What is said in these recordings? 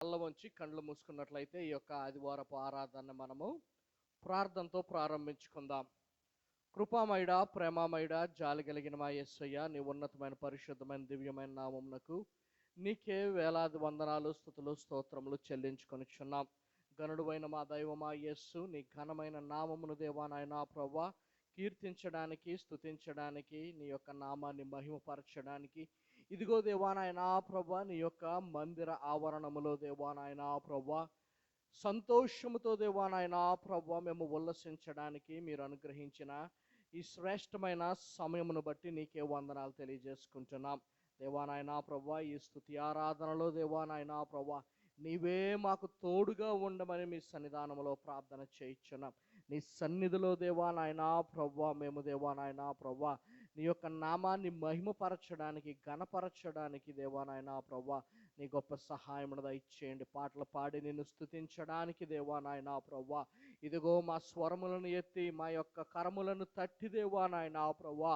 కళ్ళ వంచి కండ్లు మూసుకున్నట్లయితే ఈ యొక్క ఆదివారపు ఆరాధన మనము ప్రార్థనతో ప్రారంభించుకుందాం. కృపామయుడ, ప్రేమామయుడ, జాలి కలిగిన మా యేసయ్య, నీ ఉన్నతమైన పరిశుద్ధమైన దివ్యమైన నామమునకు నీకే వేలాది వందనాలు, స్తుతులు, స్తోత్రములు చెల్లించుకొనిచున్నాం. గనుడువైన మా దైవమా యేసు, నీ ఘనమైన నామమును దేవా నాయనా ప్రభువా కీర్తించడానికి, స్తుతించడానికి, నీ యొక్క నామాన్ని మహిమపరచడానికి ఇదిగో దేవా నాయనా ప్రభువా నీ యొక్క మందిర ఆవరణములో దేవా నాయనా ప్రభువా సంతోషముతో దేవా నాయనా ప్రభువా మేము ఉల్లసించడానికి మీరు అనుగ్రహించిన ఈ శ్రేష్టమైన సమయమును బట్టి నీకే వందనాలు తెలియజేసుకుంటున్నాం. దేవా నాయనా ప్రభువా ఈ స్తుతి ఆరాధనలో దేవా నాయనా ప్రభువా నీవే మాకు తోడుగా ఉండమని మీ సన్నిధానంలో ప్రార్థన చేయించున్నాం. నీ సన్నిధిలో దేవా నాయనా ప్రభువా మేము దేవా నాయనా ప్రభువా నీ యొక్క నామాన్ని మహిమపరచడానికి, ఘనపరచడానికి దేవా నాయనా ప్రభువా నీ గొప్ప సహాయమును దయచేయండి. పాటలు పాడి నిన్ను స్తుతించడానికి దేవా నాయనా ప్రభువా ఇదిగో మా స్వరములను ఎత్తి మా యొక్క కరములను తట్టి దేవా నాయనా ప్రభువా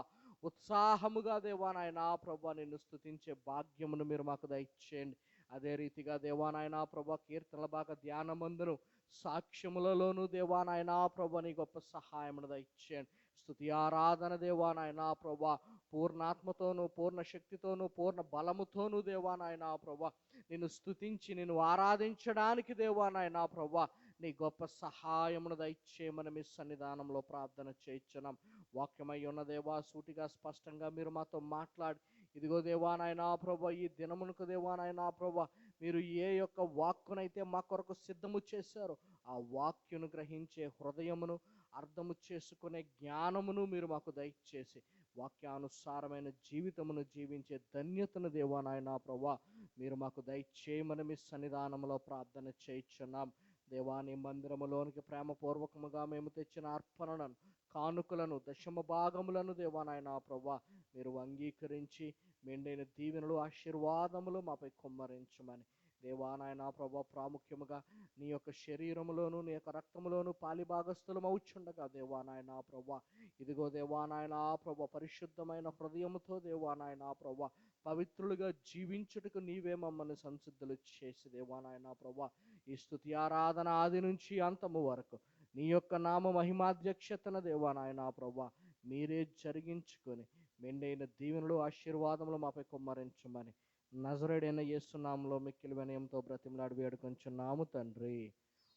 ఉత్సాహముగా దేవా నాయనా ప్రభువా నిన్ను స్తుతించే భాగ్యమును మీరు మాకు దయచేయండి. అదే రీతిగా దేవా నాయనా ప్రభువా కీర్తనల బాగా ధ్యానమందును సాక్ష్యములలోను దేవా నాయనా ప్రభువా నీ గొప్ప సహాయమును దయచేయండి. స్తుతి ఆరాధన దేవా నాయనా ప్రభువా పూర్ణాత్మతోను, పూర్ణ శక్తితోను, పూర్ణ బలముతోను దేవా నాయనా ప్రభువా నిన్ను స్తుతించి నిన్ను ఆరాధించడానికి దేవా నాయనా ప్రభువా నీ గొప్ప సహాయమును దయచేయమని మీ సన్నిధానంలో ప్రార్థన చేయించున్నాం. వాక్యమై ఉన్న దేవా సూటిగా స్పష్టంగా మీరు మాతో మాట్లాడి ఇదిగో దేవా నాయనా ప్రభువా ఈ దినమునకు దేవా నాయనా ప్రభువా మీరు ఏ యొక్క వాక్కునైతే మా కొరకు సిద్ధము చేశారో ఆ వాక్యను గ్రహించే హృదయమును, అర్థము చేసుకునే జ్ఞానమును మీరు మాకు దయచేసి వాక్యానుసారమైన జీవితమును జీవించే ధన్యతను దేవా నాయనా ప్రభువా మీరు మాకు దయచేయమని మీ సన్నిధానంలో ప్రార్థన చేయించున్నాం. దేవాని మందిరములోనికి ప్రేమపూర్వకముగా మేము తెచ్చిన అర్పణలను, కానుకలను, దశమ భాగములను దేవా నాయనా ప్రభువా మీరు అంగీకరించి మెండైన దీవెనలు, ఆశీర్వాదములు మాపై కుమ్మరించమని దేవా నాయనా ప్రభువా ప్రాముఖ్యముగా నీ యొక్క శరీరములోను నీ యొక్క రక్తములోను పాలిభాగస్థులం అవుచుండగా దేవా నాయనా ప్రభువా ఇదిగో దేవా నాయనా ప్రభువా పరిశుద్ధమైన హృదయముతో దేవా నాయనా ప్రభువా పవిత్రులుగా జీవించుటకు నీవే మమ్మల్ని సంసిద్ధులు చేసి దేవా నాయనా ప్రభువా ఈ స్తుతి ఆరాధన ఆది నుంచి అంతము వరకు నీ యొక్క నామ మహిమాధ్యక్షతన దేవా నాయనా ప్రభువా మీరే జరిగించుకొని మెండైన దీవెనలు, ఆశీర్వాదములు మాపై కుమ్మరించమని నజరేడైన యేసు నామములో మిక్కిలి వినయంతో బ్రతిమలాడి వేడుకొంచున్నాము తండ్రి,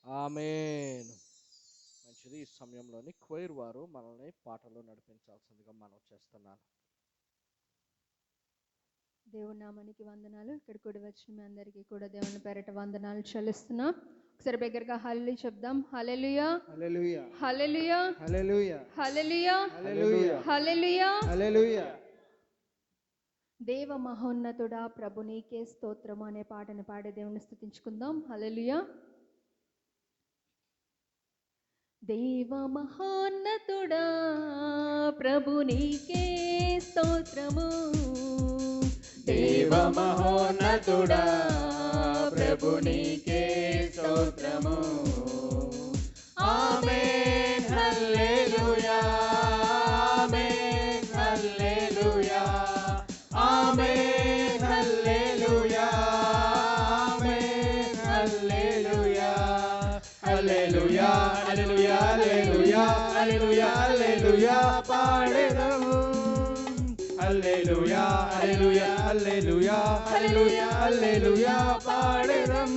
ఆమేన్. మంచిది. ఈ సమయంలోని క్వైర్ వారు మనల్ని పాటలు నడిపించాల్సిందిగా మనం చేస్తున్నాను. దేవుని నామానికి వందనాలు. ఇక్కడ కూడి వచ్చిన మీ అందరికీ కూడా దేవుని పేరట వందనాలు చెల్లిస్తున్నాం. ఒకసారి బిగ్గరగా హల్లెలూయా చెప్దాం. హల్లెలూయా, హల్లెలూయా, హల్లెలూయా, హల్లెలూయా, హల్లెలూయా, హల్లెలూయా, హల్లెలూయా. హల్లెలూయా. దేవ మహోన్నతుడా ప్రభు నీకే స్తోత్రము అనే పాటను పాడే దేవుని స్తుతించుకుందాం. హల్లెలూయా. దేవ మహోన్నతుడా ప్రభు నీకే స్తోత్రము, దేవ మహోన్నతుడా ప్రభు నీకే స్తోత్రము. ఆమేన్ హల్లెలూయా, ఆమేన్ హల్లెలూయా, ఆమేన్ హల్లెలూయా, ఆమేన్ హల్లెలూయా, హల్లెలూయా, హల్లెలూయా, హల్లెలూయా, హల్లెలూయా, హల్లెలూయా పాడెదము. హల్లెలూయా, హల్లెలూయా, హల్లెలూయా, హల్లెలూయా, హల్లెలూయా పాడెదం.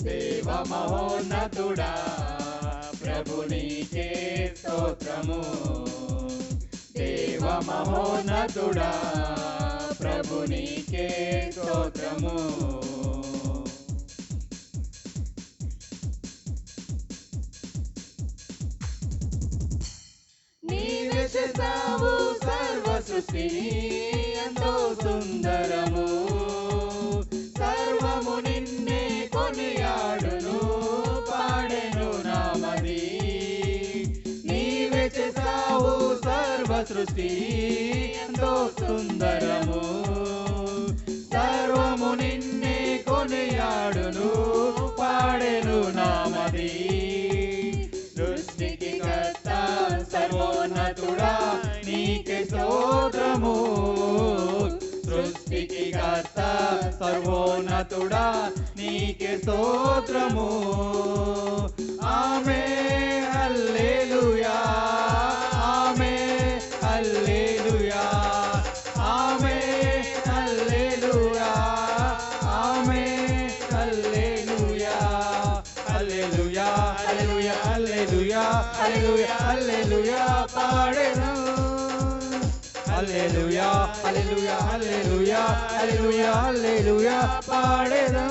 దేవ మహోన్నతుడా ప్రభు నీకే స్తోత్రము, దేవ మహోన్నతుడా ప్రభు నీకే స్తోత్రము. నీవే చేసావు సర్వ సృష్టిని ఎంతో సుందరము, సర్వము నిన్నే కొనియాడును పాడెను నామది. నీవే చేసావు సర్వ సృష్టి ఎంతో సుందరము, సర్వము నిన్నే కొనియాడును పాడెను నామది. సృష్టికి కర్త సర్వోన్నతుడా నీకే స్తోత్రము, సృష్టికి కర్త సర్వోన్నతుడా నీకే స్తోత్రము. ఆమేన్ హల్లెలూయా, ఆమేన్ హల్లెలూయా, ఆమేన్ హల్లెలూయా, ఆమేన్ హల్లెలూయా, హల్లెలూయా హల్లెలూయా హల్లెలూయా హల్లెలూయా హల్లెలూయా పాడెను. హల్లెలూయా హల్లెలూయా హల్లెలూయా హల్లెలూయా హల్లెలూయా పాడెను.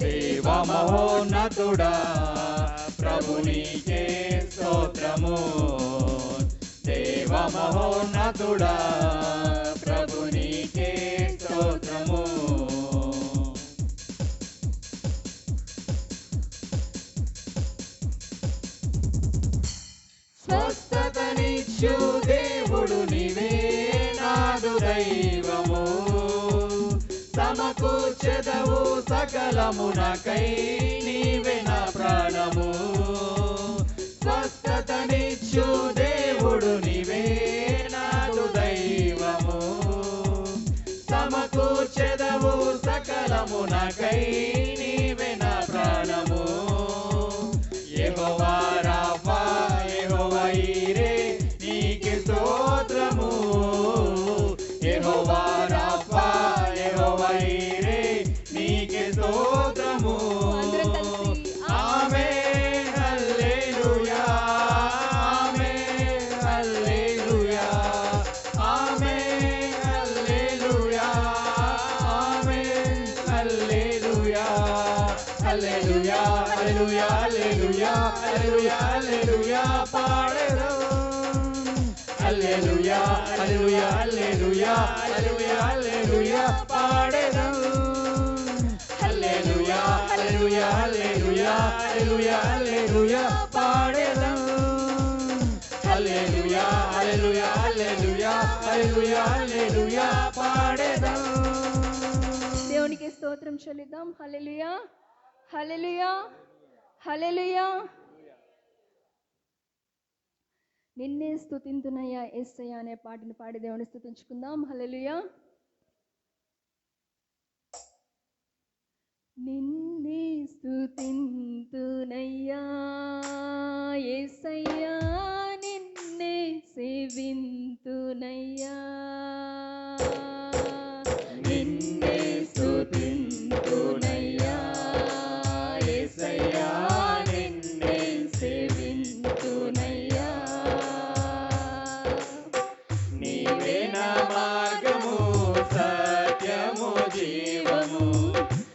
దేవా మహోన్నతుడా ప్రభు నీకే స్తోత్రము. దేవా మహోన్నతుడా ప్రభు నీకే స్తోత్రము. స్వస్థతనిచ్చు దేవుడు నీవే నాదు దైవము. సమకూర్చెదవు సకలమునకై నీవే నా ప్రాణము. స్వస్థతనిచ్చు దేవుడు నీవే నాదు దైవము. సమకూర్చెదవు సకలమునకై నీవే నా ప్రాణము. యెహోవా రాఫా యెహోవా ఈరే నీకే స్తోత్రము. యెహోవా రాఫా యెహోవా ఈరే నీకే స్తోత్రము. ఆమేన్ హల్లెలూయా, ఆమేన్ హల్లెలూయా, ఆమేన్ హల్లెలూయా, ఆమేన్ హల్లెలూయా, హల్లెలూయా హల్లెలూయా హల్లెలూయా హల్లెలూయా హల్లెలూయా పాడెను. హల్లెలూయా హల్లెలూయా హల్లెలూయా హల్లెలూయా హల్లెలూయా పాడెను. హల్లెలూయా హల్లెలూయా హల్లెలూయా హల్లెలూయా హల్లెలూయా పాడెను. హల్లెలూయా హల్లెలూయా హల్లెలూయా హల్లెలూయా హల్లెలూయా పాడెను. దేవునికి స్తోత్రం చెల్లిద్దాం. హల్లెలూయా హల్లెలూయా హల్లెలూయా. నిన్నే స్తుతింతునయ్యా యేసయ్యా అనే పాటను పాడి దేవుని స్తుతించుకుందాం. హల్లెలూయా. నిన్నే స్తుతింతునయ్యా యేసయ్యా, నిన్నే సేవింతునయ్యా, నిన్నే స్తుతింతునయ్యా యేసయ్యా, నిన్నే సేవింతునయ్యా. నీవే నా మార్గము సత్యము జీవము.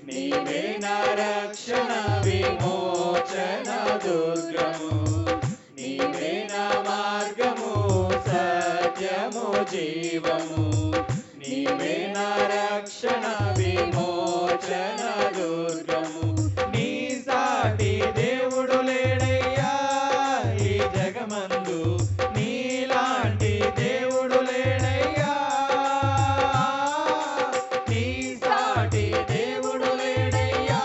నీవే నా రక్షణ విమోచన దుర్గము. నీవే నా మార్గము సత్యము జీవము. నీవే నా రక్షణ విమోచన దుర్గము. నీ సాటి దేవుడు లేడయ్యా ఈ జగమందు. నీలాంటి దేవుడు లేడయ్యా. నీ సాటి దేవుడు లేడయ్యా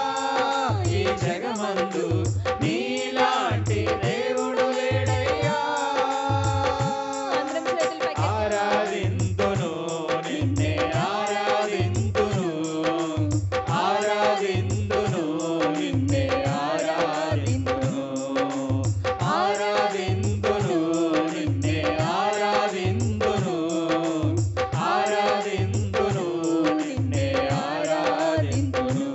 ఈ జగమందు. నీలాంటి దేవుడు లేడయ్యా. అందరం చేతులు పైకి ఆరాధింతును నిన్నే ఆరాధింతును. ఆరాధింతును నిన్నే ఆరాధింతును. ఆరాధింతును నిన్నే ఆరాధింతును. ఆరాధింతును నిన్నే ఆరాధింతును.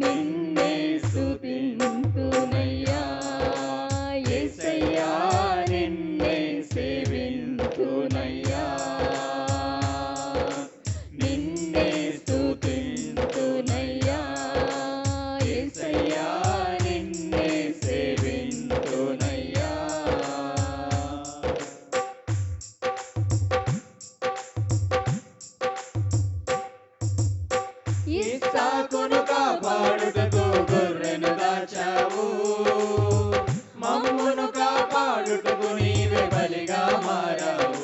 నిన్నే స్తుతింతునయ్యా యేసయ్యా, నిన్నే సేవింతునయ్యా. నిన్నే స్తుతింతునయ్యా యేసయ్యా, నిన్నే సేవింతునయ్యా. ఇస్సాకును కాపాడుటకు గొర్రెను దాచావు. మమ్మును కాపాడుటకు నీవే బలిగా మారావు.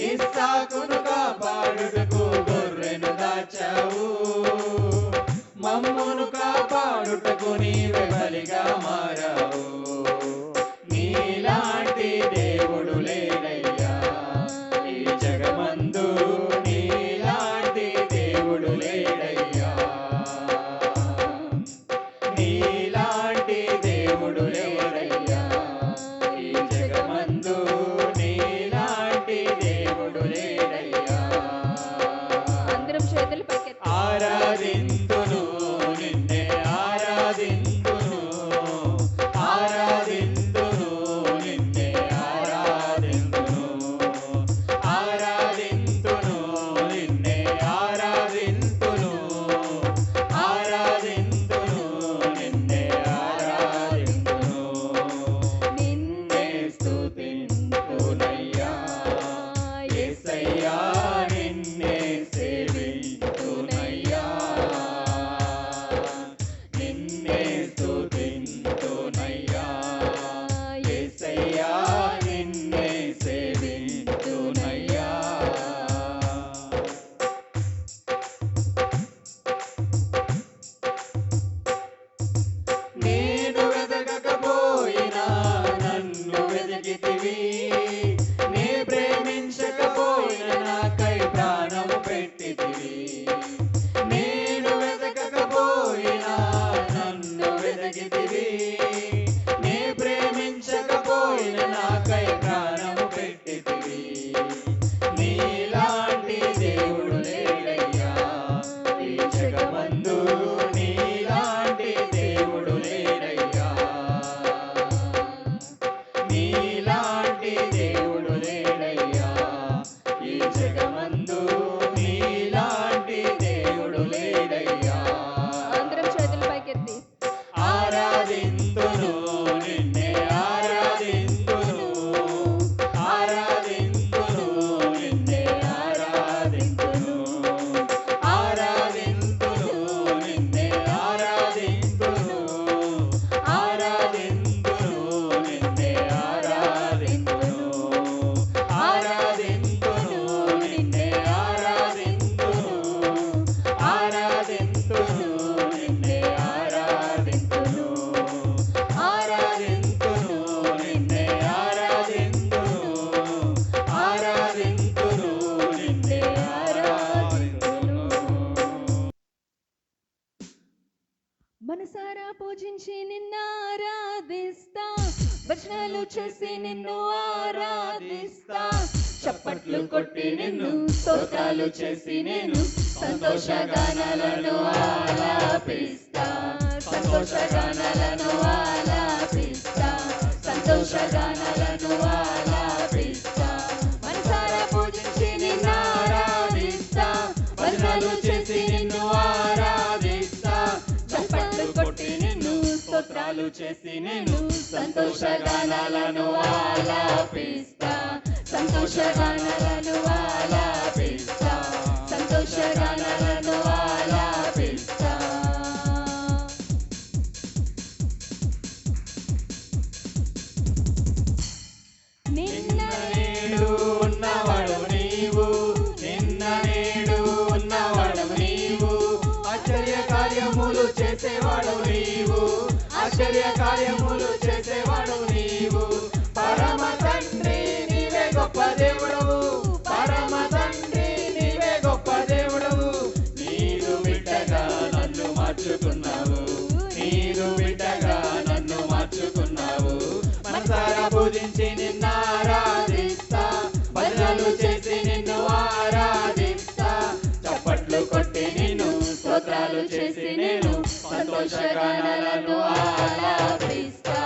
ఇస్సాకును కాపాడుటకు గొర్రెను దాచావు. మమ్మును కాపాడుటకు నీవే బలిగా మారావు. నీలాంటి దేవుడు లేడయ్యా ఈ జగమందు. నీలా మనసారా పూజించి నిన్ను ఆరాధిస్తా, వచనాలు చేసి నిన్ను ఆరాధిస్తా, చప్పట్లు కొట్టి నిన్ను స్తోత్రాలు చేసి నేను సంతోషగానాలను ఆలాపిస్తా, సంతోషగానాలను ఆలాపిస్తా, సంతోషగానాలను ఆలాపిస్తా. మనసారా పూజించి నిన్ను ఆరాధిస్తా, వచనాలు చేసి నిన్ను ఆరాధిస్తా, చప్పట్లు కొట్టి నిన్ను స్తోత్రాలు చేసి నేను సంతోషగానాలను ఆలాపిస్తా, సంతోషగానాలను ఆలాపిస్తా, సంతోషగానాలను ఆలాపిస్తా. నిన్న నేడు ఉన్నవాడు నీవు, నిన్న నేడు ఉన్నవాడు నీవు, ఆశ్చర్య కార్యములు చేసేవాడు నీవు, ఆశ్చర్య కార్యములు చేసేవాడు నీవు. పరమ తండ్రి నీవే గొప్ప దేవుడవు, పరమ తండ్రి నీవే గొప్ప దేవుడవు. నీరు బిడ్డగా నన్ను మార్చుకున్నావు, నీరు బిడ్డగా నన్ను మార్చుకున్నావు. మనసారా పూజించి నిన్ను ఆరాధిస్తా, భజనలు చేసి నిన్ను ఆరాధిస్తా, చప్పట్లు కొట్టి నిన్ను స్తోత్రాలు చేసి నేను సంతోషగానాలను ఆలాపిస్తా,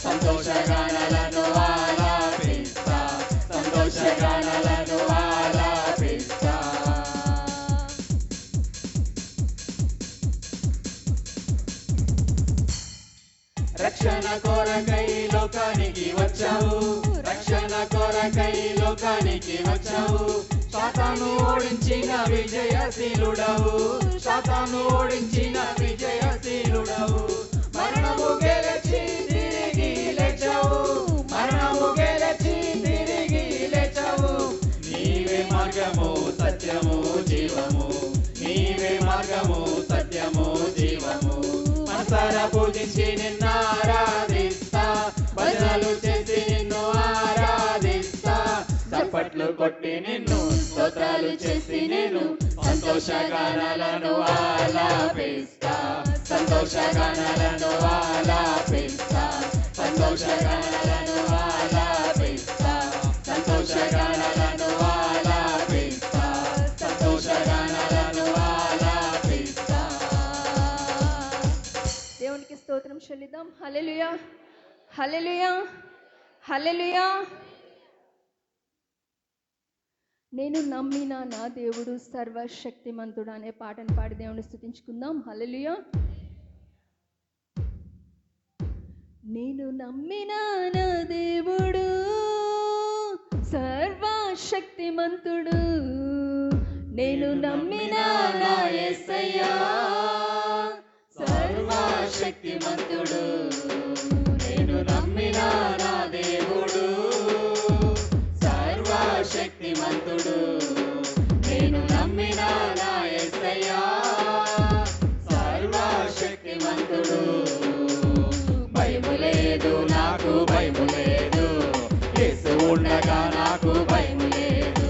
సంతోషగానాలను ఆలాపిస్తా, సంతోషగానాలను ఆలాపిస్తా. రక్షణ కొరకై లోకానికి వచ్చావు, రక్షణ కొరకై లోకానికి వచ్చావు. సాతాను ఓడించిన విజయశీలుడవు, సాతాను ఓడించిన విజయశీలుడవు. మరణము గెలిచి తిరిగి లేచావు, మరణము గెలిచి తిరిగి లేచావు. నీవే మార్గము సత్యము జీవము, నీవే మార్గము సత్యము జీవము. మనసారా పూజించి నిన్ను ఆరాధిస్తా, భజనలు చేసి నిన్ను ఆరాధిస్తా, చప్పట్లు కొట్టి నిన్ను స్తోత్రాలు చేసి నేను సంతోషగానాలను ఆలాపిస్తా, సంతోషగానాలను ఆలాపిస్తా, సంతోషగానాలను ఆలాపిస్తా, సంతోషగానాలను ఆలాపిస్తా, సంతోషగానాలను ఆలాపిస్తా. దేవునికి స్తోత్రం చెల్లిద్దాం. హల్లెలూయా, హల్లెలూయా, హల్లెలూయా. నేను నమ్మిన నా దేవుడు సర్వశక్తిమంతుడు అనే పాటను పాడి దేవుని స్తుతించుకుందాం. హల్లెలూయా. నేను నమ్మిన నా దేవుడు సర్వశక్తిమంతుడు, నేను నమ్మిన నా యేసయ్యా సర్వశక్తిమంతుడు, నేను నమ్మిన నా దేవుడు సర్వశక్తిమంతుడు, నేను నమ్మిన నా యేసయ్యా సర్వశక్తిమంతుడు. భయము లేదు నాకు భయము లేదు, యేసు ఉండగా నాకు భయము లేదు,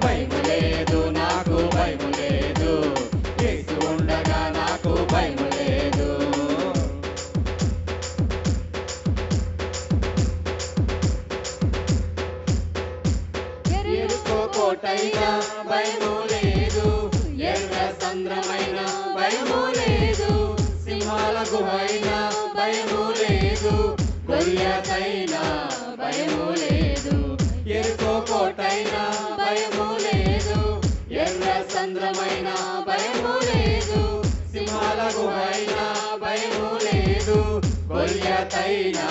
భయము లేదు నాకు భయము లేదు, యేసు ఉండగా నాకు భయము లేదు. ఎరుకో కోటైనా భయము లేదు, ఎర్ర సంద్రమైన భయము లేదు, సింహాల గుహైనా భయము లేదు, గొల్యాతైనా భయము లేదు. ఎరుకో కోటైనా భయము లేదు, ఎర్ర సంద్రమైన భయము లేదు, సింహాల గుహైనా భయము లేదు, గొల్యాతైనా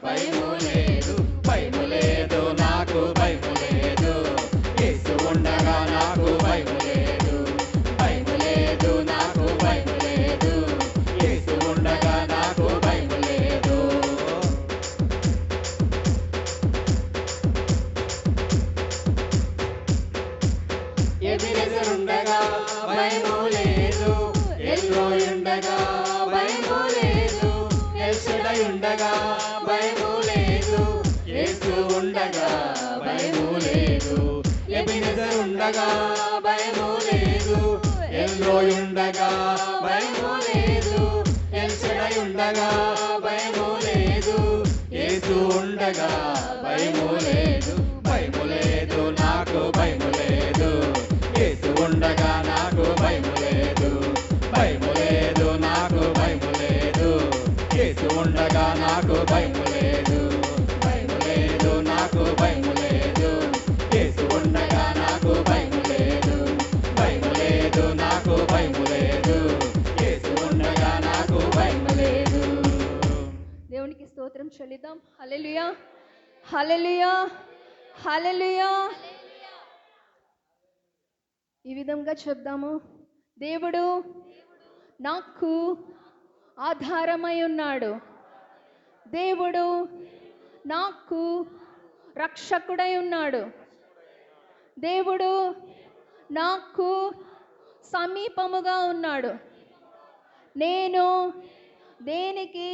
భయము లేదు. భయము లేదు నాకు భయము లేదు, యేసు ఉండగా నాకు భయము లేదు, భయము లేదు నాకు భయము లేదు, యేసు ఉండగా నాకు భయము లేదు. ఎబిరెజరుండగా భయము లేదు, ఎల్రోయ్ ఉండగా భయము లేదు, ఎల్షడై ఉండగా భయము లేదు, యేసు ఉండగా భయము లేదు. ఎబిరెజర్ ఉండగా భయము లేదు, ఎల్రోయ్ ఉండగా భయము లేదు, ఉండగా భయము లేదు, యేసు ఉండగా భయము లేదు, భయము లేదు నాకు భయము లేదు, యేసు ఉండగా నాకు భయము లేదు, భయము లేదు నాకు భయము లేదు, యేసు ఉండగా నాకు భయము లేదు, భయము లేదు నాకు భయము లేదు, యేసు ఉండగా నాకు భయము లేదు, భయము లేదు నాకు భయము లేదు, యేసు ఉండగా నాకు భయము లేదు. దేవునికి స్తోత్రం చెల్లిద్దాం. హల్లెలూయా, హల్లెలూయా, హల్లెలూయా. ఈ విధంగా చెప్దాము, దేవుడు నాకు ఆధారమై ఉన్నాడు, దేవుడు నాకు రక్షకుడై ఉన్నాడు, దేవుడు నాకు సమీపముగా ఉన్నాడు, నేను దేనికి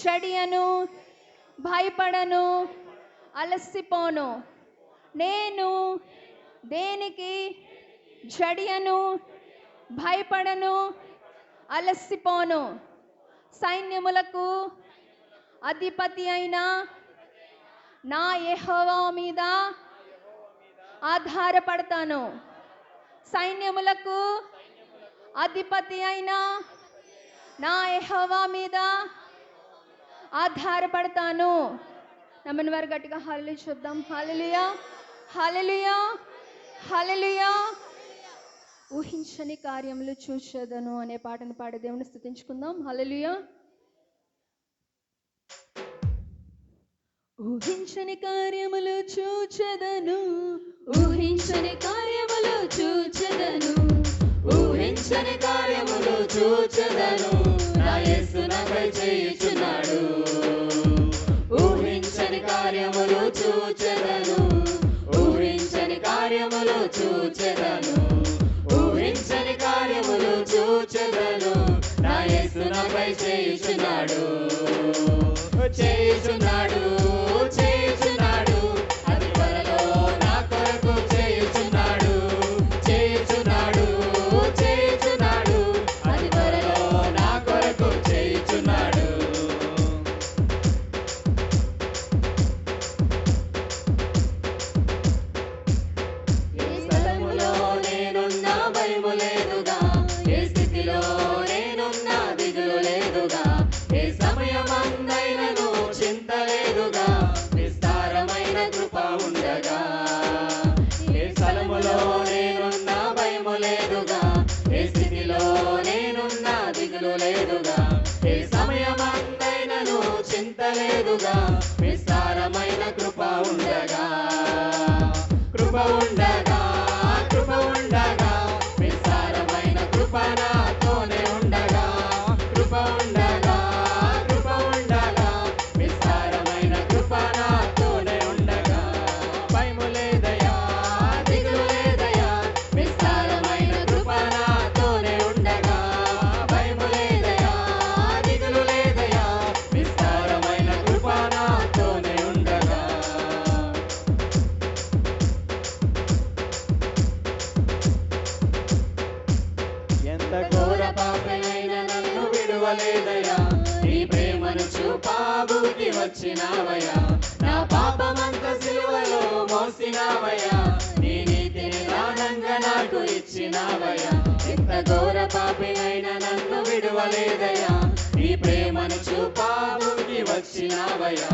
జడియను, భయపడను, అలసిపోను, నేను దేనికి జడియను, భయపడను, అలసిపోను. సైన్యములకు అధిపతి అయిన నా యెహోవా మీద ఆధారపడతాను, సైన్యములకు అధిపతి అయిన నా యెహోవా మీద ఆధారపడతాను. నమ్మని వారు గట్టిగా హల్లెలూయా చెప్దాం. హల్లెలూయా, హల్లెలూయా, హల్లెలూయా. ఊహించని కార్యములు చూచెదను అనే పాటను పాడి దేవుని స్తుతించుకుందాం. హల్లెలూయా. ఊహించని కార్యములు చూచెదను, ఊహించని కార్యములు చూచెదను, ఊహించని కార్యములు చూచెదను, నా యేసు నాపై చేయుచున్నాడు, ఊహించని కార్యములు చూచెదను, ఊహించని కార్యములు చూచెదను, ఊహించని కార్యములు చూచెదను, నా యేసు నాపై చేయుచున్నాడు, చేయుచున్నాడు, చేయుచున్నాడు, అది త్వరలో నా కొరకు చేయుచున్నాడు, చేయుచున్నాడు, చేయుచున్నాడు, అది త్వరలో నా కొరకు చేయుచున్నాడు. ఏ స్థలములో నేనున్నా భయము లేదుగా, ఏ స్థితిలో నేనున్నా దిగులు లేదుగా, ఏ సమయమందైనను చింత లేదుగా, విస్తారమైన కృప ఉండగా, ఏ స్థలములో నేనున్నా భయము లేదుగా, ఏ స్థితిలో నేనున్నా దిగులు లేదుగా, ఏ సమయమందైనను చింత లేదుగా, విస్తారమైన కృప ఉండగా, కృప ఉండగా, కృప ఉండగా, విస్తారమైన కృప నాతోనే ఉండగా, కృప ఉండగా, కృప ఉండగా, విస్తారమైన కృప నాతోనే ఉండగా, భయము లేదయా, దిగులు లేదయా, విస్తారమైన కృప నాతోనే ఉండగా, భయము లేదయా, దిగులు లేదయా, విస్తారమైన కృప నాతోనే ఉండగా. ఎంత ఘోర పాపనైనా నన్ను విడువలేదయా, నీ ప్రేమను చూపాబుకి వచ్చినావయ్యా, నా పాపమంత సిలువలో మోసినావయ్యా, నీ నీతిని దానంగా నాకు ఇచ్చినావయ్యా. ఎంత ఘోర పాపినైనా నన్ను విడువలేదయ్యా, నీ ప్రేమను చూపాబుకి వచ్చినావయ్యా,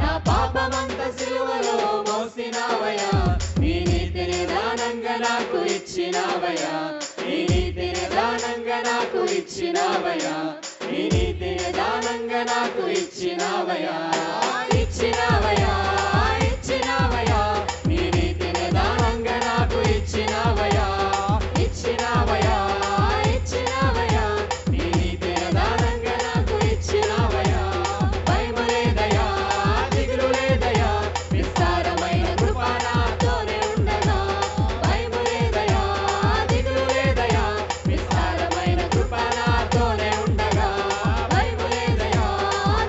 నా పాపమంత సిలువలో మోసినావయ్యా, నీ నీతిని దానంగా నాకు ఇచ్చినావయ్యా, నీ నీతిని దానంగా నాకు ఇచ్చినావయ్యా, నీ నీతిని దానంగా నాకు ఇచ్చినావయ్యా, ఇచ్చినావయ్యా, ఇచ్చినావయ్యా, నీ నీతిని దానంగా నాకు ఇచ్చినావయ్యా, ఇచ్చినావయ్యా, ఇచ్చినావయ్యా, నీ నీతిని దానంగా నాకు ఇచ్చినావయ్యా. భయము లేదయ్యా, దిగులు లేదయ్యా, విస్తారమైన కృప నాతోనే ఉండగా, భయము లేదయ్యా, దిగులు లేదయ్యా, విస్తారమైన కృప నాతోనే ఉండగా, భయము లేదయ్యా,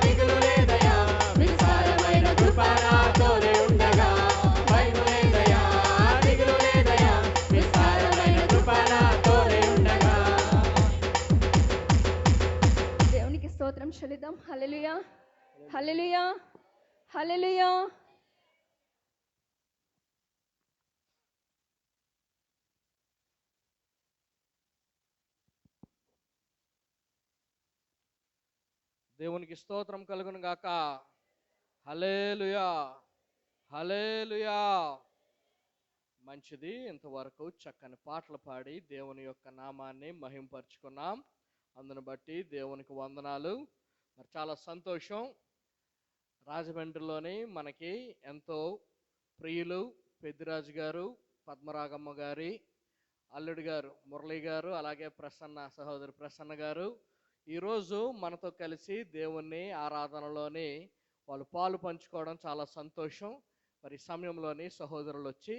దిగులు లేదయ్యా, విస్తారమైన కృప నాతోనే ఉండగా, చెల్లిద్దాం. హల్లెలూయా, హల్లెలూయా, హల్లెలూయా. దేవునికి స్తోత్రం కలుగును గాక. హల్లెలూయా, హల్లెలూయా. మంచిది. ఇంతవరకు చక్కని పాటలు పాడి దేవుని యొక్క నామాన్ని మహింపరుచుకున్నాం. అందును బట్టి దేవునికి వందనాలు. మరి చాలా సంతోషం. రాజమండ్రిలోని మనకి ఎంతో ప్రియులు పెద్దిరాజు గారు, పద్మరాగమ్మ గారి అల్లుడు గారు మురళి గారు, అలాగే ప్రసన్న సహోదరి ప్రసన్న గారు ఈరోజు మనతో కలిసి దేవుణ్ణి ఆరాధనలోని వాళ్ళు పాలు పంచుకోవడం చాలా సంతోషం. మరి సమయంలోని సహోదరులు వచ్చి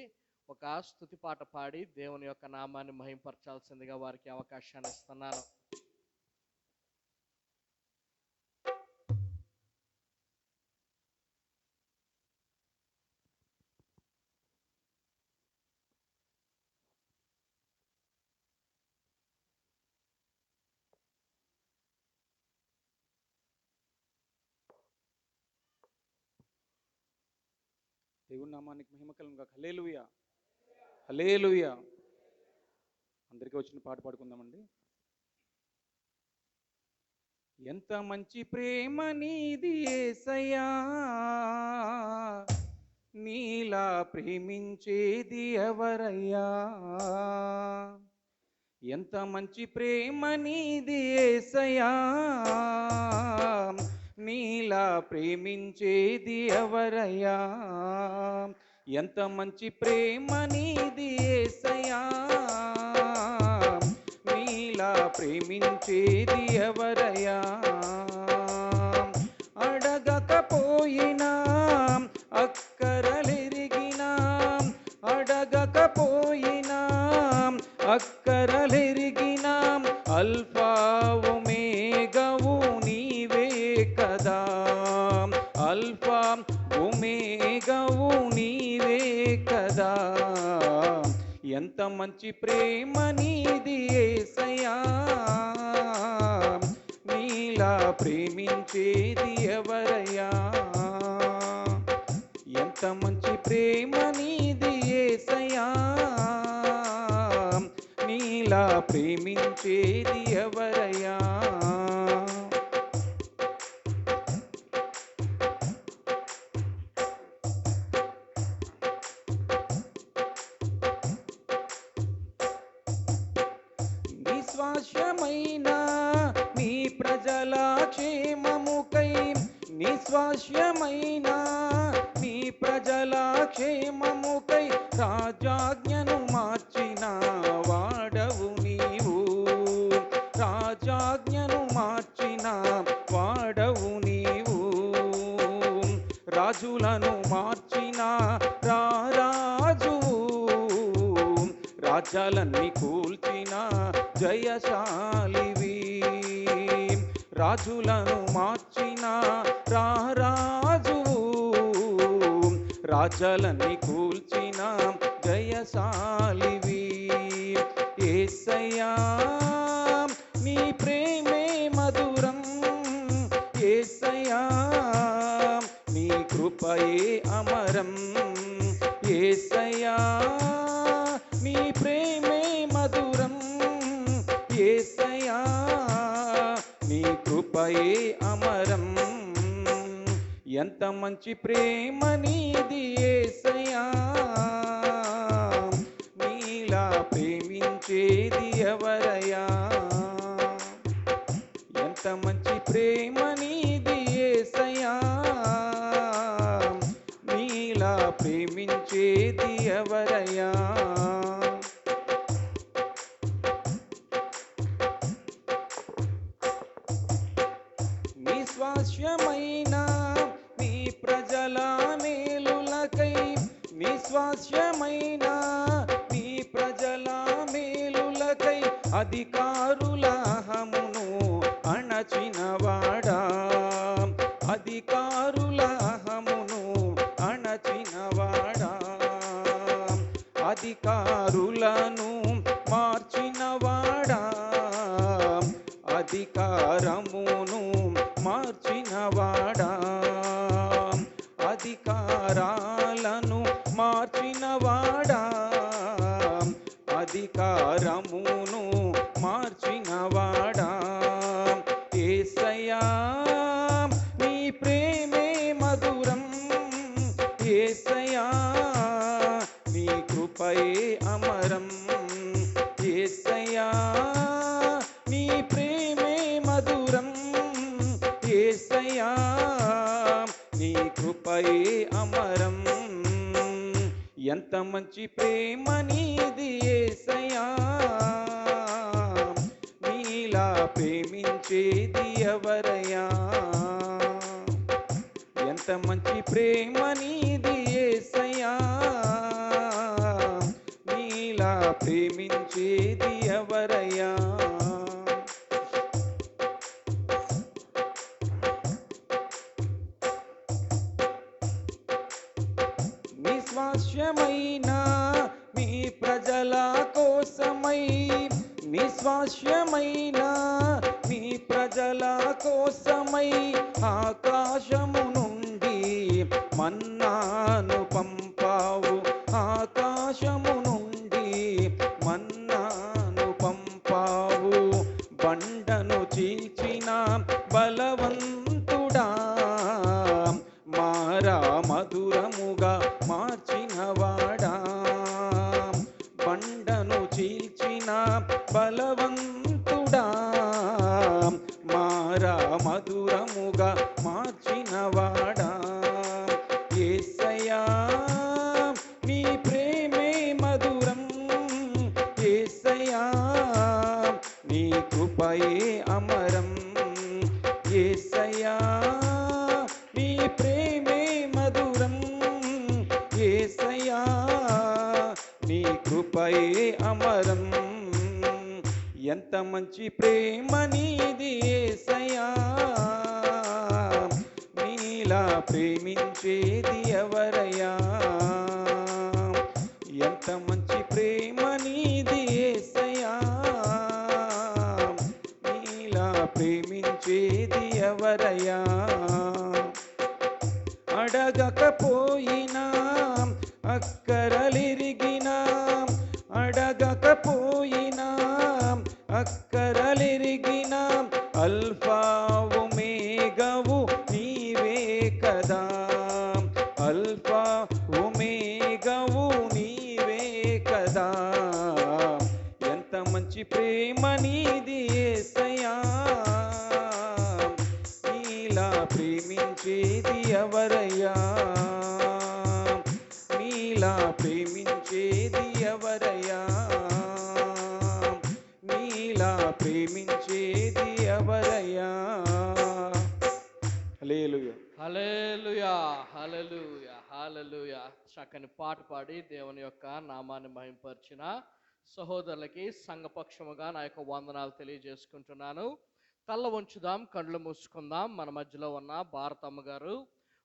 ఒక స్తుతి పాట పాడి దేవుని యొక్క నామాన్ని మహింపరచాల్సిందిగా వారికి అవకాశాన్ని ఇస్తున్నాను. దేవుని నామానికి మహిమ కలుగును గాక. హల్లెలూయా, హల్లెలూయా. అందరికీ వచ్చిన పాట పాడుకుందామండి. ఎంత మంచి ప్రేమ నీది యేసయ్యా, నీలా ప్రేమించేది ఎవరయ్యా. ఎంత మంచి ప్రేమ నీది యేసయ్యా, నీలా ప్రేమించేది ఎవరయ్యా. ఎంత మంచి ప్రేమ నీది యేసయ్యా, నీలా ప్రేమించేది ఎవరయ్యా. అడగకపోయినా అక్కరలెరిగినా, అడగకపోయినా అక్కరలెరిగినా, అల్ఫా ఒమేగావు నీవే కదా, అల్ఫా ఒమేగావు నీవే కదా. ఎంత మంచి ప్రేమ నీది యేసయ్యా, నీలా ప్రేమించేది ఎవరయ్యా. ఎంత మంచి ప్రేమ నీది యేసయ్యా, నీలా ప్రేమించేది ఎవరయ్యా. నిస్వాస్యమైన నీ ప్రజల క్షేమముకై, నిస్వాస్యమైన నీ ప్రజల క్షేమముకై రాజాజ్ఞను మార్చిన వాడవు నీవు, రాజాజ్ఞను మార్చిన వాడవు నీవు. రాజులను మార్చిన రారాజువు, రాజ్యాలన్నీ కూల్చిన జయశాలివి. రాజులను మార్చిన రారాజువు, రాజ్యాలన్నీ కూల్చిన జయశాలివి. యేసయ్యా నీ ప్రేమే మధురం, యేసయ్యా నీ కృపయే అమరం. యేసయ్యా నీ ప్రేమే మధురం, యేసయ్యా నీ కృపయే అమరం. ఎంత మంచి ప్రేమ నీది యేసయ్యా, నీలా ప్రేమించేది ఎవరయ్యా. ఎంత మంచి ప్రేమ నీది యేసయ్యా, నీలా ప్రేమించేది ఎవరయ్యా. నిస్వాస్యమైన నీ ప్రజల మేలులకై, నిస్వాస్యమైన నీ ప్రజల మేలులకై అధికారుల హమును అణచినవాడా, అధికారుల హమును అణచినవాడా. అధికారులను మార్చినవాడా, అధికారమును మార్చినవాడా, అధికారాలను మార్చినవాడా, అధికారమును మార్చినవాడా. యేసయ్యా నీ ప్రేమే మధురం, యేసయ్యా నీ కృపయే అమరం, యేసయ్యా నీ ప్రేమే మధురం, యేసయ్యా నీ కృపయే అమరం. ఎంత మంచి ప్రేమ నీది యేసయ్యా, నీలా ప్రేమించేది ఎవరయ్యా. ఎంత మంచి ప్రేమ నీది యేసయ్యా, నీలా ప్రేమించేది ఎవరయ్యా. నిస్వాస్యమైన మీ ప్రజల కోసమై, నిస్వాస్యమైన మీ ప్రజల కోసమై ఆకాశము నుండి మన్నాను పంపావు, ఆకాశము నుండి మన్నాను పంపావు. బండను చీల్చిన బలవంతుడా, మారా మధురముగా మార్చినవాడా, బండను చీల్చిన బలవంతుడా, మారా మధురముగా మార్చినవాడా. యేసయ్యా నీ ప్రేమే మధురం, యేసయ్యా నీ కృపయే అమరం, యేసయ్యా నీ ప్రేమే మధురం, యేసయ్యా నీ కృపయే అమరం. ఎంత మంచి ప్రేమ నీది యేసయ్యా, నీలా ప్రేమించేది ఎవరయ్యా. ఎంత మంచి ప్రేమ నీది యేసయ్యా, నీలా ప్రేమించేది ఎవరయ్యా. అడగకపోయినా అక్కరలిరిగినా, అడగకపోయినా అక్కరలిరిగినా, అల్ఫా ఒమేగవు నీవే కదా, అల్ఫా ఒమేగవు నీవే కదా. ఎంత మంచి ప్రేమ నీది యేసయ్యా, నీలా ప్రేమించేది ఎవరయ్యా, నీలా ప్రేమించేది ఎవరయ్యా, నీలా ప్రేమించేది ఎవరయ్యా. హల్లెలూయా. హల్లెలూయా, హల్లెలూయా, హల్లెలూయా. చక్కని పాట పాడి దేవుని యొక్క నామాన్ని మహింపరిచిన సహోదరులకి సంఘపక్షముగా నా యొక్క వందనాలు తెలియజేసుకుంటున్నాను. తల్ల వంచుదాం, కళ్ళు మూసుకుందాం. మన మధ్యలో ఉన్న భారతమ్మ గారు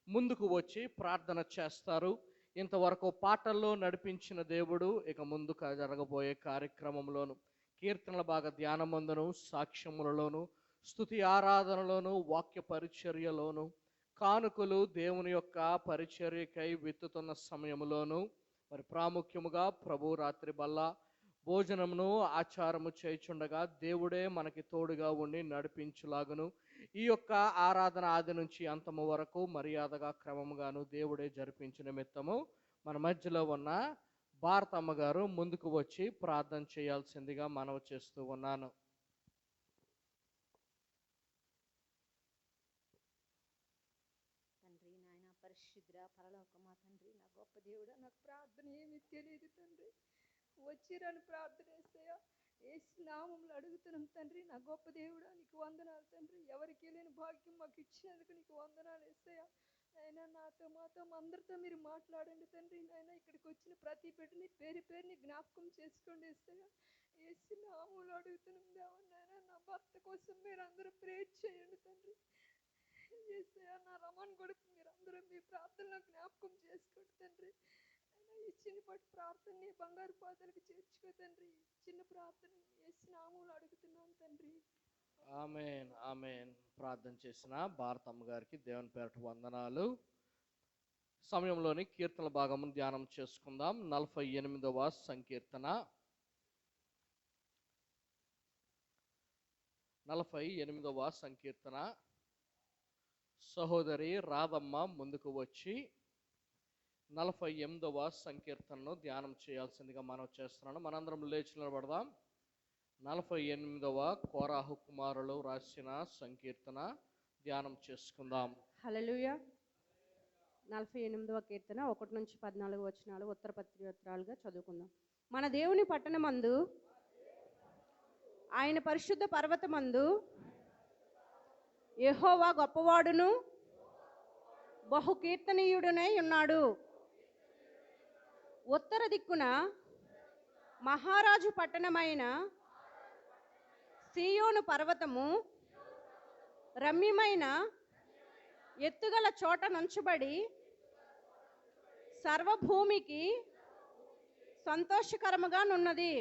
ముందుకు వచ్చి ప్రార్థన చేస్తారు. ఇంతవరకు పాటల్లో నడిపించిన దేవుడు ఇక ముందుకు జరగబోయే కార్యక్రమంలోను, కీర్తనల బాగా ధ్యానమందును, సాక్ష్యములలోను, స్తుతి ఆరాధనలోను, వాక్య పరిచర్యలోను, కానుకలు దేవుని యొక్క పరిచర్యకై విత్తుతున్న సమయంలోను, మరి ప్రాముఖ్యముగా ప్రభు రాత్రి బల్ల భోజనమును ఆచారము చేయుచుండగా దేవుడే మనకి తోడుగా ఉండి నడిపించులాగును, ఈ యొక్క ఆరాధన ఆది నుంచి అంతము వరకు మర్యాదగా క్రమముగాను దేవుడే జరిపించిన నిమిత్తము మన మధ్యలో ఉన్న భారతమ్మ గారు ముందుకు వచ్చి ప్రార్థన చేయాల్సిందిగా మనవి చేస్తూ ఉన్నాను. తండ్రి నాయన పరిశుద్ర పరలోకమా తండ్రి, నా గొప్ప దేవుడా, నాకు ప్రార్థన ఏమీ తెలియదు తండ్రి. వచ్చిరని ప్రార్థన చేస్తాయా ఏసు నామంలో అడుగుతున్నాం తండ్రి. నా గొప్ప దేవుడా నీకు వందనాలు తండ్రి. ఎవరికి లేని భాగ్యం మాకు ఇచ్చినందుకు నీకు వందనాలు వేస్తాయా. అయినా నాతో మాతో అందరితో మీరు మాట్లాడండి తండ్రి. నాయన ఇక్కడికి వచ్చిన ప్రతి బిడ్డని పేరు పేరుని జ్ఞాపకం చేసుకోండి వేస్తాయా. ఏసు నామంలో అడుగుతున్నాం దేవా. నాయన నా భర్త కోసం మీరు అందరూ ప్రేర్ చేయండి తండ్రి. ఏసయ్యా నా రమణ కొడుకు మీరు అందరూ మీ ప్రార్థనలో జ్ఞాపకం చేసుకోండి తండ్రి. ఈ చిన్నపాటి ప్రార్థనని బంగారు పాదాలకు చేర్చుకో తండ్రి. చిన్న ప్రార్థన యేసు నామములో అడుగుతున్నాను తండ్రి. Amen amen. ప్రార్థన చేసిన భారతమ్మ గారికి దేవుని పేరట వందనాలు. సమయంలోని కీర్తన భాగము ధ్యానం చేసుకుందాం. 48వ సంకీర్తన. 48వ సంకీర్తన. సహోదరి రాధమ్మ ముందుకు వచ్చి 48వ సంకీర్తనను ధ్యానం చేయాల్సిందిగా మనం చేస్తున్నాను. మనందరం లేచి నిలబడదాం. 48వ కోరాహు కుమారులు రాసిన సంకీర్తన ధ్యానం చేసుకుందాం. హల్లెలూయా. 48వ కీర్తన 1 నుంచి 14 వచనాలు ఉత్తర పత్రికలుగా చదువుకుందాం. మన దేవుని పట్టణమందు ఆయన పరిశుద్ధ పర్వతమందు యెహోవా గొప్పవాడును బహు కీర్తనీయుడునై ఉన్నాడు. ఉత్తర దిక్కున మహారాజు పట్టణమైన సీయోను పర్వతము రమ్యమైన ఎత్తుగల చోట నుంచబడి సర్వభూమికి సంతోషకరముగా నున్నది.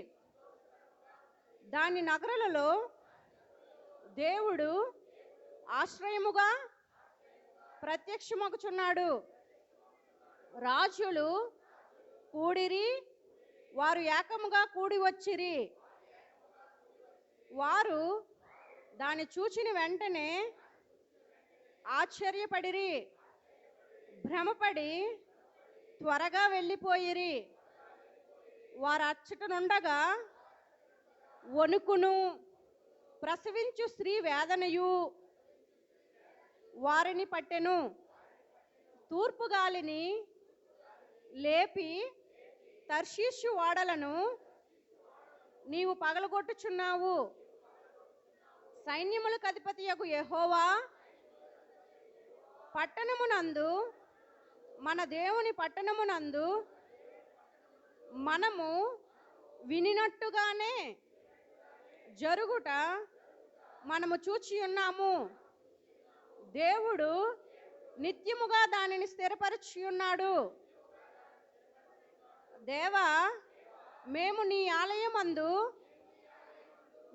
దాని నగరులలో దేవుడు ఆశ్రయముగా ప్రత్యక్షమగుచున్నాడు. రాజులు కూడిరి, వారు ఏకముగా కూడి వచ్చిరి. వారు దాన్ని చూచిన వెంటనే ఆశ్చర్యపడిరి, భ్రమపడి త్వరగా వెళ్ళిపోయిరి. వారు అచ్చటనుండగా వణుకును ప్రసవించు స్త్రీ వేదనయు వారిని పట్టెను. తూర్పు గాలిని లేపి తర్షీషు ఓడలను నీవు పగలగొట్టుచున్నావు. సైన్యములకు అధిపతియగు యెహోవా పట్టణమునందు, మన దేవుని పట్టణమునందు మనము వినినట్టుగానే జరుగుట మనము చూచి ఉన్నాము. దేవుడు నిత్యముగా దానిని స్థిరపరచి ఉన్నాడు. దేవా, మేము నీ ఆలయమందు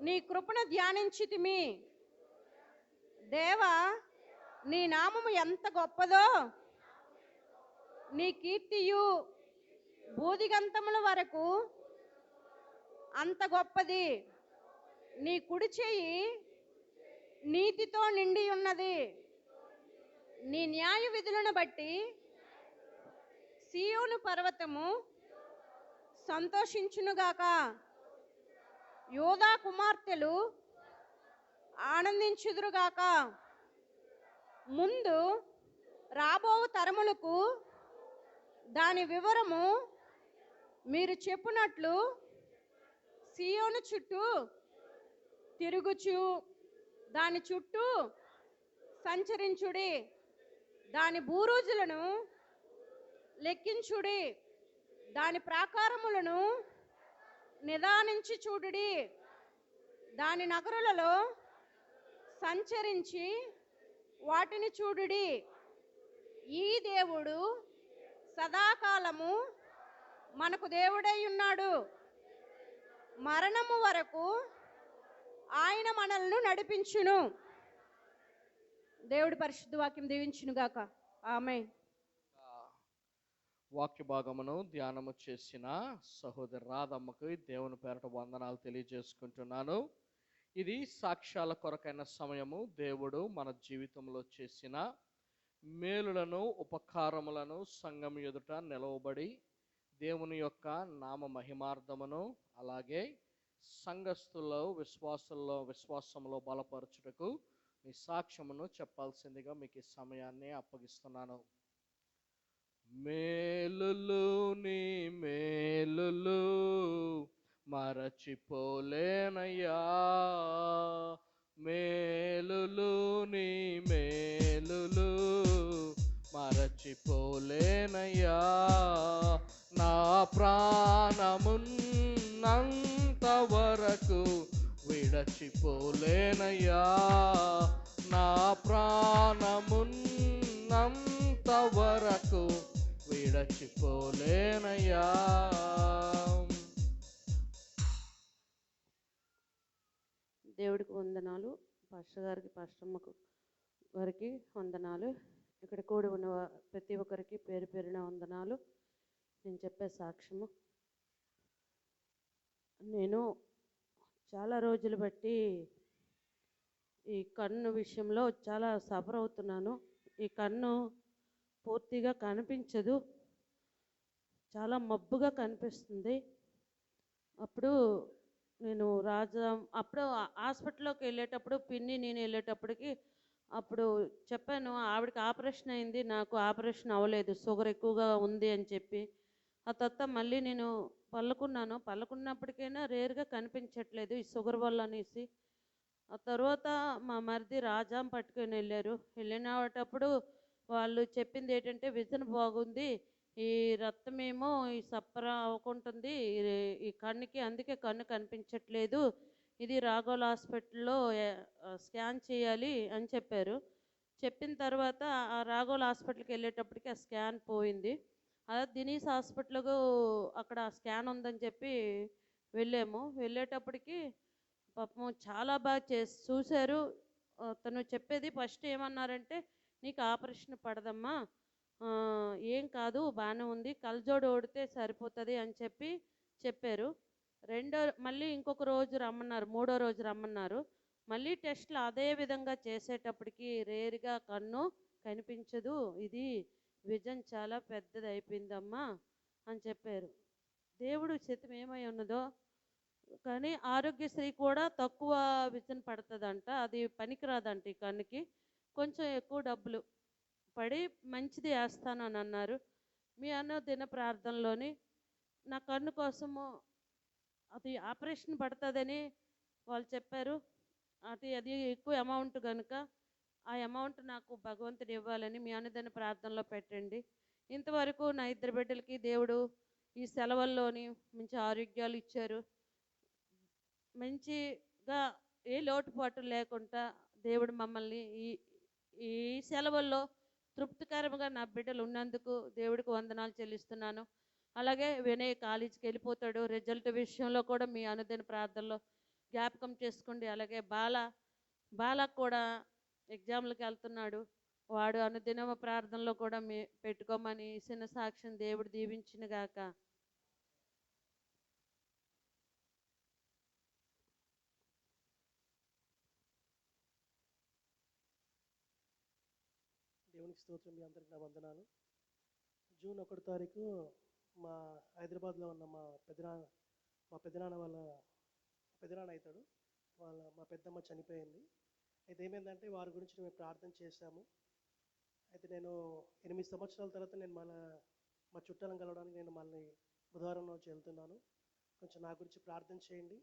నీ కృపను ధ్యానించితిమి. దేవా, నీ నామము ఎంత గొప్పదో, నీ కీర్తియు భూదిగంతముల వరకు అంత గొప్పది. నీ కుడి చెయ్యి నీతితో నిండి ఉన్నది. నీ న్యాయ విధులను బట్టి సీయోను పర్వతము సంతోషించునుగాక. యోధా కుమార్తెలు ఆనందించుదురుగాక. ముందు రాబో తరములకు దాని వివరము మీరు చెప్పునట్లు సీయోను చుట్టూ తిరుగుచు దాని చుట్టూ సంచరించుడి. దాని బూరుజులను లెక్కించుడి. దాని ప్రాకారములను నిదానించి చూడుడి. దాని నగరులలో సంచరించి వాటిని చూడుడి. ఈ దేవుడు సదాకాలము మనకు దేవుడై ఉన్నాడు. మరణము వరకు ఆయన మనల్ని నడిపించును. దేవుడి పరిశుద్ధ వాక్యం దీవించునుగాక. ఆమేన్. వాక్య భాగమును ధ్యానము చేసిన సహోదరి రాధమ్మకు దేవుని పేరట వందనాలు తెలియజేసుకుంటున్నాను. ఇది సాక్ష్యాల కొరకైన సమయము. దేవుడు మన జీవితంలో చేసిన మేలులను, ఉపకారములను సంఘం ఎదుట నిలవబడి దేవుని యొక్క నామ మహిమార్థమును, అలాగే సంఘస్థుల్లో విశ్వాసంలో బలపరచుటకు మీ సాక్ష్యమును చెప్పాల్సిందిగా మీకు ఈ సమయాన్ని అప్పగిస్తున్నాను. మేలులు నీ మేలులు మరచిపోలేనయ్యా. మేలులు నీ మేలులు మరచిపోలేనయ్యా. నా ప్రాణమున్నంత వరకు విడచిపోలేనయ్యా. నా ప్రాణమున్నంత వరకు విడచిపోలేనయ్యా. దేవుడికి వందనాలు. పాస్టర్ గారికి పాస్టమ్మకు వారికి వందనాలు. ఇక్కడ కూడి ఉన్న ప్రతి ఒక్కరికి పేరు పేరున వందనాలు. నేను చెప్పే సాక్ష్యము, నేను చాలా రోజులు బట్టి ఈ కన్ను విషయంలో చాలా సఫర్ అవుతున్నాను. ఈ కన్ను పూర్తిగా కనిపించదు, చాలా మబ్బుగా కనిపిస్తుంది. అప్పుడు నేను అప్పుడు హాస్పిటల్లోకి వెళ్ళేటప్పుడు పిన్ని నేను వెళ్ళేటప్పటికి అప్పుడు చెప్పాను, ఆవిడకి ఆపరేషన్ అయింది, నాకు ఆపరేషన్ అవ్వలేదు, షుగర్ ఎక్కువగా ఉంది అని చెప్పి. ఆ తర్వాత మళ్ళీ నేను పళ్ళకున్నప్పటికైనా రేర్గా కనిపించట్లేదు ఈ షుగర్ వల్ల అనేసి. ఆ తర్వాత మా మరిది రాజాం పట్టుకొని వెళ్ళినప్పుడు వాళ్ళు చెప్పింది ఏంటంటే విజన్ బాగుంది, ఈ రక్తమేమో ఈ సప్పర అవ్వకుంటుంది ఈ కన్నుకి, అందుకే కన్ను కనిపించట్లేదు, ఇది రాఘోల్ హాస్పిటల్లో స్కాన్ చేయాలి అని చెప్పారు. చెప్పిన తర్వాత ఆ రాఘోల్ హాస్పిటల్కి వెళ్ళేటప్పటికి ఆ స్కాన్ పోయింది. అదే దినీస్ హాస్పిటల్కు అక్కడ స్కాన్ ఉందని చెప్పి వెళ్ళేటప్పటికి పాపం చాలా బాగా చూశారు. తను చెప్పేది ఫస్ట్ ఏమన్నారంటే, నీకు ఆపరేషన్ పడదమ్మా, ఏం కాదు బాగానే ఉంది, కళ్ళజోడు ఓడితే సరిపోతుంది అని చెప్పారు. మళ్ళీ ఇంకొక రోజు రమ్మన్నారు, 3వ రోజు రమ్మన్నారు. మళ్ళీ టెస్ట్లు అదే విధంగా చేసేటప్పటికి రేరుగా కన్ను కనిపించదు, ఇది విజన్ చాలా పెద్దది అయిపోయిందమ్మా అని చెప్పారు. దేవుడు చిత్తం ఏమై ఉన్నదో కానీ ఆరోగ్యశ్రీ కూడా తక్కువ విజన్ పడుతుందంట, అది పనికిరాదంట ఈ కన్నుకి, కొంచెం ఎక్కువ డబ్బులు పడి మంచిది వేస్తాను అని అన్నారు. మీ దిన ప్రార్థనలోని నా కన్ను కోసము అది ఆపరేషన్ పడుతుందని వాళ్ళు చెప్పారు. అది ఎక్కువ అమౌంట్ కనుక ఆ అమౌంట్ నాకు భగవంతుడు ఇవ్వాలని మీ అనుదిన ప్రార్థనలో పెట్టండి. ఇంతవరకు నా 2 బిడ్డలకి దేవుడు ఈ సెలవుల్లోని మంచి ఆరోగ్యాలు ఇచ్చారు. మంచిగా ఏ లోటుపాటు లేకుండా దేవుడు మమ్మల్ని ఈ సెలవుల్లో తృప్తికరంగా నా బిడ్డలు ఉన్నందుకు దేవుడికి వందనాలు చెల్లిస్తున్నాను. అలాగే వినయ్ కాలేజీకి వెళ్ళిపోతాడు, రిజల్ట్ విషయంలో కూడా మీ అనుదిన ప్రార్థనలో జ్ఞాపకం చేసుకోండి. అలాగే బాల కూడా ఎగ్జామ్లకు వెళ్తున్నాడు, వాడు అనుదిన ప్రార్థనలో కూడా పెట్టుకోమని చిన్న సాక్ష్యం దేవుడు దీవించిన గాక. దేవునికి స్తోత్రం. మీ అందరికి నా వందనాలు. జూన్ 1వ తారీఖు మా హైదరాబాద్లో ఉన్న మా పెద్దనాన్న అవుతాడు, మా పెద్దమ్మ చనిపోయింది. అయితే ఏమైందంటే వారి గురించి మేము ప్రార్థన చేశాము. అయితే నేను 8 సంవత్సరాల తర్వాత నేను మా చుట్టాలను కలవడానికి నేను మళ్ళీ బుధవారం రోజు వెళ్తున్నాను. కొంచెం నా గురించి ప్రార్థన చేయండి.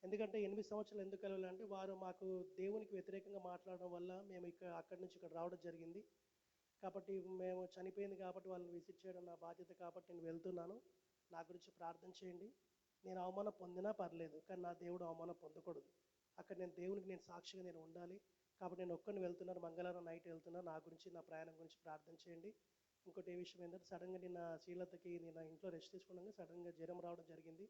ఎందుకంటే 8 సంవత్సరాలు ఎందుకు కలవాలంటే వారు మాకు దేవునికి వ్యతిరేకంగా మాట్లాడడం వల్ల మేము అక్కడి నుంచి ఇక్కడ రావడం జరిగింది. కాబట్టి మేము చనిపోయింది కాబట్టి వాళ్ళని విజిట్ చేయడం నా బాధ్యత కాబట్టి నేను వెళ్తున్నాను. నా గురించి ప్రార్థన చేయండి. నేను అవమానం పొందినా పర్లేదు, కానీ నా దేవుడు అవమానం పొందకూడదు. అక్కడ దేవునికి సాక్షిగా నేను ఉండాలి. కాబట్టి నేను ఒక్కడిని వెళ్తున్నాను, మంగళవారం నైట్ వెళ్తున్నాను. నా గురించి నా ప్రయాణం గురించి ప్రార్థన చేయండి. ఇంకోటి ఏ విషయం ఏంటంటే సడన్గా నిన్న శ్రీలతకి నేను ఇంట్లో రెస్ట్ తీసుకోవడంగా సడన్గా జ్వరం రావడం జరిగింది.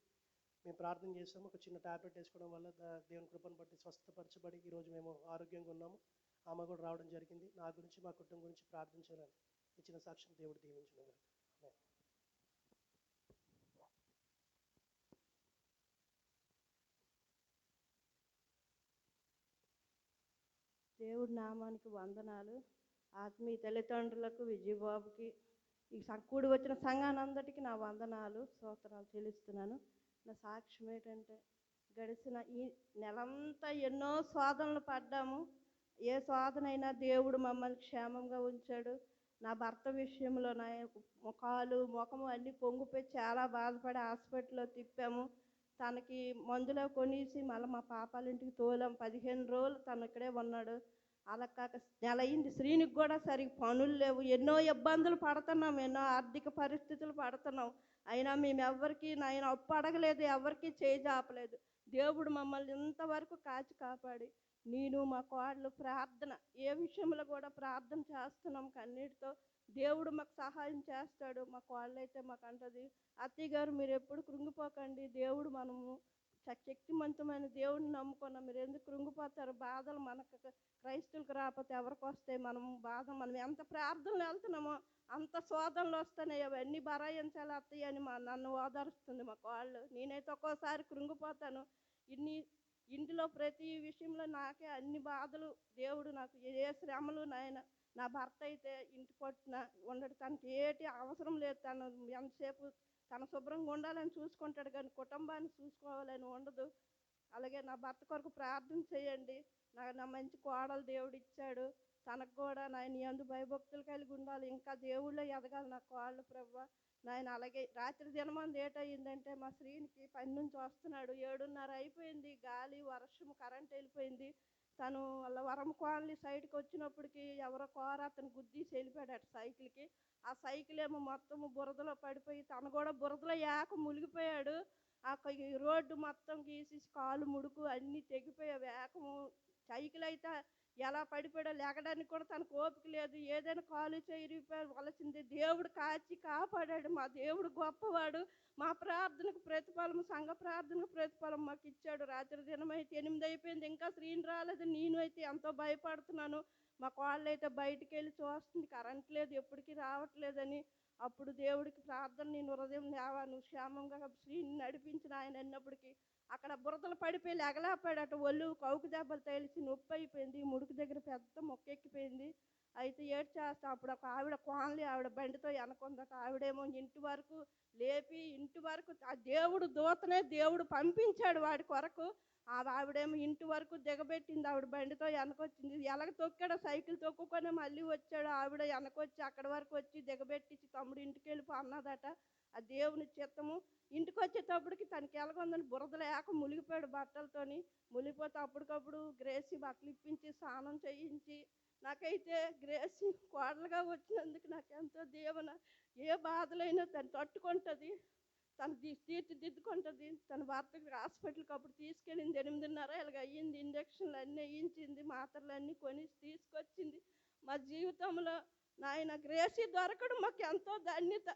మేము ప్రార్థన చేసాము, ఒక చిన్న టాబ్లెట్ వేసుకోవడం వల్ల దేవుని కృపను బట్టి స్వస్థపరచబడి ఈరోజు మేము ఆరోగ్యంగా ఉన్నాము. ఆమె కూడా రావడం జరిగింది. నా గురించి మా కుటుంబం గురించి ప్రార్థించాలని ఇచ్చిన సాక్ష్యం దేవుడు దీవించిన. దేవుడి నామానికి వందనాలు. ఆత్మీయ తల్లిదండ్రులకు, విజయబాబుకి, ఈ కూడి వచ్చిన సంఘానందరికీ నా వందనాలు, స్తోత్రాలు చెల్లిస్తున్నాను. నా సాక్ష్యం ఏంటంటే, గడిచిన ఈ నెలంతా ఎన్నో శోధనలు పడ్డాము. ఏ శోధన అయినా దేవుడు మమ్మల్ని క్షేమంగా ఉంచాడు. నా భర్త విషయంలో నా ముఖము అన్నీ పొంగిపోయి చాలా బాధపడి హాస్పిటల్లో తిప్పాము. తనకి మందులో కొనేసి మళ్ళీ మా పాపాల ఇంటికి తోలాం. 15 రోజులు తను ఇక్కడే ఉన్నాడు. అలా కాక నెల అయింది, శ్రీనికి కూడా సరిగ్గా పనులు లేవు. ఎన్నో ఇబ్బందులు పడుతున్నాం, ఎన్నో ఆర్థిక పరిస్థితులు పడుతున్నాం. అయినా మేము ఎవరికి నాయన అప్పు అడగలేదు, ఎవరికి చేజాపలేదు. దేవుడు మమ్మల్ని ఇంతవరకు కాచి కాపాడి నేను మా కోడలు ప్రార్థన ఏ విషయంలో కూడా ప్రార్థన చేస్తున్నాం కన్నీటితో. దేవుడు మాకు సహాయం చేస్తాడు. మా కోడలు అయితే మాకు అంటది, అత్తయ్య గారు మీరు ఎప్పుడు కృంగిపోకండి, దేవుడు మనము శక్తివంతమైన దేవుడిని నమ్ముకున్నాం. మీరు ఎందుకు కృంగిపోతారు? బాధలు మనకు క్రైస్తవులకు రాకపోతే ఎవరికి వస్తాయి? మనం ఎంత ప్రార్థనలు వెళ్తున్నామో అంత శోధనలు వస్తున్నాయి, అవన్నీ భరాయించాలి అత్తయ్య అని నన్ను ఓదారుస్తుంది మా కాళ్ళు. నేనైతే ఒక్కోసారి కృంగిపోతాను. ఇంటిలో ప్రతి విషయంలో నాకే అన్ని బాధలు. దేవుడు నాకు ఏ శ్రమలు నాయన. నా భర్త అయితే ఇంటి పట్టున ఉండడు, తనకి ఏటి అవసరం లేదు. తను ఎంతసేపు తన శుభ్రంగా ఉండాలని చూసుకుంటాడు, కానీ కుటుంబాన్ని చూసుకోవాలని ఉండదు. అలాగే నా భర్త కొరకు ప్రార్థన చేయండి. నా మంచి కోడలు దేవుడు ఇచ్చాడు, తనకు కూడా నాయన యందు భయభక్తులు కలిగి ఉండాలి, ఇంకా దేవుళ్ళో ఎదగాలి నా కోళ్ళు ప్రభువా నాయన. అలాగే రాత్రి దినమంది ఏటయిందంటే మా శ్రీనికి పని నుంచి వస్తున్నాడు, 7:30 అయిపోయింది, గాలి వర్షం కరెంట్ వెళ్ళిపోయింది. తను వాళ్ళ వరం కాలనీ సైడ్కి వచ్చినప్పటికి ఎవరో కార అతను గుద్దీసి వెళ్ళిపోయాడు సైకిల్కి. ఆ సైకిల్ ఏమో మొత్తము బురదలో పడిపోయి తను కూడా బురదలో మునిగిపోయాడు. ఈ రోడ్డు మొత్తం గీసేసి కాలు ముడుకు అన్నీ తెగిపోయాయి వేకము. సైకిల్ అయితే ఎలా పడిపోయాడో లేగడానికి కూడా తనకు ఓపిక లేదు. ఏదైనా కాలు చేరిపోయి వలసింది. దేవుడు కాచి కాపాడాడు. మా దేవుడు గొప్పవాడు. మా ప్రార్థనకు ప్రతిఫలం, సంఘ ప్రార్థనకు ప్రతిఫలం మాకు ఇచ్చాడు. రాత్రి దినమైతే 8 అయిపోయింది, ఇంకా శ్రీని రాలేదు. నేను అయితే ఎంతో భయపడుతున్నాను. మా కోళ్ళు అయితే బయటికి వెళ్ళి చూస్తుంది, కరెంట్ లేదు, ఎప్పటికీ రావట్లేదని. అప్పుడు దేవుడికి ప్రార్థన, నేను హృదయం లేవా, నువ్వు క్షేమంగా శ్రీని నడిపించిన ఆయన అన్నప్పటికీ అక్కడ బురదలు పడిపోయి లేగలేపాడట. ఒళ్ళు కౌకు దెబ్బలు తేలిచి నొప్పి అయిపోయింది, ముడుకు దగ్గర పెద్ద మొక్కెక్కిపోయింది. అయితే ఏడ్చేస్తా. అప్పుడు ఒక ఆవిడ కోన్లీ ఆవిడ బండితో వెనకొందట. ఆవిడేమో ఇంటి వరకు లేపి ఇంటి వరకు ఆ దేవుడు దూతనే దేవుడు పంపించాడు వాడి కొరకు. ఆవిడేమో ఇంటి వరకు దిగబెట్టింది. ఆవిడ బండితో వెనకొచ్చింది. ఎలాగ తొక్కాడో సైకిల్ తొక్కుకొని మళ్ళీ వచ్చాడు. ఆవిడ వెనకొచ్చి అక్కడి వరకు వచ్చి దిగబెట్టించి తమ్ముడు ఇంటికి వెళ్ళిపో అన్నదట. ఆ దేవుని చిత్తము. ఇంటికి వచ్చేటప్పటికి తనకి ఎలాగొందని బురదలేక మునిగిపోయాడు బట్టలతోని. మునిగిపోతే అప్పటికప్పుడు గ్రేసి బట్టలు ఇప్పించి స్నానం చేయించి, నాకైతే గ్రేసి కోడలుగా వచ్చినందుకు నాకెంతో దీవెన. ఏ బాధలైనా తను తట్టుకుంటుంది, తను తీర్చిదిద్దుకుంటుంది. తన భర్తకి హాస్పిటల్కి అప్పుడు తీసుకెళ్ళింది. 8:30 ఇలాగ అయ్యింది. ఇంజక్షన్లు అన్నీ వేయించింది, మాత్రలు అన్నీ కొని తీసుకొచ్చింది. మా జీవితంలో నాయన గ్రేసి దొరకడం మాకు ఎంతో ధన్యత,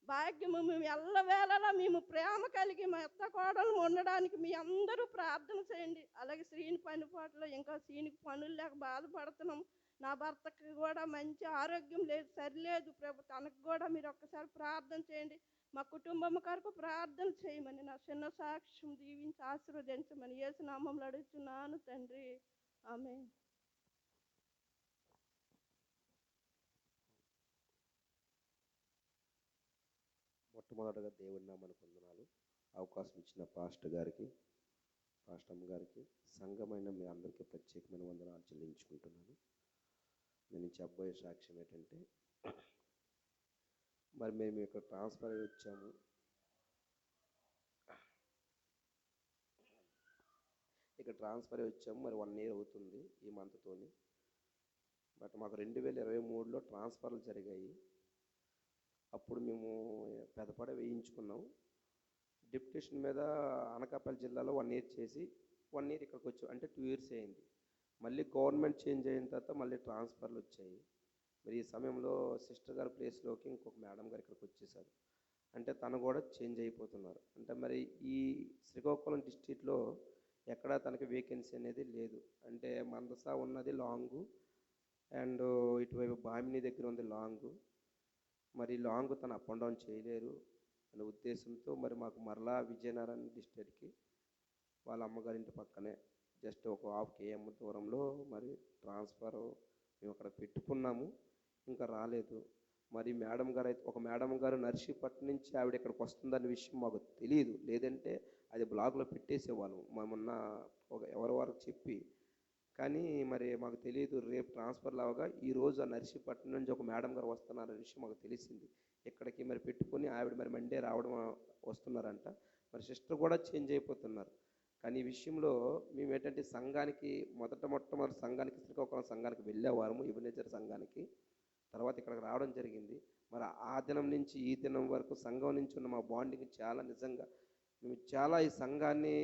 భాగ్యము. మేము ఎల్లవేళలా మేము ప్రేమ కలిగి మా అత్త కోడలు ఉండడానికి మీ అందరూ ప్రార్థన చేయండి. అలాగే శ్రీని పనిపాట్లో ఇంకా శ్రీనికి పనులు లేక బాధపడుతున్నాం. నా భర్తకి కూడా మంచి ఆరోగ్యం లేదు, సరిలేదు ప్రభు. తనకు కూడా మీరు ఒక్కసారి ప్రార్థన చేయండి. మా కుటుంబం కొరకు ప్రార్థన చేయమని నా చిన్న సాక్ష్యం దీవించి ఆశీర్వదించమని యేసు నామములో అడుగుతున్నాను తండ్రి, ఆమేన్. మొట్టమొదటగా దేవుడి నామానికి వందనాలు. అవకాశం ఇచ్చిన పాస్టర్ గారికి, పాస్టమ్మ గారికి, సంఘమైన మీ అందరికీ ప్రత్యేకమైన వందనాలు చెల్లించుకుంటున్నాను. నేను చెప్పబోయే సాక్ష్యం ఏంటంటే, మరి మేము ఇక్కడ ట్రాన్స్ఫర్ అయ్యి వచ్చాము. మరి 1 year అవుతుంది ఈ మంత్తోని. బట్ మాకు 2023లో ట్రాన్స్ఫర్లు జరిగాయి. అప్పుడు మేము పెదపడ వేయించుకున్నాం. డిప్యూటేషన్ మీద అనకాపల్లి జిల్లాలో 1 year చేసి 1 year ఇక్కడికి వచ్చాం. అంటే 2 years అయింది. మళ్ళీ గవర్నమెంట్ చేంజ్ అయిన తర్వాత మళ్ళీ ట్రాన్స్ఫర్లు వచ్చాయి. మరి ఈ సమయంలో సిస్టర్ గారి ప్లేస్లోకి ఇంకొక మేడం గారు ఇక్కడికి వచ్చేసారు. అంటే తను కూడా చేంజ్ అయిపోతున్నారు. అంటే మరి ఈ శ్రీకాకుళం డిస్ట్రిక్ట్లో ఎక్కడ తనకి వేకెన్సీ అనేది లేదు. అంటే మందస ఉన్నది లాంగు, అండ్ ఇటువైపు బామిని దగ్గర ఉంది లాంగు. మరి లాంగ్ తను అప్ అండ్ డౌన్ చేయలేరు అనే ఉద్దేశంతో మరి మాకు మరలా విజయనగరం డిస్ట్రిక్ట్కి వాళ్ళ అమ్మగారింటి పక్కనే జస్ట్ ఒక 1/2 km దూరంలో మరి ట్రాన్స్ఫర్ మేము అక్కడ పెట్టుకున్నాము. ఇంకా రాలేదు. మరి ఒక మేడం గారు నర్సీపట్నం నుంచి ఆవిడ ఇక్కడికి వస్తుందన్న విషయం మాకు తెలియదు. లేదంటే అది బ్లాగ్లో పెట్టేసేవాళ్ళం మేమున్న ఎవరి వరకు చెప్పి. కానీ మరి మాకు తెలియదు. రేపు ట్రాన్స్ఫర్ లాగా ఈరోజు ఆ నర్సీపట్నం నుంచి ఒక మేడం గారు వస్తున్నారనే విషయం మాకు తెలిసింది. ఇక్కడికి మరి పెట్టుకుని ఆవిడ మరి మండే వస్తున్నారంట. మరి సిస్టర్ కూడా చేంజ్ అయిపోతున్నారు. కానీ ఈ విషయంలో మేము ఏంటంటే సంఘానికి మొట్టమొదటి సంఘానికి శ్రీకాకుళం సంఘానికి వెళ్ళేవారము, ఎబినేజర్ సంఘానికి. తర్వాత ఇక్కడికి రావడం జరిగింది. మరి ఆ దినం నుంచి ఈ దినం వరకు సంఘం నుంచి ఉన్న మా బాండింగ్ చాలా నిజంగా మేము చాలా ఈ సంఘాన్ని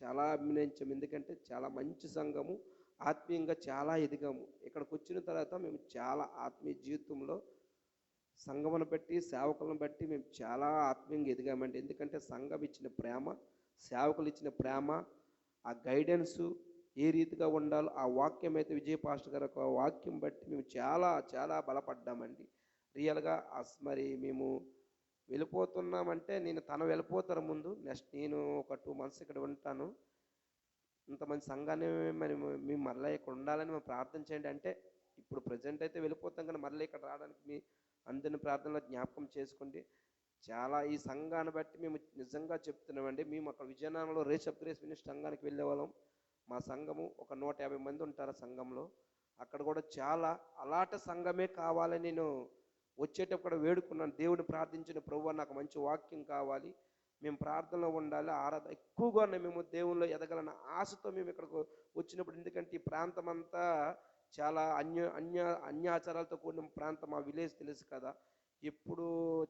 చాలా అభినందించాము. ఎందుకంటే చాలా మంచి సంఘము, ఆత్మీయంగా చాలా ఎదిగాము. ఇక్కడికి వచ్చిన తర్వాత మేము చాలా ఆత్మీయ జీవితంలో సంఘమును బట్టి సేవకులను బట్టి మేము చాలా ఆత్మీయంగా ఎదిగామండి. ఎందుకంటే సంఘం ఇచ్చిన ప్రేమ, సేవకులు ఇచ్చిన ప్రేమ, ఆ గైడెన్సు, ఏ రీతిగా ఉండాలో ఆ వాక్యం అయితే విజయ్ పాస్టర్ గారు ఒక వాక్యం బట్టి మేము చాలా చాలా బలపడ్డామండి. రియల్గా మరి మేము వెళ్ళిపోతున్నామంటే, తను వెళ్ళిపోతారు ముందు, నెక్స్ట్ నేను ఒక 2 months ఇక్కడ ఉంటాను, ఇంతమంది సంఘాన్ని మరి మేము మరలా ఇక్కడ ఉండాలని మేము ప్రార్థన చేయండి అంటే, ఇప్పుడు ప్రజెంట్ అయితే వెళ్ళిపోతాం కానీ మరలా ఇక్కడ రావడానికి మీ అందరిని ప్రార్థనలో జ్ఞాపకం చేసుకోండి. చాలా ఈ సంఘాన్ని బట్టి మేము నిజంగా చెప్తున్నామండి. మేము అక్కడ విజయనగరంలో రేస్ ఆఫ్ గ్రేస్ మినిస్ట్రీ సంఘానికి వెళ్ళేవాళ్ళం. మా సంఘము ఒక 150 మంది ఉంటారు సంఘంలో. అక్కడ కూడా చాలా అలాంటి సంఘమే కావాలని నేను వచ్చేటప్పుడు వేడుకున్నాను, దేవుని ప్రార్థించిన, ప్రభువా నాకు మంచి వాక్యం కావాలి, మేము ప్రార్థనలో ఉండాలి, ఎక్కువగా మేము దేవునిలో ఎదగలన్న ఆశతో మేము ఇక్కడికి వచ్చినప్పుడు. ఎందుకంటే ఈ ప్రాంతం అంతా చాలా అన్యాచారాలతో కూడిన ప్రాంతం, మా విలేజ్ తెలుసు కదా, ఎప్పుడు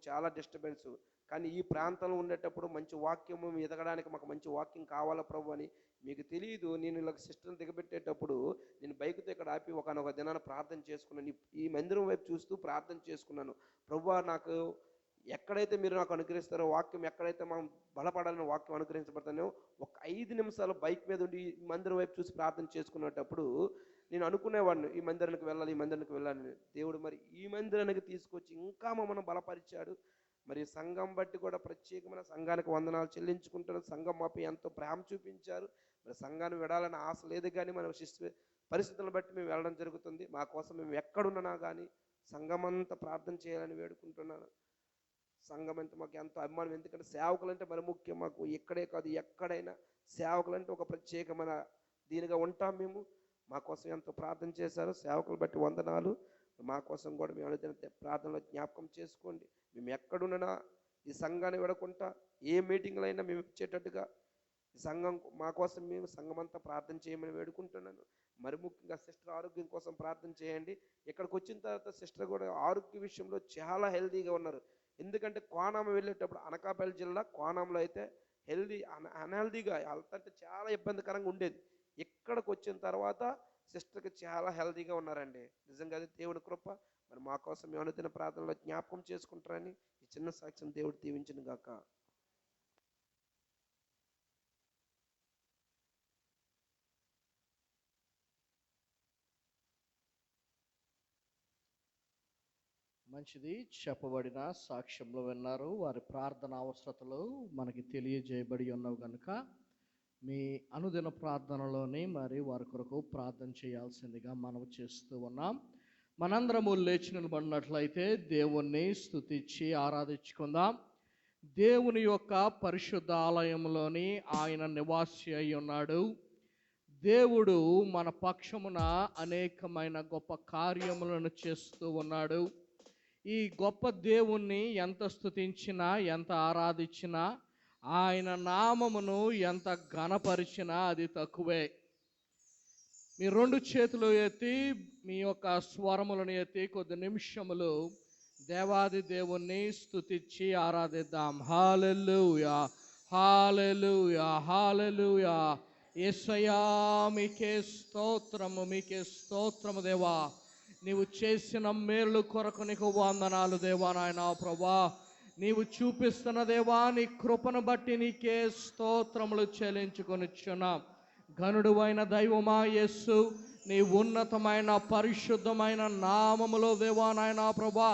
చాలా డిస్టర్బెన్స్. కానీ ఈ ప్రాంతంలో ఉండేటప్పుడు మంచి వాక్యము ఎదగడానికి మాకు మంచి వాక్యం కావాలా ప్రభు అని. మీకు తెలియదు, నేను ఇలా సిస్టర్ని దిగబెట్టేటప్పుడు నేను బైక్తో ఇక్కడ ఆపి ఒకనొక దినాన ప్రార్థన చేసుకున్నాను. ఈ మందిరం వైపు చూస్తూ ప్రార్థన చేసుకున్నాను, ప్రభువా నాకు ఎక్కడైతే మీరు నాకు అనుగ్రహిస్తారో వాక్యం, ఎక్కడైతే మనం బలపడాలని వాక్యం అనుగ్రహించబడతానో, ఒక 5 నిమిషాలు బైక్ మీద ఉండి ఈ మందిరం వైపు చూసి ప్రార్థన చేసుకునేటప్పుడు నేను అనుకునేవాడిని, ఈ మందిరానికి వెళ్ళాలి, ఈ మందిరానికి వెళ్ళాలని. దేవుడు మరి ఈ మందిరానికి తీసుకొచ్చి ఇంకా మమ్మల్ని బలపరిచాడు. మరి సంఘం బట్టి కూడా ప్రత్యేకమైన సంఘానికి వందనాలు చెల్లించుకుంటారు. సంఘం మాపై ఎంతో ప్రేమ చూపించారు. మరి సంఘాన్ని విడాలని ఆశ లేదు, కానీ మన పరిస్థితులను బట్టి మేము వెళ్ళడం జరుగుతుంది. మా కోసం మేము ఎక్కడున్నా కానీ సంఘం అంతా ప్రార్థన చేయాలని వేడుకుంటున్నాను. సంఘం అంటే మాకు ఎంతో అభిమానం, ఎందుకంటే సేవకులు అంటే మరి ముఖ్యం మాకు. ఇక్కడే కాదు, ఎక్కడైనా సేవకులు అంటే ఒక ప్రత్యేకమైన దీనిగా ఉంటాం మేము. మా కోసం ఎంతో ప్రార్థన చేశారు, సేవకులు బట్టి వందనాలు. మా కోసం కూడా మేము అనుదిన ప్రార్థనలో జ్ఞాపకం చేసుకోండి. మేము ఎక్కడున్నా ఈ సంఘాన్ని విడకుండా ఏ మీటింగ్లు అయినా మేము ఇచ్చేటట్టుగా ఈ సంఘం మా కోసం మేము సంఘం అంతా ప్రార్థన చేయమని వేడుకుంటున్నాను. మరి ముఖ్యంగా సిస్టర్ ఆరోగ్యం కోసం ప్రార్థన చేయండి. ఇక్కడికి వచ్చిన తర్వాత సిస్టర్ కూడా ఆరోగ్య విషయంలో చాలా హెల్తీగా ఉన్నారు. ఎందుకంటే కోనామ వెళ్ళేటప్పుడు, అనకాపల్లి జిల్లా కోనాంలో అయితే అన్హెల్దీగా హెల్త్ అంటే చాలా ఇబ్బందికరంగా ఉండేది. ఇక్కడికి వచ్చిన తర్వాత సిస్టర్కి చాలా హెల్తీగా ఉన్నారండి. నిజంగా అది దేవుడి కృప. మరి మా కోసం మేము అనుదిన ప్రార్థనలో జ్ఞాపకం చేసుకుంటారని ఈ చిన్న సాక్ష్యం దేవుడు దీవించును గాక. మంచిది, చెప్పబడిన సాక్ష్యంలో విన్నారు. వారి ప్రార్థన అవసరతలు మనకి తెలియజేయబడి ఉన్నవి కనుక మీ అనుదిన ప్రార్థనలోని మరి వారి కొరకు ప్రార్థన చేయాల్సిందిగా మనం చేస్తూ ఉన్నాం. మనందరము లేచి నిలబడినట్లయితే దేవుణ్ణి స్తుతించి ఆరాధించుకుందాం. దేవుని యొక్క పరిశుద్ధ ఆలయంలోని ఆయన నివాసి అయి ఉన్నాడు. దేవుడు మన పక్షమున అనేకమైన గొప్ప కార్యములను చేస్తూ ఉన్నాడు. ఈ గొప్ప దేవుణ్ణి ఎంత స్తుతించినా, ఎంత ఆరాధించినా, ఆయన నామమును ఎంత ఘనపరిచినా అది తక్కువే. మీ 2 చేతులు ఎత్తి మీ యొక్క స్వరములను ఎత్తి కొద్ది నిమిషములు దేవాది దేవుణ్ణి స్తుతించి ఆరాధిద్దాం. హల్లెలూయా, హల్లెలూయా, హల్లెలూయా. యేసయ్యా మీకే స్తోత్రము, మీకే స్తోత్రము దేవా. నీవు చేసిన మేలు కొరకు నీకు వందనాలు దేవా. నాయనా ప్రభా, నీవు చూపిస్తున్న దేవా నీ కృపను బట్టి నీకే స్తోత్రములు చెల్లించుకొనిచున్నాం. ఘనుడు అయిన దైవమా యేసు, నీ ఉన్నతమైన పరిశుద్ధమైన నామములో దేవా నాయనా ప్రభా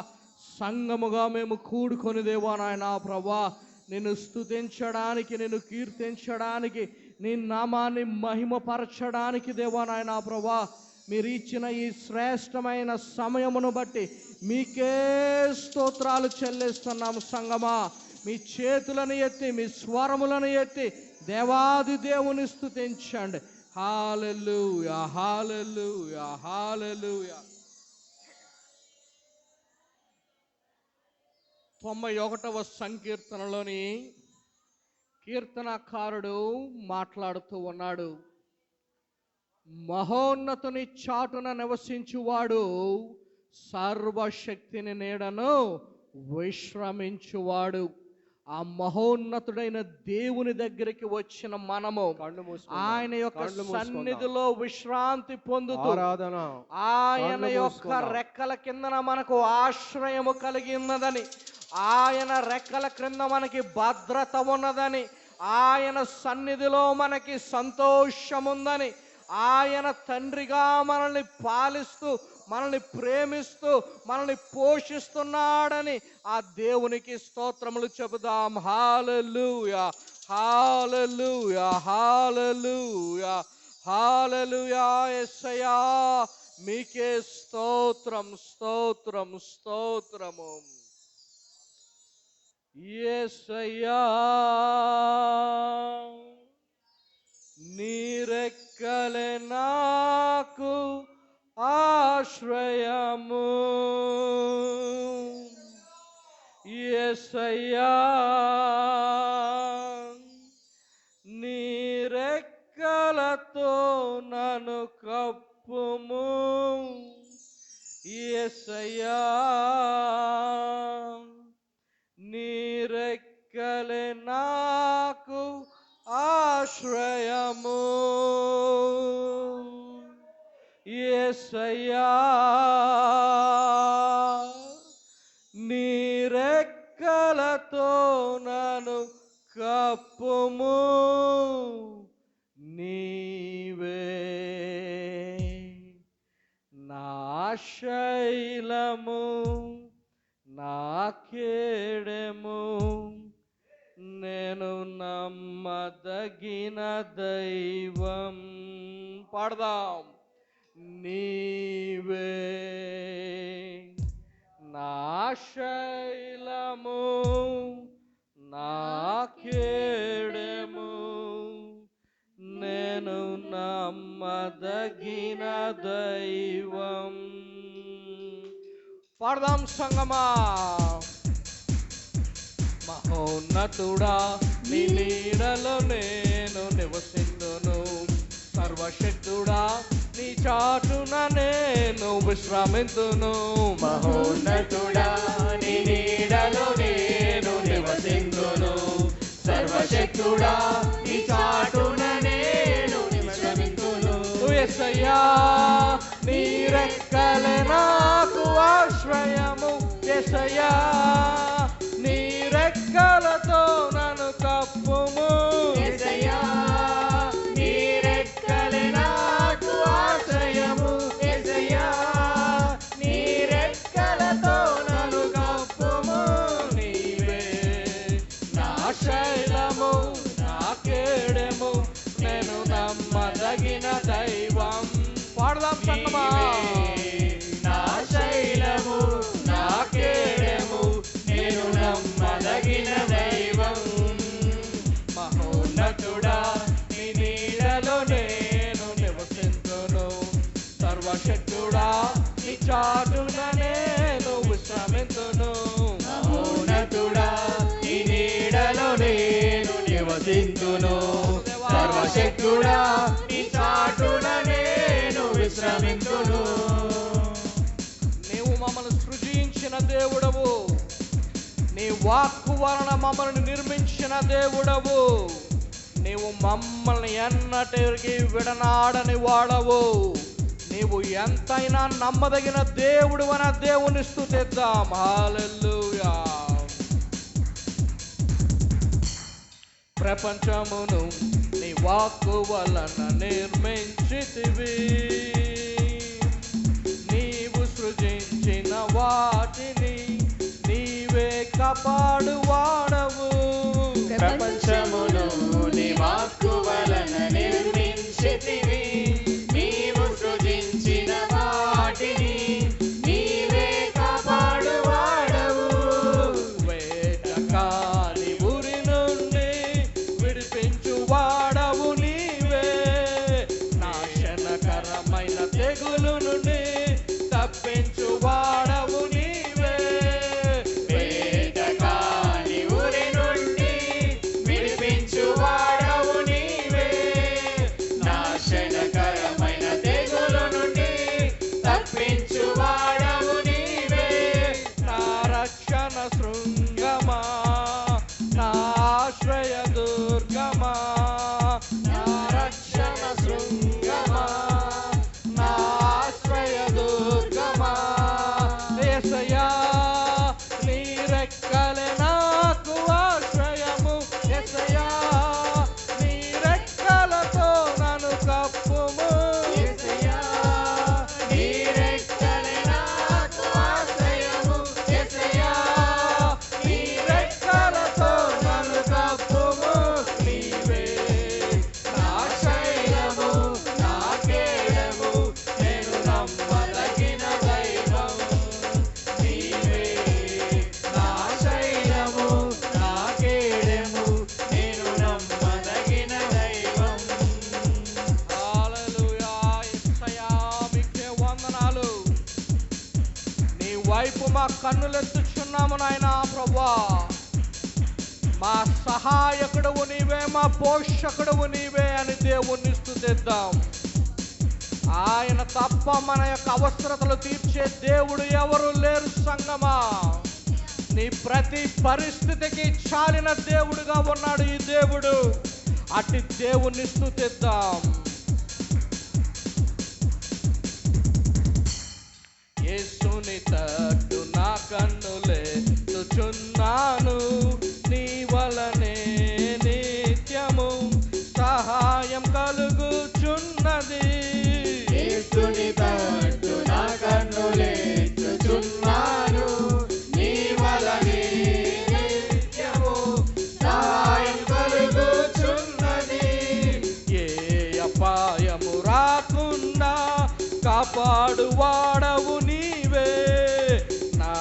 సంఘముగా మేము కూడుకొని దేవా నాయనా ప్రభా నిన్ను స్తుతించడానికి, నిన్ను కీర్తించడానికి, నీ నామాన్ని మహిమపరచడానికి దేవా నాయనా ప్రభా మీరు ఇచ్చిన ఈ శ్రేష్టమైన సమయమును బట్టి మీకే స్తోత్రాలు చెల్లిస్తున్నాము. సంగమా మీ చేతులను ఎత్తి, మీ స్వరములను ఎత్తి దేవాది దేవుని స్తుతించండి. హల్లెలూయా, హల్లెలూయా, హల్లెలూయా. 91వ సంకీర్తనలోని కీర్తనకారుడు మాట్లాడుతూ ఉన్నాడు. మహోన్నతుని చాటున నివసించువాడు సర్వశక్తిని నీడను విశ్రమించువాడు. ఆ మహోన్నతుడైన దేవుని దగ్గరికి వచ్చిన మనము ఆయన యొక్క సన్నిధిలో విశ్రాంతి పొందుతూ ఆయన యొక్క రెక్కల కిందన మనకు ఆశ్రయము కలిగి ఉన్నదని, ఆయన రెక్కల క్రింద మనకి భద్రత ఉన్నదని, ఆయన సన్నిధిలో మనకి సంతోషముందని, ఆయన తండ్రిగా మనల్ని పాలిస్తూ, మనల్ని ప్రేమిస్తూ, మనల్ని పోషిస్తున్నాడని ఆ దేవునికి స్తోత్రములు చెబుదాం. హల్లెలూయా, హల్లెలూయా, హల్లెలూయా, హల్లెలూయా. యేసయ్యా మీకే స్తోత్రం, స్తోత్రం, స్తోత్రము. యేసయ్యా నీరెక్కలే నాకు ఆశ్రయము. యేసయ్యా నీరెక్కలతో నన్ను కప్పుము. యేసయ్యా నీరెక్కలే నాకు ఆశ్రయము. యేసయ్యా నీరెక్కలతో నన్ను కప్పుము. నీవే నా శైలము, నా కేడెము, నేను నమ్మదగిన దైవం. పాడదాం. నీవే నా శైలము, నా కేడెము, నేను నమ్మదగిన దైవం. పాడదాం సంగమా. మహోన్నతుడా నీ నీడలో నేను నివసింతును. సర్వశక్తుడా నీ చాటున నేను విశ్రమింతును. మహోన్నతుడా నీ నీడలో నేను నివసింతును. సర్వశక్తుడా నీ చాటున నేను విశ్రమింతును. యేసయ్యా నీ రెక్కలే నాకు ఆశ్రయము. యేసయ్యా నీ రెక్కలతో నన్ను కప్పుము. యేసయ్యా నీ రెక్కలే నాకు ఆశ్రయము. యేసయ్యా నీ రెక్కలతో నన్ను కప్పుము. నీవే నా శైలము, నా కేడెము, నేను నమ్మదగిన దైవం. పాడదాం సంగమా. నా శైలము, నా కేడెము, నేను నమ్మదగిన దైవం. మహోన్నతుడా నీ నీడలో నేను నివసింతును. సర్వశక్తుడా నీ చాటున నేను విశ్రమింతును. మహోన్నతుడా నీ నీడలో నేను నివసింతును. సర్వశక్తుడా నీ చాటున నేను విశ్రమింతును. నీవు మమ్మల్ని సృజించిన దేవుడవు. నీ వాక్కు వలన మమ్మల్ని నిర్మించిన దేవుడవు. నీవు మమ్మల్ని ఎన్నటికి విడనాడని వాడవు. నీవు ఎంతైనా నమ్మదగిన దేవుడు అన్న దేవుని స్తుతిద్దాం. హల్లెలూయా. ప్రపంచమును నీ వాక్కు వలన నిర్మించితివి. నీవు సృజించిన వాటిని నీవే కాపాడు వాడవు. ప్రపంచమును నీ వాక్కు వలన నిర్మించితివి. నీవు సృజించిన వాటిని నీవే కాపాడు వాడవు. వేటకాని ఉరి నుండి విడిపించు వాడవు నీవే. నాశనకరమైన తెగులు నుండి తప్పించు వాడవు నీవే. వేటకాని ఉరి నుండి విడిపించు వాడవు నీవే. నాశనకరమైన తెగులు నుండి తప్పించు వాడవు నీవే. నా రక్షణ శృంగమా, నా ఆశ్రయ దుర్గమా, నా రక్షణ శృంగమా, నా ఆశ్రయ దుర్గమా, వైపు మా కన్నులెత్తుచున్నాము నాయనా ప్రభువా. మా సహాయకుడవు నీవే, మా పోషకుడవు నీవే అని దేవుణ్ణి స్తుతిద్దాం. ఆయన తప్ప మన యొక్క అవసరతలు తీర్చే దేవుడు ఎవరు లేరు సంగమా. నీ ప్రతి పరిస్థితికి చాలిన దేవుడుగా ఉన్నాడు ఈ దేవుడు. అట్టి దేవుణ్ణి స్తుతిద్దాం. యేసుని తట్టు నా కన్నులెత్తుచున్నాను, నీ వలనే నిత్యము సహాయం కలుగుచున్నది. యేసుని తట్టు నా కన్నులెత్తుచున్నాను, నీ వలనే నిత్యము సహాయం కలుగుచున్నది. ఏ అపాయము రాకుండా కాపాడువాడవు నీవే, నా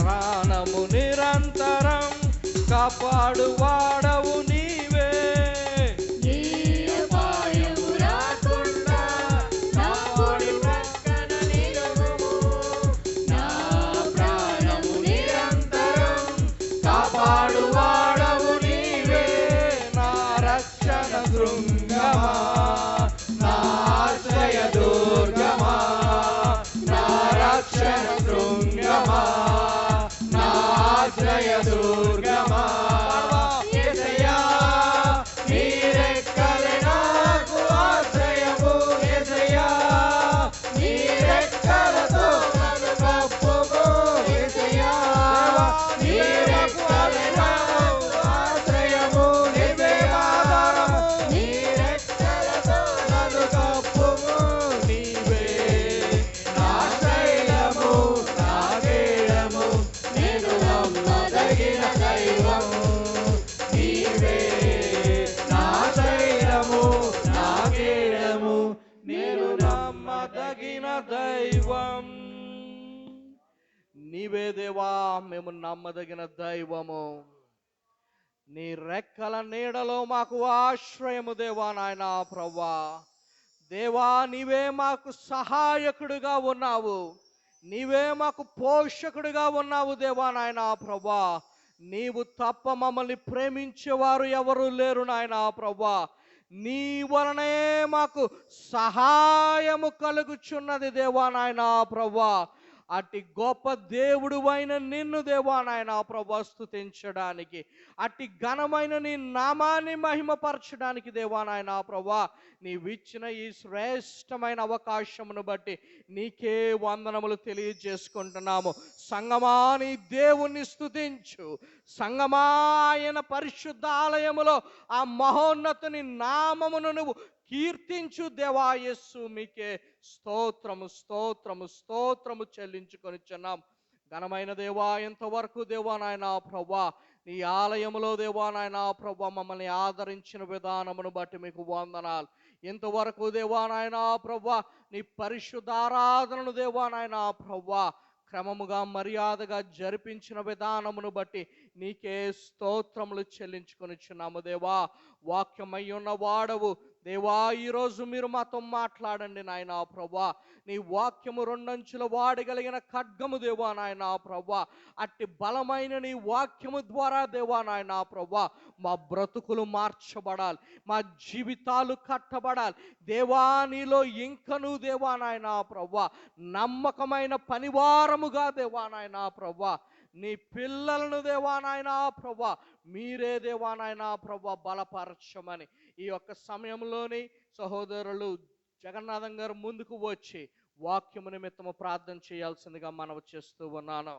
ప్రాణము నిరంతరం కాపాడువాడవు నీవే. ఏ అపాయము రాకుండా నా పొడి ప్రక్కన నిలువుము, నా ప్రాణము నిరంతరం కాపాడువాడవు నీవే. నా రక్షణ శృంగమా, నా ఆశ్రయ దుర్గమా, నా రక్షణ శృంగమా, నా ఆశ్రయ దుర్గమా. యేసయ్యా, నీ రెక్కలే నాకు ఆశ్రయము. యేసయ్యా, నీ రెక్కలతో నన్ను కప్పుము. యేసయ్యా, నీ రెక్కలే నాకు ఆశ్రయము. నీవే ఆధారము. నీ రెక్కలతో నన్ను కప్పుము. నీవే నా శైలము, నా గేయము, నేను నమ్మదగిన దైవము. నీవే నా శైలము, నా గేయము, నేను నమ్మదగిన దైవం. నీవే దేవా, మేము నమ్మదగిన దైవము. నీ రెక్కల నీడలో మాకు ఆశ్రయము దేవా నాయనా ప్రభువా. దేవా, నీవే మాకు సహాయకుడిగా ఉన్నావు, నీవే మాకు పోషకుడిగా ఉన్నావు దేవా నాయనా ప్రభువా. నీవు తప్ప మమ్మల్ని ప్రేమించేవారు ఎవరు లేరు నాయనా ప్రభువా. నీ వలనే మాకు సహాయము కలుగుచున్నది దేవా నాయనా ప్రభువా. అట్టి గొప్ప దేవుడు అయిన నిన్ను దేవా నాయనా ప్రభువా స్తుతించడానికి, అట్టి ఘనమైన నీ నామాన్ని మహిమపరచడానికి దేవా నాయనా ప్రభువా నీవిచ్చిన ఈ శ్రేష్టమైన అవకాశమును బట్టి నీకే వందనములు తెలియజేసుకుంటున్నాము. సంగమా, నీ దేవుణ్ణి స్తుతించు. సంగమా, ఆయన పరిశుద్ధ ఆలయములో ఆ మహోన్నతుని నామమును నువ్వు కీర్తించు దేవా. యేసు మీకే స్తోత్రము స్తోత్రము స్తోత్రము చెల్లించుకొనిచున్నాం. ఘనమైన దేవా, ఇంతవరకు దేవా నాయనా ప్రభువా నీ ఆలయములో దేవా నాయనా ప్రభువా మమ్మల్ని ఆదరించిన విధానమును బట్టి మీకు వందనాలు. ఇంతవరకు దేవా నాయనా ప్రభువా నీ పరిశుద్ధ ఆరాధనను దేవా నాయనా ప్రభువా క్రమముగా మర్యాదగా జరిపించిన విధానమును బట్టి నీకే స్తోత్రములు చెల్లించుకొనిచున్నాము దేవా. వాక్యమై ఉన్న వాడవు దేవా, ఈరోజు మీరు మాతో మాట్లాడండి నాయనా ప్రభువా. నీ వాక్యము రెండంచుల వాడగలిగిన ఖడ్గము దేవా నాయనా ప్రభువా. అట్టి బలమైన నీ వాక్యము ద్వారా దేవా నాయనా ప్రభువా మా బ్రతుకులు మార్చబడాలి, మా జీవితాలు కట్టబడాలి దేవా. నీలో ఇంకను దేవా నాయనా ప్రభువా నమ్మకమైన పనివారముగా దేవా నాయనా ప్రభువా నీ పిల్లలను దేవా నాయనా ప్రభువా మీరే దేవా నాయనా ప్రభువా బలపరచమని ఈ యొక్క సమయంలోని సహోదరులు జగన్నాథం గారు ముందుకు వచ్చి వాక్యము నిమిత్తము ప్రార్థన చేయాల్సిందిగా మనవి చేస్తూ ఉన్నాను.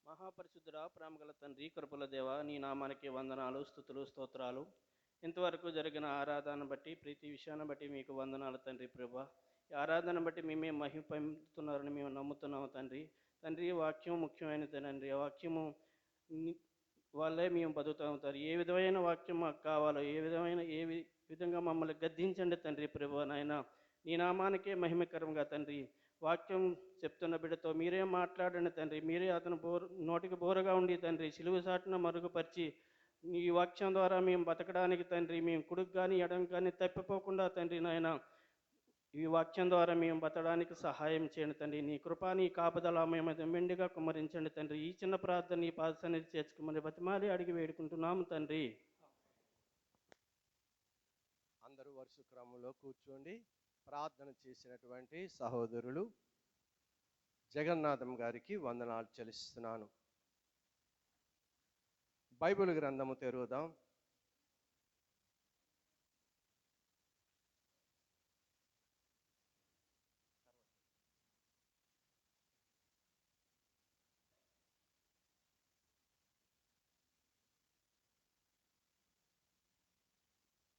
మహాపరిశుద్ధుడా, ప్రేమగల తండ్రి, కృపల దేవ, నీ నామానికి వందనాలు, స్తుతులు, స్తోత్రాలు. ఇంతవరకు జరిగిన ఆరాధన బట్టి, ప్రతి విషయాన్ని బట్టి మీకు వందనాలు తండ్రి. ప్రభా, ఈ ఆరాధన బట్టి మేమే మహిమ పొందుతున్నారని మేము నమ్ముతున్నాము తండ్రి. తండ్రి, వాక్యం ముఖ్యమైనది తండ్రి. ఆ వాక్యము వాళ్ళే మేము బతుకుతాం తండ్రి. ఏ విధమైన వాక్యం మాకు కావాలో, ఏ విధంగా మమ్మల్ని గద్దించండి తండ్రి. ప్రభా నాయన, నీ నామానికే మహిమకరంగా తండ్రి వాక్యం చెప్తున్న బిడ్డతో మీరే మాట్లాడండి తండ్రి. మీరే అతను నోటికి బోరగా ఉండి తండ్రి, సిలువ సాటున మరుగుపరిచి నీ వాక్యం ద్వారా మేము బతకడానికి తండ్రి, మేము కుడికి కానీ ఎడం కానీ తప్పిపోకుండా తండ్రి నాయన, ఈ వాక్యం ద్వారా మేము బతకడానికి సహాయం చేయండి తండ్రి. నీ కృప, నీ కాపుదల మేము మెండుగా కుమ్మరించండి తండ్రి. ఈ చిన్న ప్రార్థన నీ పాద సన్నిధి చేర్చుకోమని బతిమాలి అడిగి వేడుకుంటున్నాము తండ్రి. అందరూ వరుస క్రమంలో కూర్చోండి. ప్రార్థన చేసినటువంటి సహోదరులు జగన్నాథం గారికి వందనాలు చెల్లిస్తున్నాను. బైబిల్ గ్రంథము తెరువుదాం.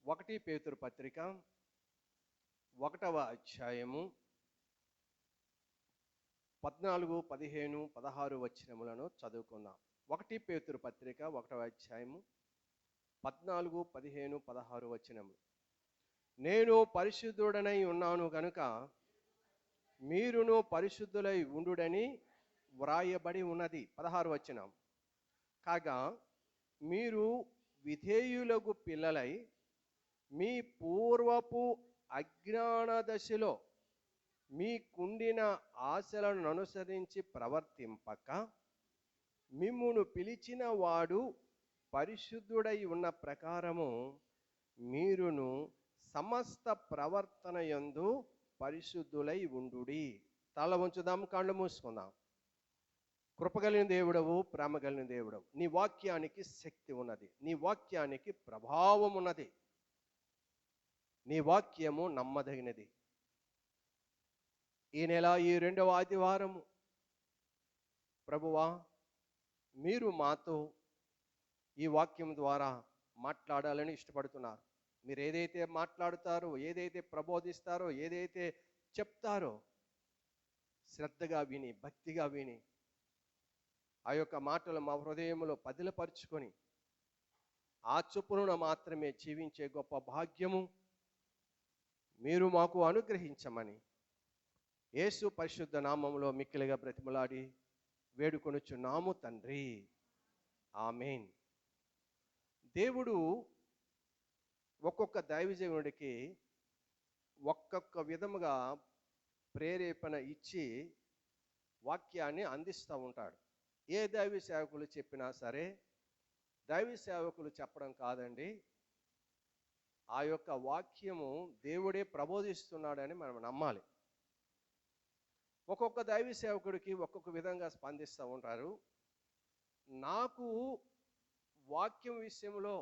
ఒకటి పేతురు పత్రిక 1వ అధ్యాయము 14, 15, 16 వచనములను చదువుకుందాం. 1 పేతురు పత్రిక 1వ అధ్యాయము 14, 15, 16 వచనములు. నేను పరిశుద్ధుడనై ఉన్నాను గనుక మీరును పరిశుద్ధులై ఉండుడని వ్రాయబడి ఉన్నది. 16 వచనం. కాగా మీరు విధేయులకు పిల్లలై మీ పూర్వపు అజ్ఞాన దశలో మీకుండిన ఆశలను అనుసరించి ప్రవర్తింపక, మిమ్మును పిలిచిన వాడు పరిశుద్ధుడై ఉన్న ప్రకారము మీరును సమస్త ప్రవర్తన యందు పరిశుద్ధులై ఉండుడి. తల వంచుదాం, కళ్ళు మూసుకుందాం. కృపగలిగిన దేవుడవు, ప్రేమ కలిగిన దేవుడవు, నీ వాక్యానికి శక్తి ఉన్నది, నీ వాక్యానికి ప్రభావం ఉన్నది, నీ వాక్యము నమ్మదగినది. ఈ నెల ఈ 2వ ఆదివారము ప్రభువా, మీరు మాతో ఈ వాక్యం ద్వారా మాట్లాడాలని ఇష్టపడుతున్నారు. మీరు ఏదైతే మాట్లాడుతారో, ఏదైతే ప్రబోధిస్తారో, ఏదైతే చెప్తారో శ్రద్ధగా విని, భక్తిగా విని ఆ యొక్క మాటలు మా హృదయంలో పదిలపరుచుకొని ఆ చొప్పున మాత్రమే జీవించే గొప్ప భాగ్యము మీరు మాకు అనుగ్రహించమని యేసు పరిశుద్ధ నామములో మిక్కిలిగా బ్రతిమలాడి వేడుకొనుచున్నాము తండ్రి. ఆమేన్. దేవుడు ఒక్కొక్క దైవజనుడికి ఒక్కొక్క విధముగా ప్రేరేపణ ఇచ్చి వాక్యాన్ని అందిస్తూ ఉంటాడు. ఏ దైవ సేవకులు చెప్పినా సరే, దైవ సేవకులు చెప్పడం కాదండి, ఆ యొక్క వాక్యము దేవుడే ప్రబోధిస్తున్నాడని మనం నమ్మాలి. ఒక్కొక్క దైవ సేవకుడికి ఒక్కొక్క విధంగా స్పందిస్తూ ఉంటారు. నాకు వాక్యం విషయంలో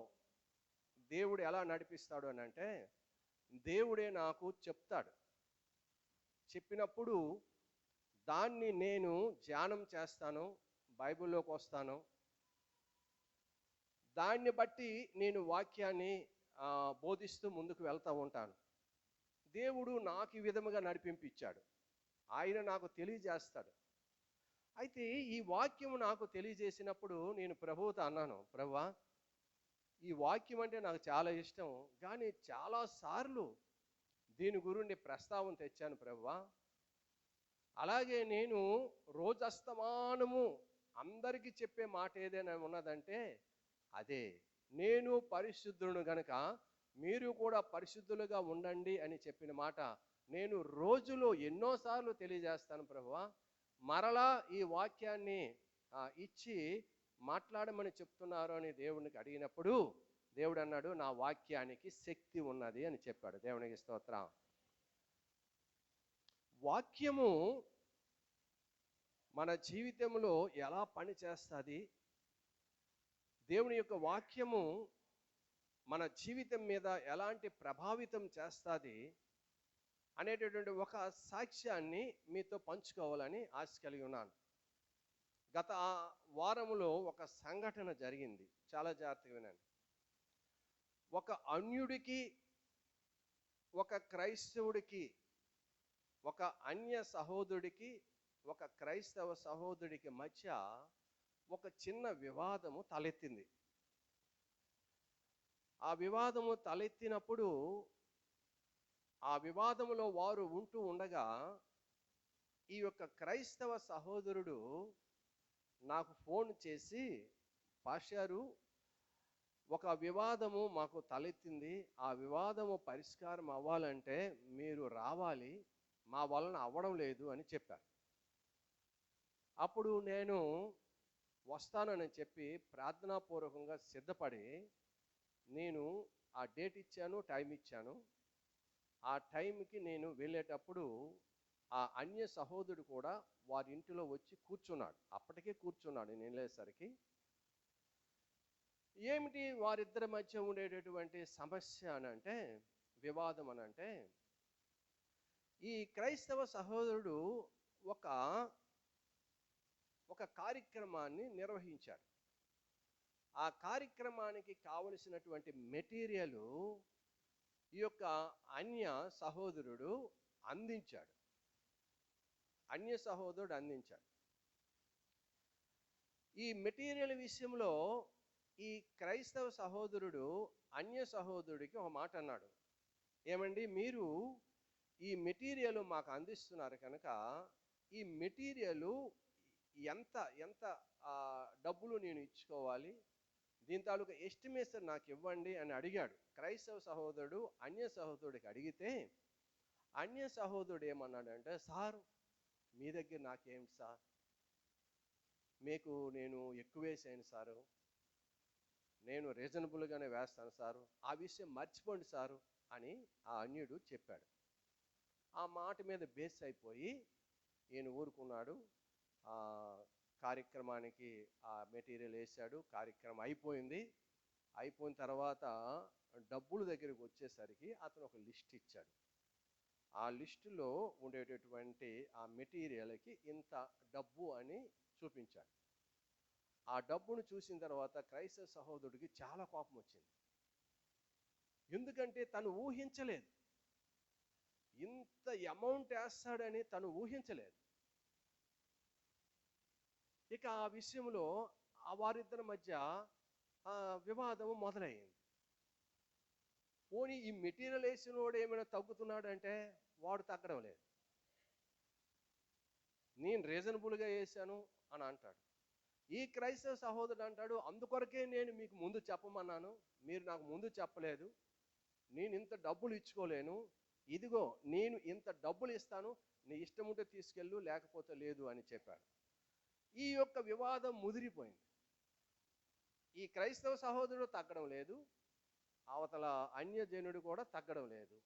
దేవుడు ఎలా నడిపిస్తాడు అని అంటే, దేవుడే నాకు చెప్తాడు. చెప్పినప్పుడు దాన్ని నేను ధ్యానం చేస్తాను, బైబిల్లోకి వస్తాను. దాన్ని బట్టి నేను వాక్యాన్ని బోధిస్తూ ముందుకు వెళ్తూ ఉంటాను. దేవుడు నాకు ఈ విధముగా నడిపించాడు, ఆయన నాకు తెలియజేస్తాడు. అయితే ఈ వాక్యం నాకు తెలియజేసినప్పుడు నేను ప్రభువుతో అన్నాను, ప్రభువా, ఈ వాక్యం అంటే నాకు చాలా ఇష్టం, కానీ చాలాసార్లు దీని గురించి ప్రస్తావన తెచ్చాను ప్రభువా. అలాగే నేను రోజస్తమానము అందరికీ చెప్పే మాట ఏదైనా ఉన్నదంటే అదే, నేను పరిశుద్ధుడు గనుక మీరు కూడా పరిశుద్ధులుగా ఉండండి అని చెప్పిన మాట నేను రోజులో ఎన్నోసార్లు తెలియజేస్తాను ప్రభువా. మరలా ఈ వాక్యాన్ని ఇచ్చి మాట్లాడమని చెప్తున్నారు అని దేవునికి అడిగినప్పుడు దేవుడు అన్నాడు, నా వాక్యానికి శక్తి ఉన్నది అని చెప్పాడు. దేవునికి స్తోత్రం. వాక్యము మన జీవితంలో ఎలా పనిచేస్తుంది, దేవుని యొక్క వాక్యము మన జీవితం మీద ఎలాంటి ప్రభావితం చేస్తుంది అనేటటువంటి ఒక సాక్ష్యాన్ని మీతో పంచుకోవాలని ఆశ కలిగి ఉన్నాను. గత వారములో ఒక సంఘటన జరిగింది, చాలా జాగ్రత్తగా వినండి. ఒక అన్యుడికి, ఒక క్రైస్తవుడికి, ఒక అన్య సహోదరుడికి, ఒక క్రైస్తవ సహోదరుడికి మధ్య ఒక చిన్న వివాదము తలెత్తింది. ఆ వివాదము తలెత్తినప్పుడు ఆ వివాదములో వారు ఉంటూ ఉండగా ఈ యొక్క క్రైస్తవ సహోదరుడు నాకు ఫోన్ చేసి, పాస్టారు ఒక వివాదము మాకు తలెత్తింది, ఆ వివాదము పరిష్కారం అవ్వాలంటే మీరు రావాలి, మా వలన అవ్వడం లేదు అని చెప్పారు. అప్పుడు నేను వస్తానని చెప్పి ప్రార్థనాపూర్వకంగా సిద్ధపడి నేను ఆ డేట్ ఇచ్చాను, టైం ఇచ్చాను. ఆ టైంకి నేను వెళ్ళేటప్పుడు ఆ అన్య సహోదరుడు కూడా వారి ఇంటిలో వచ్చి కూర్చున్నాడు. అప్పటికే కూర్చున్నాడు నేను వెళ్ళేసరికి. ఏమిటి వారిద్దరి మధ్య ఉండేటటువంటి సమస్య అనంటే, వివాదం అనంటే, ఈ క్రైస్తవ సహోదరుడు ఒక కార్యక్రమాన్ని నిర్వహించాడు. ఆ కార్యక్రమానికి కావలసినటువంటి మెటీరియల్ ఈ యొక్క అన్య సహోదరుడు అందించాడు. ఈ మెటీరియల్ విషయంలో ఈ క్రైస్తవ సహోదరుడు అన్య సహోదరుడికి ఒక మాట అన్నాడు. ఏమండి, మీరు ఈ మెటీరియల్ మాకు అందిస్తున్నారు కనుక ఈ మెటీరియల్ ఎంత ఎంత డబ్బులు నేను ఇచ్చుకోవాలి, దీని తాలూకా ఎస్టిమేషన్ నాకు ఇవ్వండి అని అడిగాడు. క్రైస్తవ సహోదరుడు అన్య సహోదరుడికి అడిగితే అన్య సహోదరుడు ఏమన్నాడంటే, సార్ మీ దగ్గర నాకేమిటి సార్, మీకు నేను ఎక్కువ వేసాను సారు, నేను రీజనబుల్గానే వేస్తాను సారు, ఆ విషయం మర్చిపోండి సారు అని ఆ అన్యుడు చెప్పాడు. ఆ మాట మీద బేస్ అయిపోయి ఈయన ఊరుకున్నాడు. ఆ కార్యక్రమానికి ఆ మెటీరియల్ వేశాడు. కార్యక్రమం అయిపోయింది. అయిపోయిన తర్వాత డబ్బుల దగ్గరికి వచ్చేసరికి అతను ఒక లిస్ట్ ఇచ్చాడు. ఆ లిస్టులో ఉండేటటువంటి ఆ మెటీరియల్కి ఇంత డబ్బు అని చూపించాడు. ఆ డబ్బును చూసిన తర్వాత క్రైస్తవ సహోదరుడికి చాలా కోపం వచ్చింది. ఎందుకంటే తను ఊహించలేదు, ఇంత అమౌంట్ వేస్తాడని తను ఊహించలేదు. ఇక ఆ విషయంలో వారిద్దరి మధ్య వివాదం మొదలయ్యింది. పోనీ ఈ మెటీరియల్ వేసిన వాడు ఏమైనా తగ్గుతున్నాడంటే వాడు తగ్గడం లేదు. నేను రీజనబుల్గా వేసాను అని అంటాడు. ఈ క్రైస్తవ సహోదరుడు అంటాడు, అందుకొరకే నేను మీకు ముందు చెప్పమన్నాను, మీరు నాకు ముందు చెప్పలేదు, నేను ఇంత డబ్బులు ఇచ్చుకోలేను, ఇదిగో నేను ఇంత డబ్బులు ఇస్తాను, నీ ఇష్టం ఉంటే తీసుకెళ్ళు లేకపోతే లేదు అని చెప్పాడు. ఈ యొక్క వివాదం ముదిరిపోయింది. ఈ క్రైస్తవ సహోదరుడు తగ్గడం లేదు, అవతల అన్యజనుడు కూడా తగ్గడం లేదు.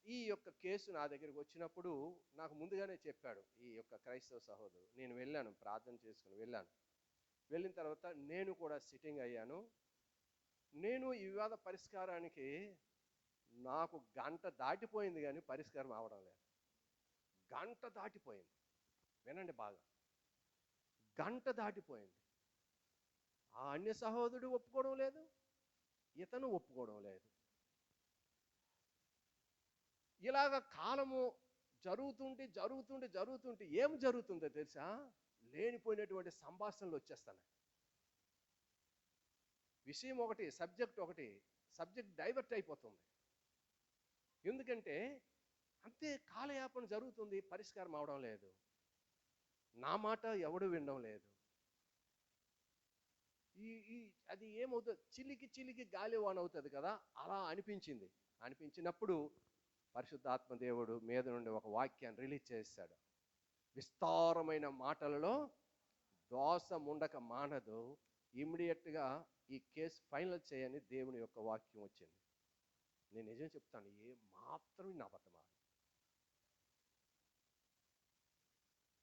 ఈ యొక్క కేసు నా దగ్గరికి వచ్చినప్పుడు నాకు ముందుగానే చెప్పాడు ఈ యొక్క క్రైస్తవ సహోదరుడు. నేను వెళ్ళాను, ప్రార్థన చేసుకుని వెళ్ళాను. వెళ్ళిన తర్వాత నేను కూడా సిట్టింగ్ అయ్యాను. నేను ఈ వివాద పరిష్కారానికి నాకు గంట దాటిపోయింది కానీ పరిష్కారం అవడం లేదు. గంట దాటిపోయింది. వినండి బాగా, గంట దాటిపోయింది. ఆ అన్య సహోదరుడు ఒప్పుకోవడం లేదు, ఇతను ఒప్పుకోవడం లేదు. ఇలాగ కాలము జరుగుతుంటే ఏం జరుగుతుందో తెలుసా, లేనిపోయినటువంటి సంభాషణలు వచ్చేస్తాయి. విషయం ఒకటి, సబ్జెక్ట్ డైవర్ట్ అయిపోతుంది. ఎందుకంటే అంతే కాలయాపన జరుగుతుంది, పరిష్కారం అవడం లేదు. నా మాట ఎవడు వినడం లేదు. అది ఏమవుతుంది, చిలికి గాలి వాన అవుతుంది కదా, అలా అనిపించినప్పుడు పరిశుద్ధాత్మ దేవుడు మీద నుండి ఒక వాక్యాన్ని రిలీజ్ చేశాడు. విస్తారమైన మాటలలో దోషం ఉండక మానదు, ఇమ్మీడియట్గా ఈ కేసు ఫైనల్ చేయని దేవుని యొక్క వాక్యం వచ్చింది. నేను నిజం చెప్తాను, ఏ మాత్రం నా అబద్ధమా.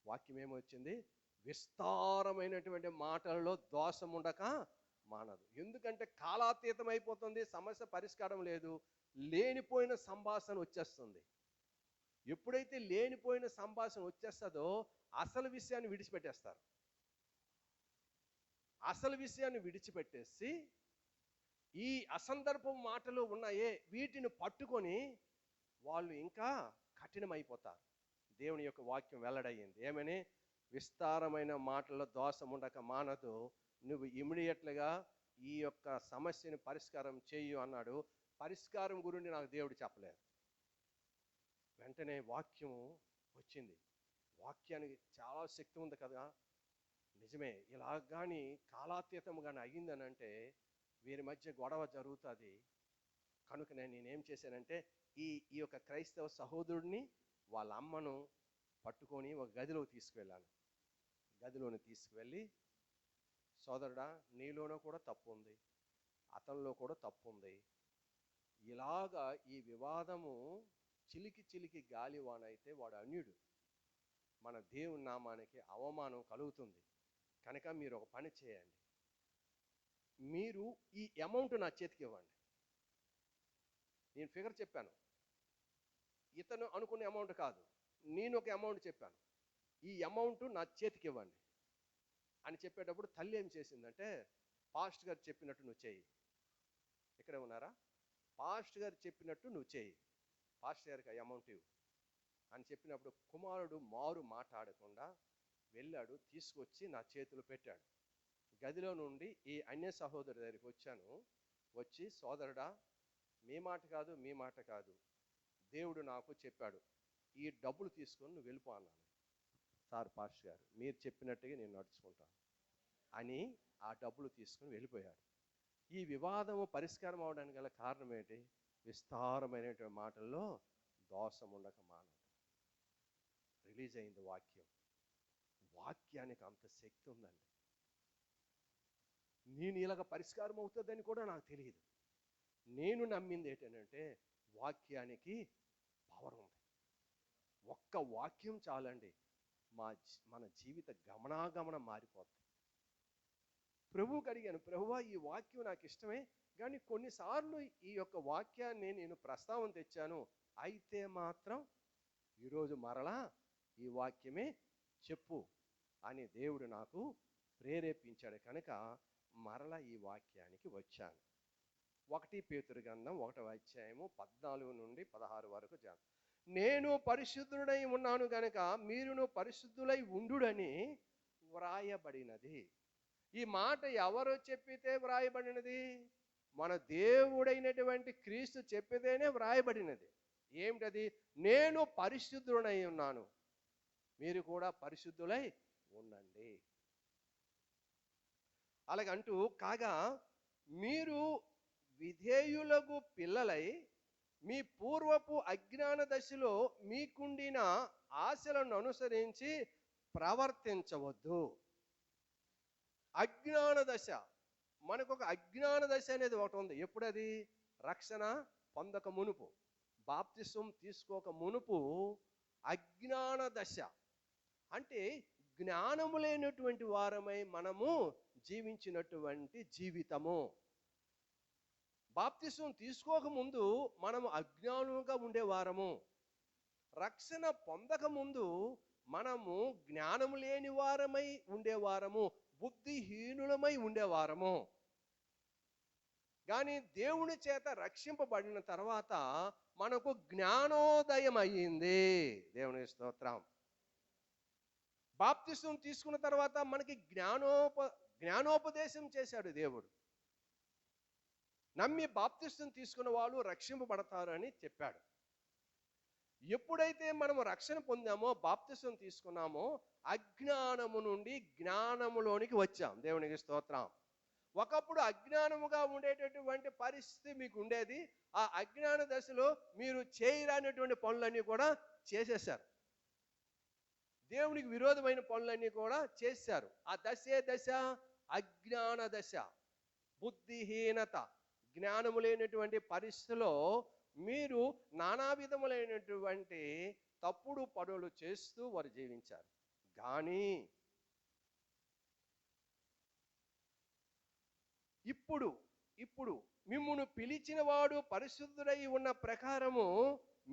వాక్యం ఏమొచ్చింది, విస్తారమైనటువంటి మాటలలో దోషం ఉండక మానదు. ఎందుకంటే కాలాతీతం అయిపోతుంది, సమస్య పరిష్కారం లేదు, లేనిపోయిన సంభాషణ వచ్చేస్తుంది. ఎప్పుడైతే లేనిపోయిన సంభాషణ వచ్చేస్తుందో అసలు విషయాన్ని విడిచిపెట్టేస్తారు. అసలు విషయాన్ని విడిచిపెట్టేసి ఈ అసందర్భం మాటలు ఉన్నాయే వీటిని పట్టుకొని వాళ్ళు ఇంకా కఠినమైపోతారు. దేవుని యొక్క వాక్యం వెల్లడయ్యింది ఏమని, విస్తారమైన మాటల్లో దోషం ఉండక మానదు, నువ్వు ఇమ్మీడియట్లుగా ఈ యొక్క సమస్యని పరిష్కారం చేయు అన్నాడు. పరిష్కారం గురించి నాకు దేవుడు చెప్పలేదు. వెంటనే వాక్యం వచ్చింది. వాక్యానికి చాలా శక్తి ఉంది కదా. నిజమే, ఇలా కానీ కాలాతీతం కానీ అయ్యిందని అంటే వీరి మధ్య గొడవ జరుగుతుంది. కనుక నేనేం చేశానంటే ఈ ఈ యొక్క క్రైస్తవ సహోదరుడిని వాళ్ళ అమ్మను పట్టుకొని ఒక గదిలోకి తీసుకువెళ్ళాను. గదిలోని తీసుకువెళ్ళి, సోదరుడా, నీలోనూ కూడా తప్పు ఉంది, అతనిలో కూడా తప్పు ఉంది. ఇలాగా ఈ వివాదము చిలికి చిలికి గాలివానైతే వాడు అన్యుడు, మన దేవుని నామానికి అవమానం కలుగుతుంది. కనుక మీరు ఒక పని చేయండి, మీరు ఈ అమౌంట్ నా చేతికి ఇవ్వండి. నేను ఫిగర్ చెప్పాను, ఇతను అనుకునే అమౌంట్ కాదు, నేను ఒక అమౌంట్ చెప్పాను. ఈ అమౌంట్ నా చేతికి ఇవ్వండి అని చెప్పేటప్పుడు తల్లి ఏం చేసిందంటే, పాస్ట్ గారు చెప్పినట్టు నువ్వు చేయి. ఇక్కడే ఉన్నారా? పాస్ట్ గారు చెప్పినట్టు నువ్వు చేయి, పాస్ట్ గారికి ఆ అమౌంట్ ఇవ్వు అని చెప్పినప్పుడు కుమారుడు మారు మాట్లాడకుండా వెళ్ళాడు, తీసుకొచ్చి నా చేతిలో పెట్టాడు. గదిలో నుండి ఈ అన్య సహోదరు దగ్గరికి వచ్చాను. వచ్చి, సోదరుడా, మీ మాట కాదు, మీ మాట కాదు, దేవుడు నాకు చెప్పాడు, ఈ డబ్బులు తీసుకొని నువ్వు వెళ్ళిపో అన్నాను. సార్ పాస్టర్ గారు, మీరు చెప్పినట్టుగా నేను నడుచుకుంటాను అని ఆ డబ్బులు తీసుకొని వెళ్ళిపోయాడు. ఈ వివాదము పరిష్కారం అవడానికి గల కారణం ఏంటి? విస్తారమైనటువంటి మాటల్లో దోషం ఉండక మానదు. రిలీజ్ అయింది వాక్యం. వాక్యానికి అంత శక్తి ఉందండి. నేను ఇలాగ పరిష్కారం అవుతుందని కూడా నాకు తెలియదు. నేను నమ్మింది ఏంటంటే వాక్యానికి పవర్ ఉంది. ఒక్క వాక్యం చాలండి, మన జీవిత గమనాగమనం మారిపోతుంది. ప్రభువుకి అడిగాను, ప్రభువా, ఈ వాక్యం నాకు ఇష్టమే, కానీ కొన్నిసార్లు ఈ యొక్క వాక్యాన్ని నేను ప్రస్తావన తెచ్చాను, అయితే మాత్రం ఈరోజు మరలా ఈ వాక్యమే చెప్పు అని దేవుడు నాకు ప్రేరేపించాడు. కనుక మరలా ఈ వాక్యానికి వచ్చాను. 1 పేతురు గ్రంథం 1వ అధ్యాయము 14 నుండి 16 వరకు జాగ్రత్త. నేను పరిశుద్ధుడై ఉన్నాను గనుక మీరును పరిశుద్ధులై ఉండుడని వ్రాయబడినది. ఈ మాట ఎవరు చెప్పితే వ్రాయబడినది? మన దేవుడైనటువంటి క్రీస్తు చెప్పితేనే వ్రాయబడినది. ఏమిటది? నేను పరిశుద్ధుడై ఉన్నాను, మీరు కూడా పరిశుద్ధులై ఉండండి. అలాగంటూ కాగా మీరు విధేయులకు పిల్లలై మీ పూర్వపు అజ్ఞాన దశలో మీకుండిన ఆశలను అనుసరించి ప్రవర్తించవద్దు. అజ్ఞాన దశ, మనకు ఒక అజ్ఞాన దశ అనేది ఒకటి ఉంది. ఎప్పుడది? రక్షణ పొందక మునుపు, బాప్తిసం తీసుకోక మునుపు అజ్ఞాన దశ. అంటే జ్ఞానము లేనటువంటి వారమై మనము జీవించినటువంటి జీవితము. బాప్తిసం తీసుకోకముందు మనము అజ్ఞానులుగా ఉండేవారము. రక్షణ పొందకముందు మనము జ్ఞానము లేని వారమై ఉండేవారము, బుద్ధిహీనులమై ఉండేవారము. కానీ దేవుని చేత రక్షింపబడిన తర్వాత మనకు జ్ఞానోదయం అయ్యింది. దేవుని స్తోత్రం. బాప్తిసం తీసుకున్న తర్వాత మనకి జ్ఞానోపదేశం చేశాడు దేవుడు. నమ్మి బాప్తిసం తీసుకున్న వాళ్ళు రక్షింపబడతారని చెప్పాడు. ఎప్పుడైతే మనము రక్షణ పొందామో, బాప్తిసం తీసుకున్నామో, అజ్ఞానము నుండి జ్ఞానములోనికి వచ్చాం. దేవునికి స్తోత్రం. ఒకప్పుడు అజ్ఞానముగా ఉండేటటువంటి పరిస్థితి మీకు ఉండేది. ఆ అజ్ఞాన దశలో మీరు చేయరానటువంటి పనులన్నీ కూడా చేసేశారు. దేవునికి విరోధమైన పనులన్నీ కూడా చేశారు. ఆ దశే దశ అజ్ఞాన దశ, బుద్ధిహీనత. జ్ఞానము లేనటువంటి పరిస్థితిలో మీరు నానా విధములైనటువంటి తప్పుడు పనులు చేస్తూ వారు జీవించారు. కానీ ఇప్పుడు మిమ్మును పిలిచిన వాడు పరిశుద్ధుడై ఉన్న ప్రకారము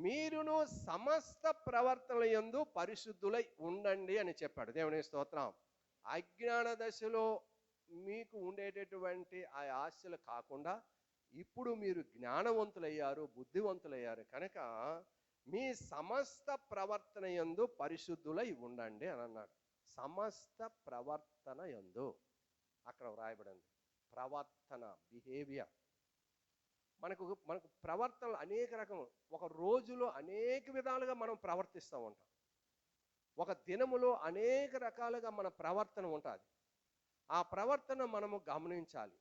మీరును సమస్త ప్రవర్తనల యందు పరిశుద్ధులై ఉండండి అని చెప్పాడు. దేవుని స్తోత్రం. అజ్ఞాన దశలో మీకు ఉండేటటువంటి ఆ ఆశలు కాకుండా ఇప్పుడు మీరు జ్ఞానవంతులయ్యారు, బుద్ధివంతులయ్యారు. కనుక మీ సమస్త ప్రవర్తన యందు పరిశుద్ధులై ఉండండి అని అన్నాడు. సమస్త ప్రవర్తన యందు అక్కడ వ్రాయబడింది. ప్రవర్తన, బిహేవియర్. మనకు ప్రవర్తనలు అనేక రకము. ఒక రోజులో అనేక విధాలుగా మనం ప్రవర్తిస్తూ ఉంటాం. ఒక దినములో అనేక రకాలుగా మన ప్రవర్తన ఉంటుంది. ఆ ప్రవర్తన మనము గమనించాలి.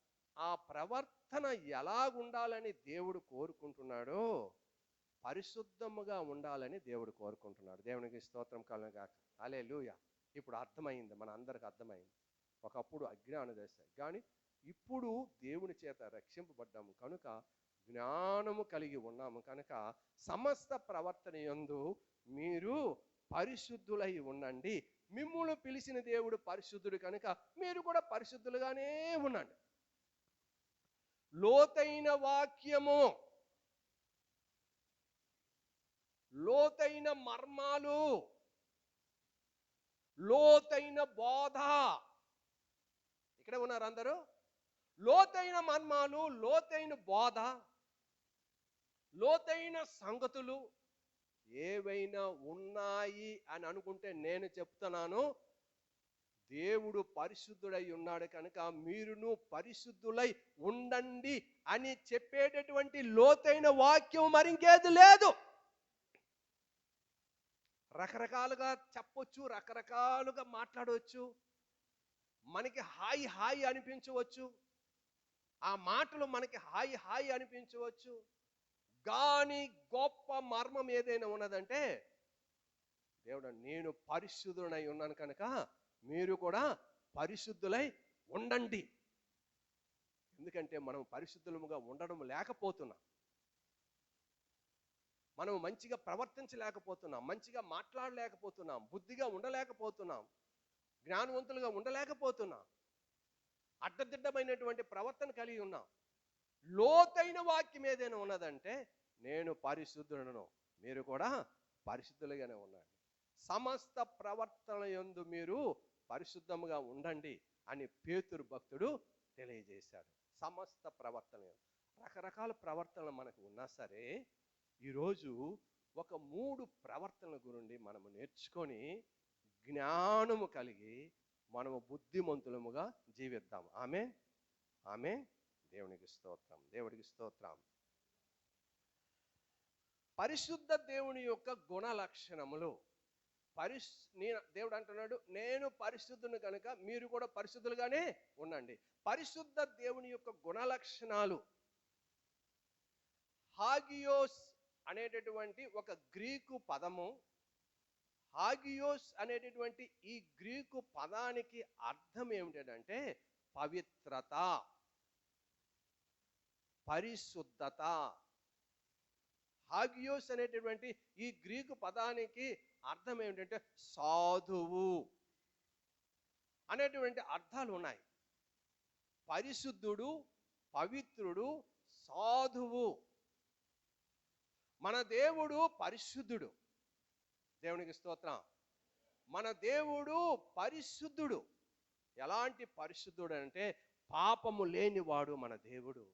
ఆ ప్రవర్తన ఎలాగుండాలని దేవుడు కోరుకుంటున్నాడో పరిశుద్ధముగా ఉండాలని దేవుడు కోరుకుంటున్నాడు. దేవునికి స్తోత్రం కలుగుగాక. హల్లెలూయా. ఇప్పుడు అర్థమైంది, మన అందరికి అర్థమైంది. ఒకప్పుడు అజ్ఞాన దశ, కానీ ఇప్పుడు దేవుని చేత రక్షింపబడ్డాము కనుక జ్ఞానము కలిగి ఉన్నాము కనుక సమస్త ప్రవర్తన యందు మీరు పరిశుద్ధులై ఉండండి. మిమ్మును పిలిచిన దేవుడు పరిశుద్ధుడు కనుక మీరు కూడా పరిశుద్ధులుగానే ఉండండి. లోతైన వాక్యము, లోతైన మర్మాలు, లోతైన బోధ. ఇక్కడే ఉన్నారు అందరూ. లోతైన మర్మాలు, లోతైన బోధ, లోతైన సంగతులు ఏవైనా ఉన్నాయి అని అనుకుంటే నేను చెప్తున్నాను, దేవుడు పరిశుద్ధుడై ఉన్నాడు కనుక మీరును పరిశుద్ధులై ఉండండి అని చెప్పేటటువంటి లోతైన వాక్యం మరింకేది లేదు. రకరకాలుగా చెప్పొచ్చు, రకరకాలుగా మాట్లాడవచ్చు, మనకి హాయి హాయి అనిపించవచ్చు, ఆ మాటలు మనకి హాయి హాయి అనిపించవచ్చు. కానీ గొప్ప మర్మం ఏదైనా ఉన్నదంటే, దేవుడు నేను పరిశుద్ధుడై ఉన్నాను కనుక మీరు కూడా పరిశుద్ధులై ఉండండి. ఎందుకంటే మనం పరిశుద్ధులుగా ఉండడం లేకపోతున్నాం, మనం మంచిగా ప్రవర్తించలేకపోతున్నాం, మంచిగా మాట్లాడలేకపోతున్నాం, బుద్ధిగా ఉండలేకపోతున్నాం, జ్ఞానవంతులుగా ఉండలేకపోతున్నాం, అడ్డదిడ్డమైనటువంటి ప్రవర్తన కలిగి ఉన్నాం. లోతైన వాక్యం ఏదైనా ఉన్నదంటే, నేను పరిశుద్ధుడను, మీరు కూడా పరిశుద్ధులుగానే ఉండండి, సమస్త ప్రవర్తన యందు మీరు పరిశుద్ధముగా ఉండండి అని పేతురు భక్తుడు తెలియజేశాడు. సమస్త ప్రవర్తన, రకరకాల ప్రవర్తనలు మనకు ఉన్నా సరే ఈరోజు ఒక 3 ప్రవర్తనల గురించి మనము నేర్చుకొని జ్ఞానము కలిగి మనము బుద్ధిమంతులముగా జీవిద్దాం. ఆమె ఆమె దేవునికి స్తోత్రం, దేవుడికి స్తోత్రం. పరిశుద్ధ దేవుని యొక్క గుణ లక్షణములు. దేవుడు అంటున్నాడు, నేను పరిశుద్ధుని కనుక మీరు కూడా పరిశుద్ధులుగానే ఉండండి. పరిశుద్ధ దేవుని యొక్క గుణ లక్షణాలు. హాగియోస్ అనేటటువంటి ఒక గ్రీకు పదము. హాగియోస్ అనేటటువంటి ఈ గ్రీకు పదానికి అర్థం ఏమిటంటే పవిత్రత, పరిశుద్ధత. హాగియోస్ అనేటటువంటి ఈ గ్రీకు పదానికి అర్థం ఏమిటంటే సాధువు అనేటువంటి అర్థాలు ఉన్నాయి. పరిశుద్ధుడు, పవిత్రుడు, సాధువు. మన దేవుడు పరిశుద్ధుడు, దేవునికి స్తోత్రం. మన దేవుడు పరిశుద్ధుడు. ఎలాంటి పరిశుద్ధుడు అంటే పాపము లేనివాడు మన దేవుడు.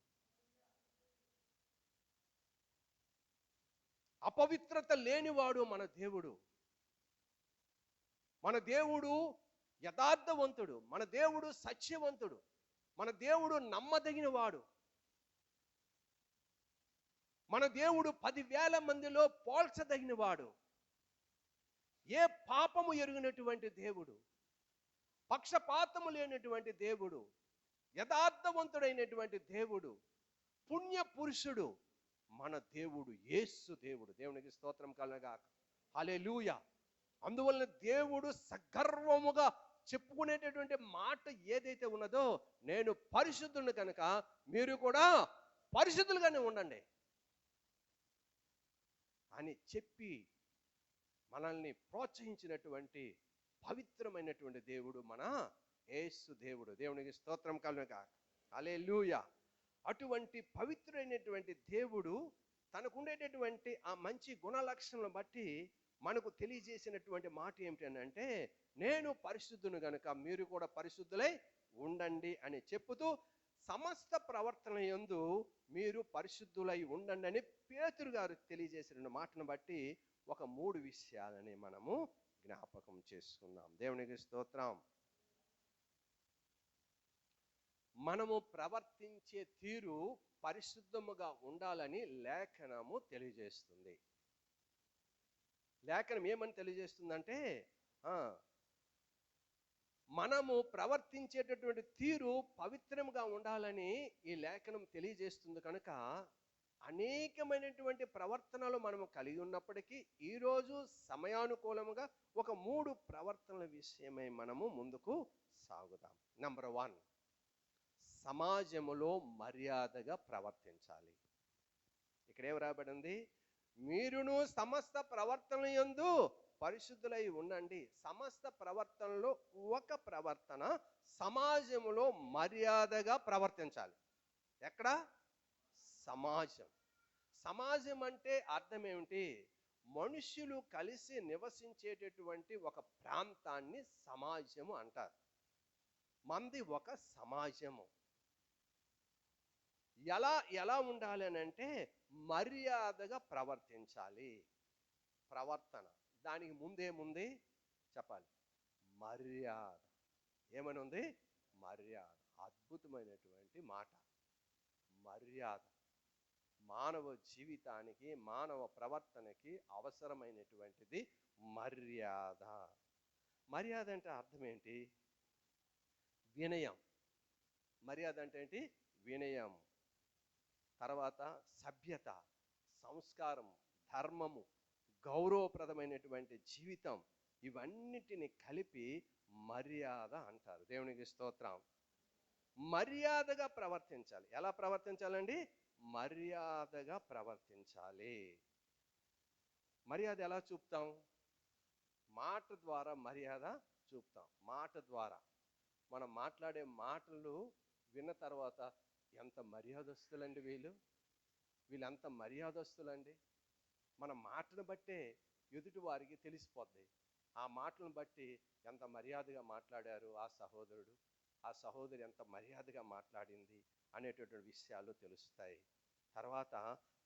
అపవిత్రత లేనివాడు మన దేవుడు. మన దేవుడు యథార్థవంతుడు, మన దేవుడు సత్యవంతుడు, మన దేవుడు నమ్మదగినవాడు. మన దేవుడు 10,000 మందిలో పోల్చదగినవాడు. ఏ పాపము ఎరుగినటువంటి దేవుడు, పక్షపాతము లేనటువంటి దేవుడు, యథార్థవంతుడైనటువంటి దేవుడు, పుణ్య పురుషుడు మన దేవుడు యేసు దేవుడు. దేవునికి స్తోత్రం కలుగుగాక. హల్లెలూయా. అందువలన దేవుడు సగర్వముగా చెప్పుకునేటటువంటి మాట ఏదైతే ఉన్నదో, నేను పరిశుద్ధుని కనుక మీరు కూడా పరిశుద్ధులుగానే ఉండండి అని చెప్పి మనల్ని ప్రోత్సహించినటువంటి పవిత్రమైనటువంటి దేవుడు మన యేసు దేవుడు. దేవునికి స్తోత్రం కలుగుగాక. హల్లెలూయా. అటువంటి పవిత్రమైనటువంటి దేవుడు తనకుండేటటువంటి ఆ మంచి గుణ లక్షణాలను బట్టి మనకు తెలియజేసినటువంటి మాట ఏమిటంటే, నేను పరిశుద్ధును గనుక మీరు కూడా పరిశుద్ధులై ఉండండి అని చెప్పుతూ సమస్త ప్రవర్తన యందు మీరు పరిశుద్ధులై ఉండండి అని పేతురు గారు తెలియజేసిన మాటను బట్టి ఒక 3 విషయాలని మనము జ్ఞాపకం చేసుకుందాం. దేవునికి స్తోత్రం. మనము ప్రవర్తించే తీరు పరిశుద్ధముగా ఉండాలని లేఖనము తెలియజేస్తుంది. లేఖనం ఏమని తెలియజేస్తుందంటే, మనము ప్రవర్తించేటటువంటి తీరు పవిత్రంగా ఉండాలని ఈ లేఖనం తెలియజేస్తుంది కనుక అనేకమైనటువంటి ప్రవర్తనలు మనము కలిగి ఉన్నప్పటికీ ఈరోజు సమయానుకూలముగా ఒక 3 ప్రవర్తనల విషయమై మనము ముందుకు సాగుదాం. నంబర్ 1, సమాజములో మర్యాదగా ప్రవర్తించాలి. ఇక్కడ ఏం రాబడింది? మీరును సమస్త ప్రవర్తన యందు పరిశుద్ధులై ఉండండి. సమస్త ప్రవర్తనలో ఒక ప్రవర్తన సమాజములో మర్యాదగా ప్రవర్తించాలి. ఎక్కడ? సమాజం. సమాజం అంటే అర్థం ఏమిటి? మనుషులు కలిసి నివసించేటటువంటి ఒక ప్రాంతాన్ని సమాజము అంటారు. మంది ఒక సమాజము. ఎలా ఉండాలి అని అంటే మర్యాదగా ప్రవర్తించాలి. ప్రవర్తన దానికి ముందేముంది చెప్పాలి? మర్యాద. ఏమని ఉంది? మర్యాద. అద్భుతమైనటువంటి మాట. మర్యాద మానవ జీవితానికి, మానవ ప్రవర్తనకి అవసరమైనటువంటిది మర్యాద. మర్యాద అంటే అర్థం ఏంటి? వినయం. మర్యాద అంటే ఏంటి? వినయం. తర్వాత సభ్యత, సంస్కారం, ధర్మము, గౌరవప్రదమైనటువంటి జీవితం, ఇవన్నిటిని కలిపి మర్యాద అంటారు. దేవునికి స్తోత్రం. మర్యాదగా ప్రవర్తించాలి. ఎలా ప్రవర్తించాలండి? మర్యాదగా ప్రవర్తించాలి. మర్యాద ఎలా చూపుతాం? మాట ద్వారా మర్యాద చూపుతాం. మాట ద్వారా మనం మాట్లాడే మాటలు విన్న తర్వాత ఎంత మర్యాదస్తులండి వీళ్ళంత మర్యాదస్తులండి. మన మాటను బట్టే ఎదుటి వారికి తెలిసిపోద్ది. ఆ మాటలను బట్టి ఎంత మర్యాదగా మాట్లాడారు ఆ సహోదరుడు, ఆ సహోదరి ఎంత మర్యాదగా మాట్లాడింది అనేటటువంటి విషయాలు తెలుస్తాయి. తర్వాత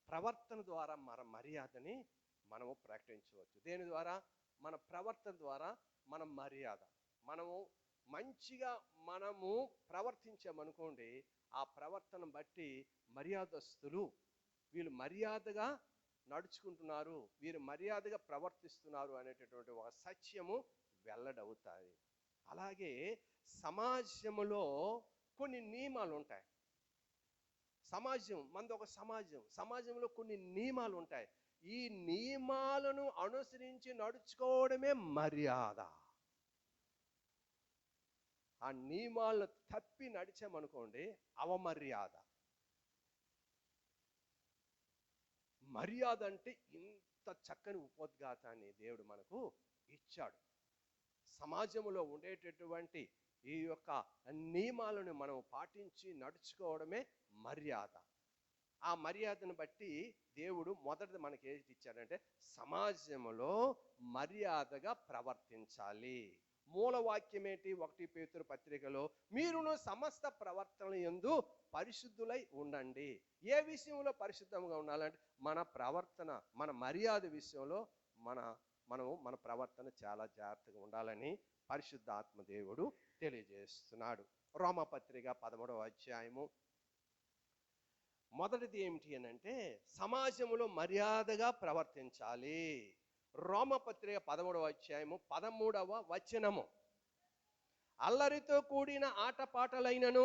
ప్రవర్తన ద్వారా మన మర్యాదని మనము ప్రకటించవచ్చు. దేని ద్వారా? మన ప్రవర్తన ద్వారా మన మర్యాద. మనము మంచిగా ప్రవర్తించామనుకోండి, ఆ ప్రవర్తన బట్టి మర్యాదస్తులు, వీళ్ళు మర్యాదగా నడుచుకుంటున్నారు, వీరు మర్యాదగా ప్రవర్తిస్తున్నారు అనేటటువంటి ఒక సత్యము వెల్లడవుతాయి. అలాగే సమాజంలో కొన్ని నియమాలు ఉంటాయి. మనది ఒక సమాజంలో కొన్ని నియమాలు ఉంటాయి. ఈ నియమాలను అనుసరించి నడుచుకోవడమే మర్యాద. ఆ నియమాలను తప్పి నడిచామనుకోండి అవమర్యాద. మర్యాద అంటే ఇంత చక్కని ఉపోద్ఘాతాన్ని దేవుడు మనకు ఇచ్చాడు. సమాజంలో ఉండేటటువంటి ఈ యొక్క నియమాలను మనం పాటించి నడుచుకోవడమే మర్యాద. ఆ మర్యాదను బట్టి దేవుడు మొదటిది మనకి ఏది ఇచ్చాడంటే సమాజంలో మర్యాదగా ప్రవర్తించాలి. మూలవాక్యం ఏంటి? 1 పేతురు పత్రికలో మీరును సమస్త ప్రవర్తన యందు పరిశుద్ధులై ఉండండి. ఏ విషయంలో పరిశుద్ధంగా ఉండాలంటే మన ప్రవర్తన, మన మర్యాద విషయంలో మన ప్రవర్తన చాలా జాగ్రత్తగా ఉండాలని పరిశుద్ధాత్మ దేవుడు తెలియజేస్తున్నాడు. రోమపత్రిక 13వ అధ్యాయము మొదటిది ఏమిటి అని అంటే సమాజంలో మర్యాదగా ప్రవర్తించాలి. రోమపత్రిక 13వ అధ్యాయము 13వ వచనము. అల్లరితో కూడిన ఆటపాటలైనను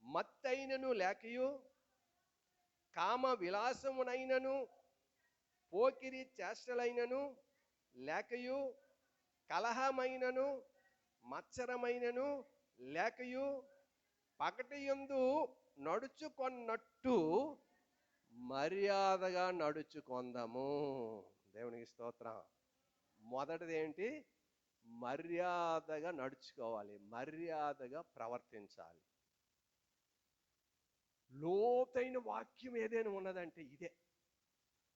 మత్తైనను లేకయు, కామ విలాసమునైనను పోకిరి చేష్టలైనను లేకయు, కలహమైనను మత్సరమైనను లేకయు, పగటియందు నడుచుకొన్నట్టు మర్యాదగా నడుచుకొందాము. దేవునికి స్తోత్రం. మొదటిది ఏంటి? మర్యాదగా నడుచుకోవాలి, మర్యాదగా ప్రవర్తించాలి. లోతైన వాక్యం ఏదైనా ఉన్నదంటే ఇదే.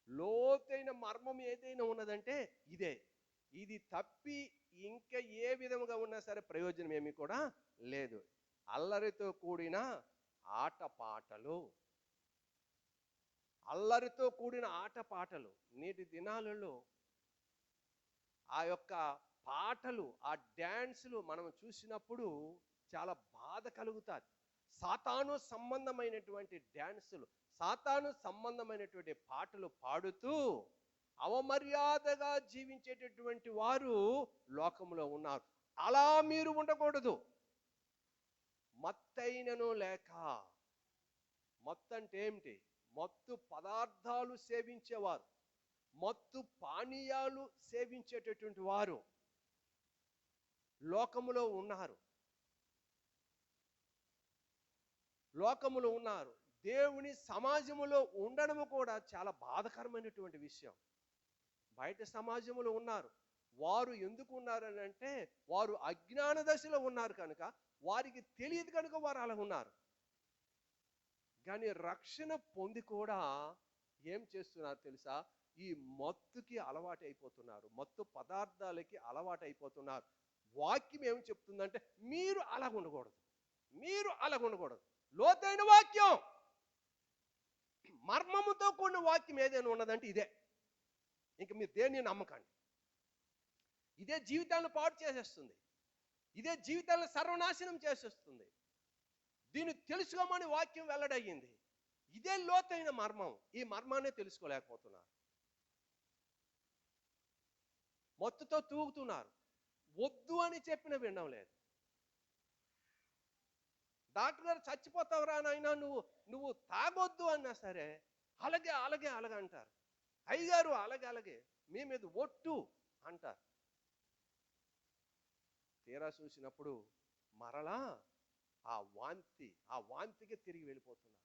లోతైన మర్మం ఏదైనా ఉన్నదంటే ఇదే. ఇది తప్పి ఇంకా ఏ విధముగా ఉన్నా సరే ప్రయోజనం ఏమీ కూడా లేదు. అల్లరితో కూడిన ఆటపాటలు. నేటి దినాలలో ఆ యొక్క పాటలు, ఆ డ్యాన్సులు మనం చూసినప్పుడు చాలా బాధ కలుగుతుంది. సాతాను సంబంధమైనటువంటి డ్యాన్సులు, సాతాను సంబంధమైనటువంటి పాటలు పాడుతూ అవమర్యాదగా జీవించేటటువంటి వారు లోకంలో ఉన్నారు. అలా మీరు ఉండకూడదు. మత్తైనను లేక, మత్తు అంటే ఏమిటి? మత్తు పదార్థాలు సేవించేవారు, మత్తు పానీయాలు సేవించేటటువంటి వారు లోకములో ఉన్నారు. లోకములో ఉన్నారు. దేవుని సమాజములో ఉండడము కూడా చాలా బాధకరమైనటువంటి విషయం. బయట సమాజంలో ఉన్నారు. వారు ఎందుకు ఉన్నారని అంటే వారు అజ్ఞాన దశలో ఉన్నారు కనుక, వారికి తెలియదు కనుక వారు అలా ఉన్నారు. కానీ రక్షణ పొంది కూడా ఏం చేస్తున్నారు తెలుసా? ఈ మత్తుకి అలవాటు అయిపోతున్నారు, మత్తు పదార్థాలకి అలవాటు అయిపోతున్నారు. వాక్యం ఏమి చెప్తుందంటే మీరు అలా ఉండకూడదు, మీరు అలా ఉండకూడదు. లోతైన వాక్యం, మర్మముతో కూడిన వాక్యం ఏదైనా ఉన్నదంటే ఇదే. ఇంక మీరు దేన్ని నమ్మకండి. ఇదే జీవితాలను పాడు చేసేస్తుంది, ఇదే జీవితాలను సర్వనాశనం చేసేస్తుంది. దీన్ని తెలుసుకోమని వాక్యం వెల్లడయ్యింది. ఇదే లోతైన మర్మం. ఈ మర్మాన్ని తెలుసుకోలేకపోతున్నారు. మత్తుతో తూగుతున్నారు. వద్దు అని చెప్పిన వినడం లేదు. డాక్టర్ గారు చచ్చిపోతావురా నాయనా, నువ్వు తాగొద్దు అన్నా సరే అలాగే అలాగే అలాగే అంటారు. అయ్యగారు అలాగే అలాగే మీ మీద ఒట్టు అంటారు. తీరా చూసినప్పుడు మరలా ఆ వాంతికి తిరిగి వెళ్ళిపోతున్నారు.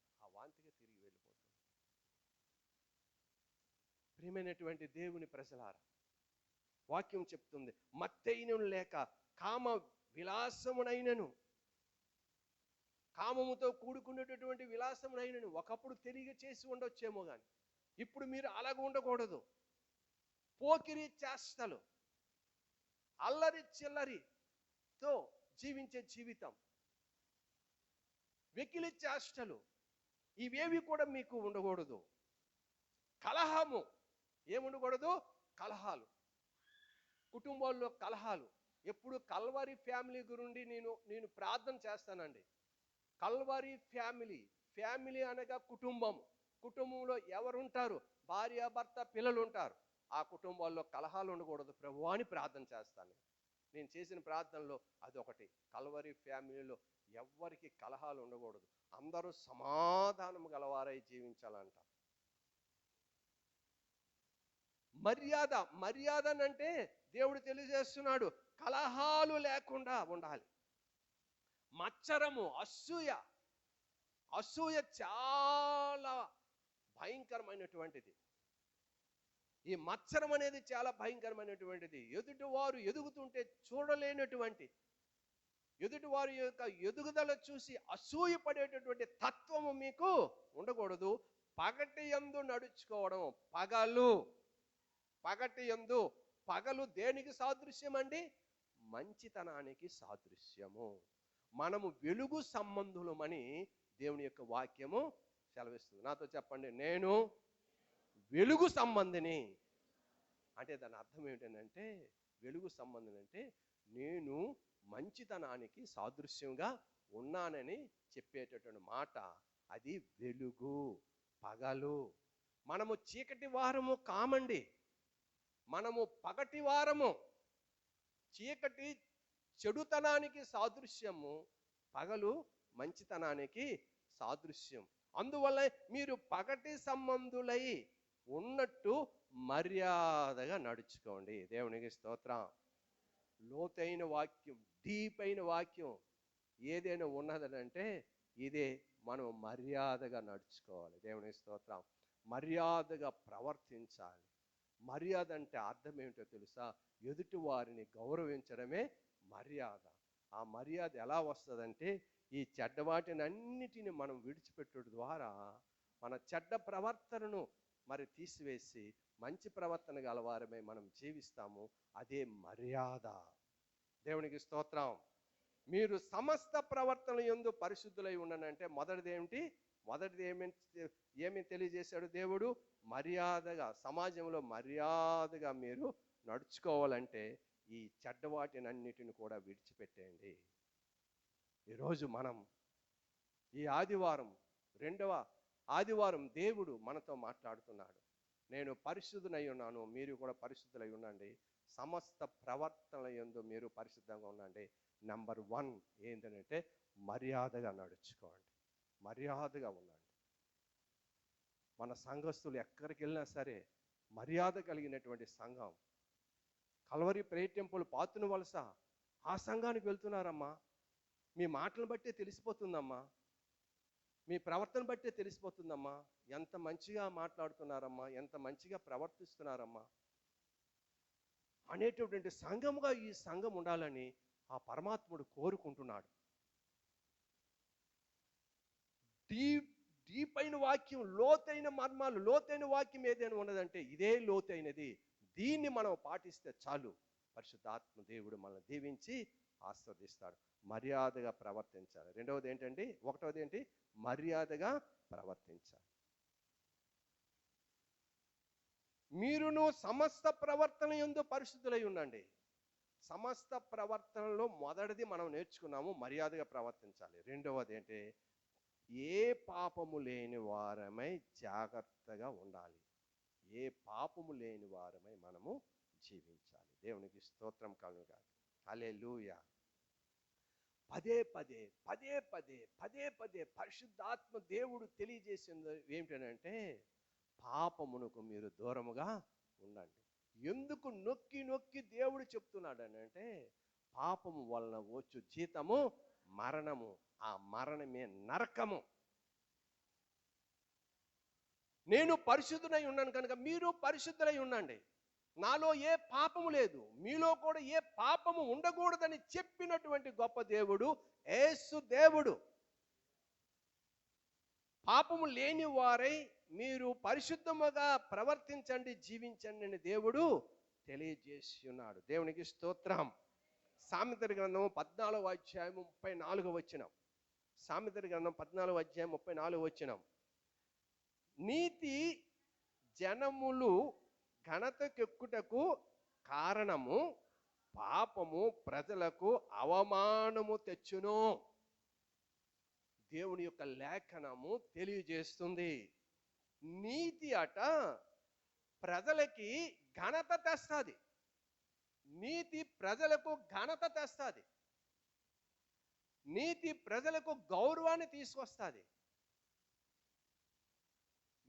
ప్రియమైనటువంటి దేవుని ప్రజలారా, వాక్యం చెప్తుంది మత్తైనను లేక కామ విలాసమునైనను, కామముతో కూడుకున్నటువంటి విలాసమునైనను ఒకప్పుడు తెలియ చేసి ఉండొచ్చేమో కానీ ఇప్పుడు మీరు అలాగ ఉండకూడదు. పోకిరి చేష్టలు, అల్లరి చిల్లరితో జీవించే జీవితం, వెకిలి చేష్టలు, ఇవేవి కూడా మీకు ఉండకూడదు. కలహము ఏముండకూడదు? కలహాలు, కుటుంబాల్లో కలహాలు. ఎప్పుడు కల్వరి ఫ్యామిలీ గురించి నేను ప్రార్థన చేస్తానండి. కల్వరి ఫ్యామిలీ అనగా కుటుంబంలో ఎవరుంటారు? భార్య, భర్త, పిల్లలు ఉంటారు. ఆ కుటుంబాల్లో కలహాలు ఉండకూడదు ప్రభు అని ప్రార్థన చేస్తాను. నేను చేసిన ప్రార్థనలో అదొకటి. కల్వరి ఫ్యామిలీలో ఎవ్వరికి కలహాలు ఉండకూడదు, అందరూ సమాధానం గలవారై జీవించాలంట. మర్యాదనంటే దేవుడు తెలియజేస్తున్నాడు, కలహాలు లేకుండా ఉండాలి. మత్సరము, అసూయ చాలా భయంకరమైనటువంటిది. ఈ మత్సరం అనేది చాలా భయంకరమైనటువంటిది. ఎదుటి వారు ఎదుగుతుంటే చూడలేనటువంటి, ఎదుటి వారి యొక్క ఎదుగుదల చూసి అసూయ పడేటటువంటి తత్వము మీకు ఉండకూడదు. పగటి యందు నడుచుకోవడం. పగలు దేనికి సాదృశ్యం అండి? మంచితనానికి సాదృశ్యము. మనము వెలుగు సంబంధులమని దేవుని యొక్క వాక్యము సెలవిస్తుంది. నాతో చెప్పండి, నేను వెలుగు సంబంధిని. అంటే దాని అర్థం ఏమిటంటే, వెలుగు సంబంధిని అంటే నేను మంచితనానికి సాదృశ్యంగా ఉన్నానని చెప్పేటటువంటి మాట. అది వెలుగు, పగలు. మనము చీకటి వారము కామండి, మనము పగటి వారము. చీకటి చెడుతనానికి సాదృశ్యము, పగలు మంచితనానికి సాదృశ్యం. అందువల్ల మీరు పగటి సంబంధులై ఉన్నట్టు మర్యాదగా నడుచుకోండి. దేవునికి స్తోత్రం. లోతైన వాక్యం, డీప్ అయిన వాక్యం ఏదైనా ఉన్నదనంటే ఇదే. మనం మర్యాదగా నడుచుకోవాలి. దేవునికి స్తోత్రం. మర్యాదగా ప్రవర్తించాలి. మర్యాద అంటే అర్థం ఏమిటో తెలుసా? ఎదుటి వారిని గౌరవించడమే మర్యాద. ఆ మర్యాద ఎలా వస్తుందంటే ఈ చెడ్డ వాటిని అన్నిటిని మనం విడిచిపెట్టడం ద్వారా మన చెడ్డ ప్రవర్తనను మరి తీసివేసి మంచి ప్రవర్తన గలవారమే మనం జీవిస్తాము. అదే మర్యాద. దేవునికి స్తోత్రం. మీరు సమస్త ప్రవర్తన యందు పరిశుద్ధులై ఉండనంటే మొదటిది ఏమి తెలియజేశాడు దేవుడు? మర్యాదగా, సమాజంలో మర్యాదగా మీరు నడుచుకోవాలంటే ఈ చెడ్డవాటిని అన్నిటిని కూడా విడిచిపెట్టేయండి. ఈరోజు మనం ఈ ఆదివారం, 2వ ఆదివారం దేవుడు మనతో మాట్లాడుతున్నాడు. నేను పరిశుద్ధునై ఉన్నాను, మీరు కూడా పరిశుద్ధులై ఉండండి. సమస్త ప్రవర్తనల యందు మీరు పరిశుద్ధంగా ఉండండి. నెంబర్ 1 ఏంటంటే మర్యాదగా నడుచుకోండి, మర్యాదగా ఉండండి. మన సంఘస్థులు ఎక్కడికి వెళ్ళినా సరే మర్యాద కలిగినటువంటి సంఘం. కల్వరి ప్రేయర్ టెంపుల్ పాతుని వలస ఆ సంఘానికి వెళ్తున్నారమ్మా. మీ మాటలను బట్టే తెలిసిపోతుందమ్మా, మీ ప్రవర్తన బట్టే తెలిసిపోతుందమ్మా. ఎంత మంచిగా మాట్లాడుతున్నారమ్మా, ఎంత మంచిగా ప్రవర్తిస్తున్నారమ్మా అనేటటువంటి సంఘముగా ఈ సంఘం ఉండాలని ఆ పరమాత్ముడు కోరుకుంటున్నాడు. డీపైన వాక్యం, లోతైన మర్మాలు, లోతైన వాక్యం ఏదైనా ఉన్నదంటే ఇదే లోతైనది. దీన్ని మనం పాటిస్తే చాలు, పరిశుద్ధాత్మ దేవుడు మనల్ని దీవించి ఆస్వాదిస్తాడు. మర్యాదగా ప్రవర్తించాలి. రెండవది ఏంటండి, ఒకటవది ఏంటి, మర్యాదగా ప్రవర్తించాలి. మీరును సమస్త ప్రవర్తన యందు పరిశుద్ధులై ఉండండి. సమస్త ప్రవర్తనలో మొదటిది మనం నేర్చుకున్నాము, మర్యాదగా ప్రవర్తించాలి. రెండవది ఏంటి, ఏ పాపము లేని వారమై జాగ్రత్తగా ఉండాలి. ఏ పాపము లేని వారమై మనము జీవించాలి. దేవునికి స్తోత్రం కలుగుగాక. హల్లెలూయా. పదే పదే పదే పదే పదే పదే పరిశుద్ధాత్మ దేవుడు తెలియజేసింది ఏమిటంటే పాపమునకు మీరు దూరముగా ఉండండి. ఎందుకు నొక్కి నొక్కి దేవుడు చెప్తున్నాడు అంటే పాపము వలన వచ్చు జీతము మరణము, ఆ మరణమే నరకము. నేను పరిశుద్ధునై ఉన్నాను కనుక మీరు పరిశుద్ధులై ఉండండి. నాలో ఏ పాపము లేదు, మీలో కూడా ఏ పాపము ఉండకూడదని చెప్పినటువంటి గొప్ప దేవుడు యేసు దేవుడు. పాపము లేని వారై మీరు పరిశుద్ధముగా ప్రవర్తించండి, జీవించండి అని దేవుడు తెలియజేసి ఉన్నాడు. దేవునికి స్తోత్రం. సామెతల గ్రంథం 14వ అధ్యాయం 34వ వచనం. సామెతల గ్రంథం 14వ అధ్యాయం 34వ వచనం. నీతి జనములు ఘనతకెక్కుటకు కారణము, పాపము ప్రజలకు అవమానము తెచ్చును. దేవుని యొక్క లేఖనము తెలియజేస్తుంది. నీతి అట ప్రజలకి ఘనత తెస్తుంది. నీతి ప్రజలకు ఘనత తెస్తుంది. నీతి ప్రజలకు గౌరవాన్ని తీసుకొస్తుంది.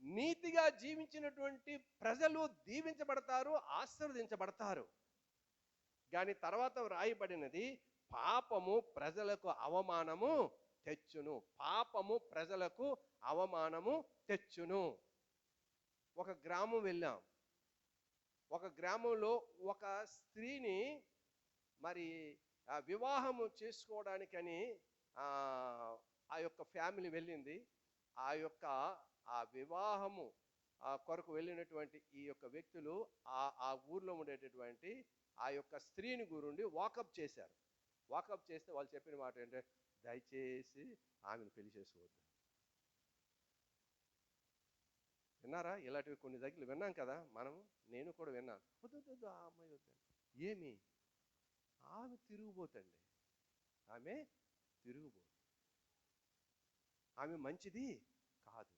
నీతిగా జీవించినటువంటి ప్రజలు దీవించబడతారు, ఆశీర్వదించబడతారు. కానీ తర్వాత రాయబడినది పాపము ప్రజలకు అవమానము తెచ్చును. పాపము ప్రజలకు అవమానము తెచ్చును. ఒక గ్రామం వెళ్ళాం. ఒక గ్రామంలో ఒక స్త్రీని మరి వివాహము చేసుకోవడానికని ఆ యొక్క ఫ్యామిలీ వెళ్ళింది. ఆ వివాహము కొరకు వెళ్ళినటువంటి ఈ యొక్క వ్యక్తులు ఆ ఊర్లో ఉండేటటువంటి ఆ యొక్క స్త్రీని గురుండి వాకప్ చేశారు. వాకప్ చేస్తే వాళ్ళు చెప్పిన మాట ఏంటంటే, దయచేసి ఆమెను పెళ్లి చేసుకోవద్దు. విన్నారా? ఇలాంటివి కొన్ని దగ్గర విన్నాం కదా మనం. నేను కూడా విన్నాను. వద్దు ఆ అమ్మాయి వద్దు. ఏమి? ఆమె తిరుగుబోతండి. ఆమె తిరుగుబోతు. ఆమె మంచిది కాదు.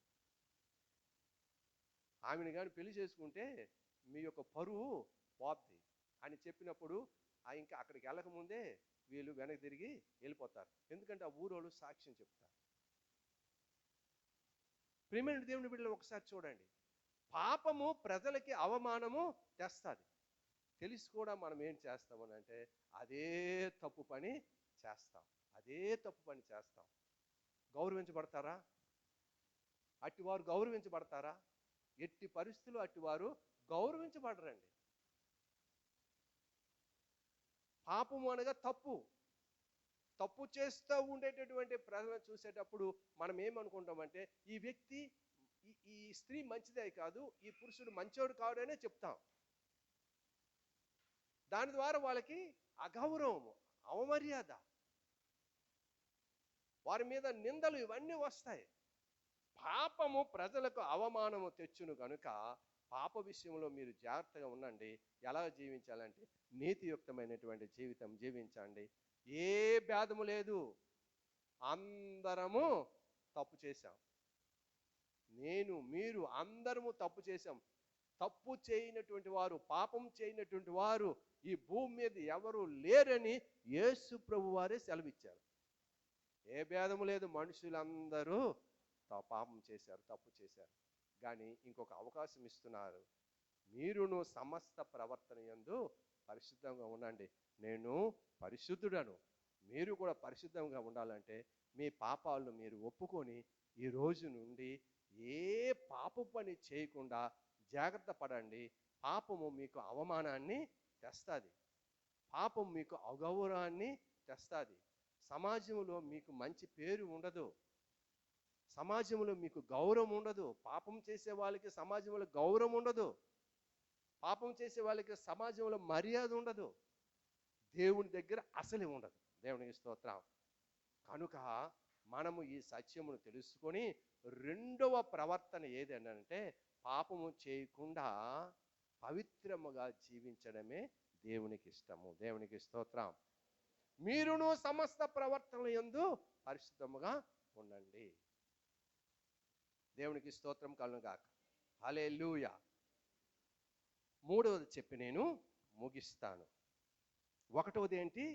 ఆమెను కానీ పెళ్లి చేసుకుంటే మీ యొక్క పరువు పోద్ది అని చెప్పినప్పుడు ఇంకా అక్కడికి వెళ్ళకముందే వీళ్ళు వెనక్కి తిరిగి వెళ్ళిపోతారు. ఎందుకంటే ఆ ఊరోళ్ళు సాక్ష్యం చెప్తారు. ప్రియమైన దేవుని బిడ్డలు ఒకసారి చూడండి. పాపము ప్రజలకి అవమానము తెస్తుంది. తెలిసి కూడా మనం ఏం చేస్తామని అంటే అదే తప్పు పని చేస్తాం. అదే తప్పు పని చేస్తాం. గౌరవించబడతారా? అట్టివారు గౌరవించబడతారా? ఎట్టి పరిస్థితులు అట్టివారు గౌరవించబడరండి. పాపము అనగా తప్పు. తప్పు చేస్తూ ఉండేటటువంటి ప్రజలను చూసేటప్పుడు మనం ఏమనుకుంటామంటే ఈ వ్యక్తి ఈ స్త్రీ మంచిదే కాదు, ఈ పురుషుడు మంచోడు కాడనే చెప్తాం. దాని ద్వారా వాళ్ళకి అగౌరవము, అవమర్యాద, వారి మీద నిందలు ఇవన్నీ వస్తాయి. పాపము ప్రజలకు అవమానము తెచ్చును కనుక పాప విషయంలో మీరు జాగ్రత్తగా ఉండండి. ఎలా జీవించాలంటే నీతియుక్తమైనటువంటి జీవితం జీవించండి. ఏ భేదము లేదు. అందరము తప్పు చేశాం. నేను, మీరు అందరము తప్పు చేశాం. తప్పు చేయనటువంటి వారు, పాపం చేయనటువంటి వారు ఈ భూమి మీద ఎవరు లేరని యేసు ప్రభు వారే సెలవిచ్చారు. ఏ భేదము లేదు, మనుషులందరూ పాపం చేశారు, తప్పు చేశారు. కానీ ఇంకొక అవకాశం ఇస్తున్నారు. మీరును సమస్త ప్రవర్తన యందు పరిశుద్ధంగా ఉండండి, నేను పరిశుద్ధుడను. మీరు కూడా పరిశుద్ధంగా ఉండాలంటే మీ పాపాలను మీరు ఒప్పుకొని ఈ రోజు నుండి ఏ పాప పని చేయకుండా జాగ్రత్త పడండి. పాపము మీకు అవమానాన్ని తెస్తుంది, పాపం మీకు అగౌరవాన్ని తెస్తుంది. సమాజంలో మీకు మంచి పేరు ఉండదు, సమాజంలో మీకు గౌరవం ఉండదు. పాపం చేసే వాళ్ళకి సమాజంలో గౌరవం ఉండదు, పాపం చేసే వాళ్ళకి సమాజంలో మర్యాద ఉండదు, దేవుని దగ్గర అసలే ఉండదు. దేవునికి స్తోత్రం. కనుక మనము ఈ సత్యమును తెలుసుకొని రెండవ ప్రవర్తన ఏదంటే పాపము చేయకుండా పవిత్రముగా జీవించడమే దేవునికి ఇష్టము. దేవునికి స్తోత్రం. మీరును సమస్త ప్రవర్తన యందు పరిశుద్ధముగా ఉండండి. దేవునికి స్తోత్రం కలుగుగాక. హల్లెలూయా. మూడవది చెప్పి నేను ముగిస్తాను. ఒకటవది ఏంటి?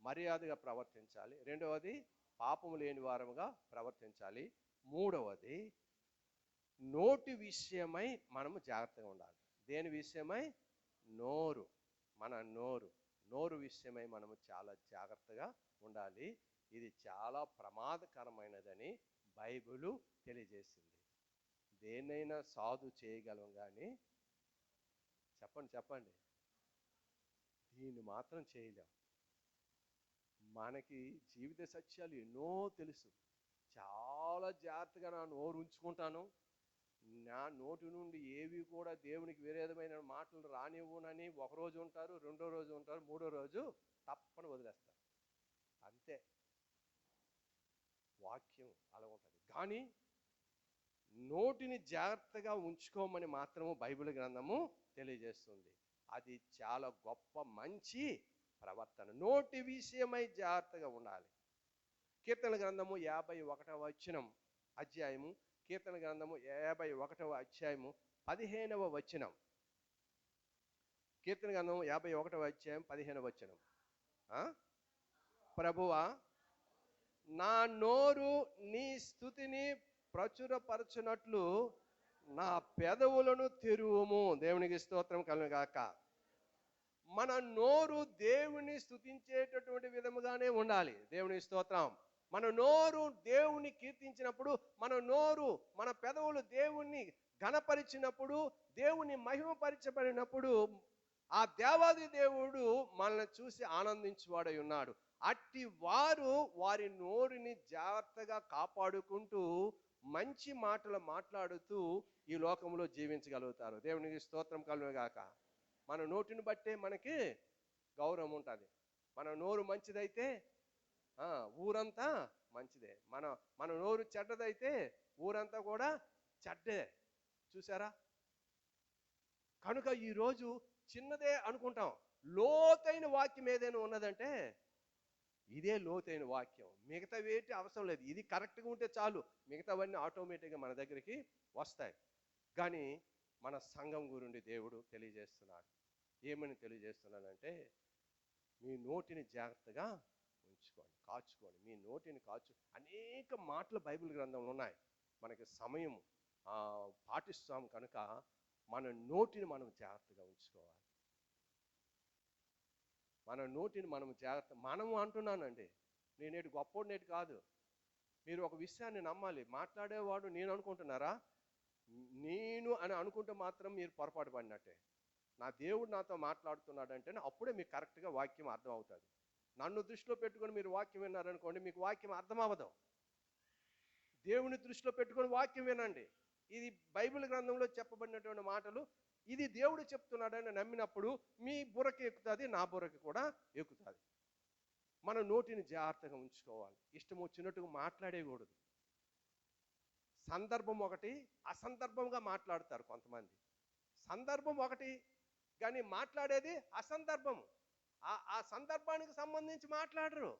మర్యాదగా ప్రవర్తించాలి. రెండవది పాపము లేని వారముగా ప్రవర్తించాలి. మూడవది నోటి విషయమై మనము జాగ్రత్తగా ఉండాలి. దేని విషయమై? నోరు. మన నోరు విషయమై మనము చాలా జాగ్రత్తగా ఉండాలి. ఇది చాలా ప్రమాదకరమైనదని బైబిలు తెలియజేసింది. దేన్నైనా సాధు చేయగలం కానీ చెప్పండి దీన్ని మాత్రం చేయలేం. మనకి జీవిత సత్యాలు ఎన్నో తెలుసు. చాలా జాగ్రత్తగా నా నోరు ఉంచుకుంటాను. నా నోటి నుండి ఏవి కూడా దేవునికి విరోధమైన మాటలు రానివ్వనని ఒకరోజు ఉంటారు, రెండో రోజు ఉంటారు, మూడో రోజు తప్పని వదిలేస్తారు. అంతే, వాక్యం అలా ఉంటుంది. కానీ నోటిని జాగ్రత్తగా ఉంచుకోమని మాత్రము బైబిల్ గ్రంథము తెలియజేస్తుంది. అది చాలా గొప్ప మంచి ప్రవర్తన. నోటి విషయమై జాగ్రత్తగా ఉండాలి. కీర్తన గ్రంథము 51వ అధ్యాయము, కీర్తన గ్రంథము 51వ అధ్యాయము 15వ వచనం. కీర్తన గ్రంథము 51వ అధ్యాయం 15వ వచనం. ప్రభువా, నా నోరు నీ స్తుతిని ప్రచురపరచునట్లు నా పెదవులను తెరువుము. దేవునికి స్తోత్రం కలుగుగాక. మన నోరు దేవుని స్తుతించేటటువంటి విధముగానే ఉండాలి. దేవునికి స్తోత్రం. మన నోరు దేవుని కీర్తించినప్పుడు, మన నోరు మన పెదవులు దేవుణ్ణి ఘనపరిచినప్పుడు, దేవుని మహిమపరచబడినప్పుడు ఆ దేవాది దేవుడు మనల్ని చూసి ఆనందించువాడై ఉన్నాడు. అట్టి వారు వారి నోరుని జాగ్రత్తగా కాపాడుకుంటూ మంచి మాటలు మాట్లాడుతూ ఈ లోకంలో జీవించగలుగుతారు. దేవునికి స్తోత్రం కలుగుగాక. మన నోటిని బట్టే మనకి గౌరవం ఉంటుంది. మన నోరు మంచిదైతే ఊరంతా మంచిదే. మన నోరు చెడ్డదైతే ఊరంతా కూడా చెడ్డే. చూసారా? కనుక ఈరోజు చిన్నదే అనుకుంటాం. లోతైన వాక్యం ఏదైనా ఉన్నదంటే ఇదే లోతైన వాక్యం. మిగతావేటి అవసరం లేదు. ఇది కరెక్ట్గా ఉంటే చాలు, మిగతావన్నీ ఆటోమేటిక్గా మన దగ్గరికి వస్తాయి. కానీ మన సంఘం గురించి దేవుడు తెలియజేస్తున్నాడు. ఏమని తెలియజేస్తున్నాడంటే, మీ నోటిని జాగ్రత్తగా ఉంచుకోండి, కాచుకోండి. మీ నోటిని అనేక మాటలు బైబిల్ గ్రంథంలో ఉన్నాయి. మనకి సమయం పాటిస్తాం కనుక మన నోటిని మనం జాగ్రత్తగా ఉంచుకోవాలి. మన నోటిని మనం మనము అంటున్నానండి, నేనేటి గొప్పోడినేటి కాదు. మీరు ఒక విషయాన్ని నమ్మాలి. మాట్లాడేవాడు నేను అనుకుంటున్నారా? నేను అని అనుకుంటే మాత్రం మీరు పొరపాటు పడినట్టే. నా దేవుడు నాతో మాట్లాడుతున్నాడంటే అప్పుడే మీకు కరెక్ట్గా వాక్యం అర్థం అవుతుంది. నన్ను దృష్టిలో పెట్టుకొని మీరు వాక్యం విన్నారనుకోండి, మీకు వాక్యం అర్థం అవ్వదు. దేవుని దృష్టిలో పెట్టుకొని వాక్యం వినండి. ఇది బైబిల్ గ్రంథంలో చెప్పబడినటువంటి మాటలు. ఇది దేవుడు చెప్తున్నాడని నమ్మినప్పుడు మీ బుర్రకి ఎక్కుతుంది, నా బుర్రకి కూడా ఎక్కుతుంది. మన నోటిని జాగ్రత్తగా ఉంచుకోవాలి. ఇష్టం వచ్చినట్టుగా మాట్లాడేయకూడదు. సందర్భం ఒకటి, అసందర్భంగా మాట్లాడతారు కొంతమంది. సందర్భం ఒకటి కానీ మాట్లాడేది అసందర్భం. ఆ సందర్భానికి సంబంధించి మాట్లాడరు,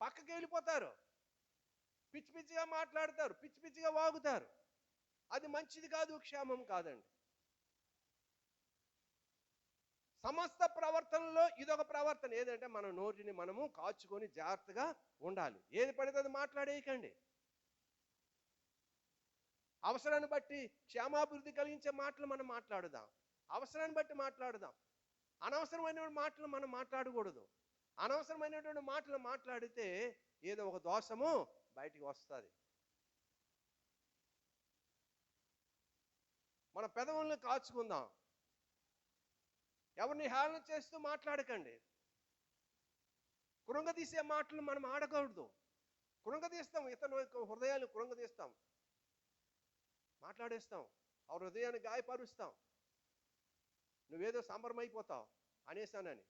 పక్కకి వెళ్ళిపోతారు, పిచ్చి పిచ్చిగా మాట్లాడతారు, పిచ్చి పిచ్చిగా వాగుతారు. అది మంచిది కాదు, క్షేమం కాదండి. సమస్త ప్రవర్తనలో ఇదొక ప్రవర్తన. ఏదంటే మన నోటిని మనము కాచుకొని జాగ్రత్తగా ఉండాలి. ఏది పడితే అది మాట్లాడేయకండి. అవసరాన్ని బట్టి క్షేమాభివృద్ధి కలిగించే మాటలు మనం మాట్లాడుదాం. అవసరాన్ని బట్టి మాట్లాడుదాం. అనవసరమైన మాటలు మనం మాట్లాడకూడదు. అనవసరమైనటువంటి మాటలు మాట్లాడితే ఏదో ఒక దోషము బయటికి వస్తుంది. మన పెదవుల్ని కాచుకుందాం. ఎవరిని హేళన చేస్తూ మాట్లాడకండి. కృంగదీసే మాటలు మనం ఆడకూడదు. కృంగదీస్తాం, ఇతరుల యొక్క హృదయాన్ని కృంగదీస్తాం, మాట్లాడేస్తాం, ఆ హృదయాన్ని గాయపరుస్తాం. నువ్వేదో సంబరమైపోతావు అనేసానని.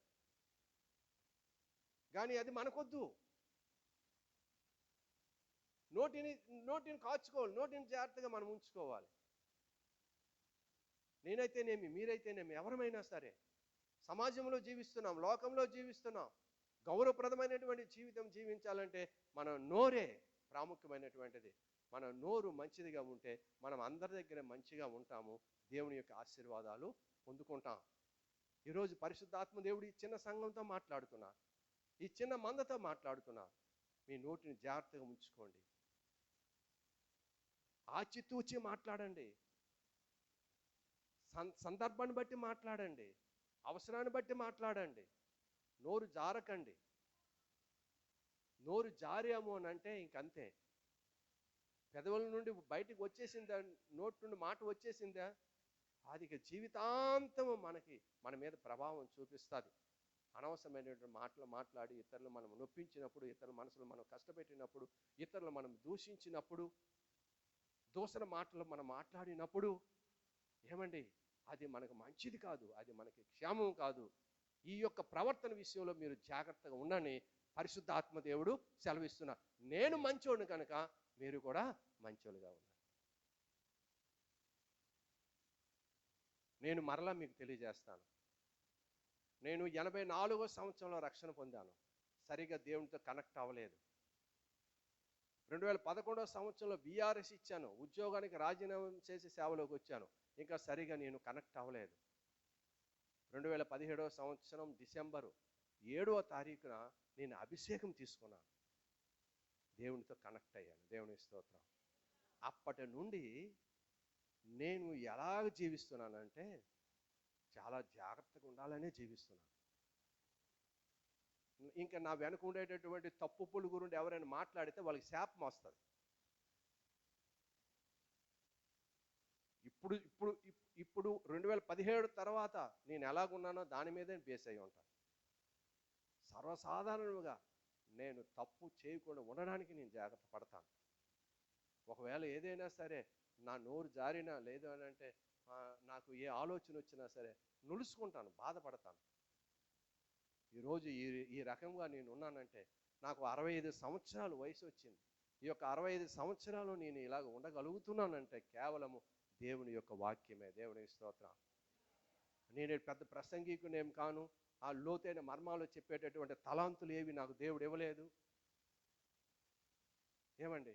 కానీ అది మనకొద్దు. నోటిని కాచుకోవాలి. నోటిని జాగ్రత్తగా మనం ఉంచుకోవాలి. నేనైతేనేమి, మీరైతేనేమి, ఎవరమైనా సరే సమాజంలో జీవిస్తున్నాం, లోకంలో జీవిస్తున్నాం. గౌరవప్రదమైనటువంటి జీవితం జీవించాలంటే మన నోరే ప్రాముఖ్యమైనటువంటిది. మన నోరు మంచిదిగా ఉంటే మనం అందరి దగ్గర మంచిగా ఉంటాము. దేవుని యొక్క ఆశీర్వాదాలు పొందుకుంటాం. ఈరోజు పరిశుద్ధాత్మ దేవుడు ఈ చిన్న సంఘంతో మాట్లాడుతున్నా, ఈ చిన్న మందతో మాట్లాడుతున్నా. మీ నోటిని జాగ్రత్తగా ఉంచుకోండి. ఆచితూచి మాట్లాడండి. సందర్భాన్ని బట్టి మాట్లాడండి. అవసరాన్ని బట్టి మాట్లాడండి. నోరు జారకండి. నోరు జారాము అని అంటే ఇంకంతే. పెదవుల నుండి బయటికి వచ్చేసిందా, నోటి నుండి మాట వచ్చేసిందా, అది ఇక జీవితాంతము మన మీద ప్రభావం చూపిస్తుంది. అనవసరమైనటువంటి మాటలు మాట్లాడి ఇతరులు మనం నొప్పించినప్పుడు, ఇతరుల మనసులు మనం కష్టపెట్టినప్పుడు, ఇతరులు మనం దూషించినప్పుడు, దూషణ మాటలు మనం మాట్లాడినప్పుడు ఏమండి, అది మనకు మంచిది కాదు. అది మనకి క్షేమం కాదు. ఈ యొక్క ప్రవర్తన విషయంలో మీరు జాగ్రత్తగా ఉండని పరిశుద్ధాత్మ దేవుడు సెలవిస్తున్నారు. నేను మంచోడు కనుక మీరు కూడా మంచోలుగా ఉన్నారు. నేను మరలా మీకు తెలియజేస్తాను. నేను 84వ సంవత్సరంలో రక్షణ పొందాను. సరిగా దేవునితో కనెక్ట్ అవ్వలేదు. 2011వ సంవత్సరంలో బీఆర్ఎస్ ఇచ్చాను. ఉద్యోగానికి రాజీనామా చేసి సేవలోకి వచ్చాను. ఇంకా సరిగా నేను కనెక్ట్ అవ్వలేదు. 2017వ సంవత్సరం డిసెంబరు 7వ తారీఖున నేను అభిషేకం తీసుకున్నాను. దేవునితో కనెక్ట్ అయ్యాను. దేవుని స్తోత్రం. అప్పటి నుండి నేను ఎలాగ జీవిస్తున్నానంటే చాలా జాగ్రత్తగా ఉండాలనే జీవిస్తున్నాను. ఇంకా నా వెనక ఉండేటటువంటి తప్పుల గురించి ఎవరైనా మాట్లాడితే వాళ్ళకి శాపం వస్తుంది. ఇప్పుడు 2017 తర్వాత నేను ఎలాగున్నానో దాని మీదే బేస్ అయి ఉంటాను. సర్వసాధారణంగా నేను తప్పు చేయకుండా ఉండడానికి నేను జాగ్రత్త పడతాను. ఒకవేళ ఏదైనా సరే నా నోరు జారినా లేదు అని అంటే నాకు ఏ ఆలోచన వచ్చినా సరే నులుసుకుంటాను, బాధపడతాను. ఈరోజు ఈ రకంగా నేను ఉన్నానంటే నాకు 65 సంవత్సరాలు వయసు వచ్చింది. ఈ యొక్క 65 సంవత్సరాలు నేను ఇలాగ ఉండగలుగుతున్నానంటే కేవలము దేవుని యొక్క వాక్యమే. దేవుని స్తోత్రం. నేను పెద్ద ప్రసంగికునేం కాను. ఆ లోతైన మర్మాలు చెప్పేటటువంటి తలాంతులు ఏవి నాకు దేవుడు ఇవ్వలేదు. ఏమండి,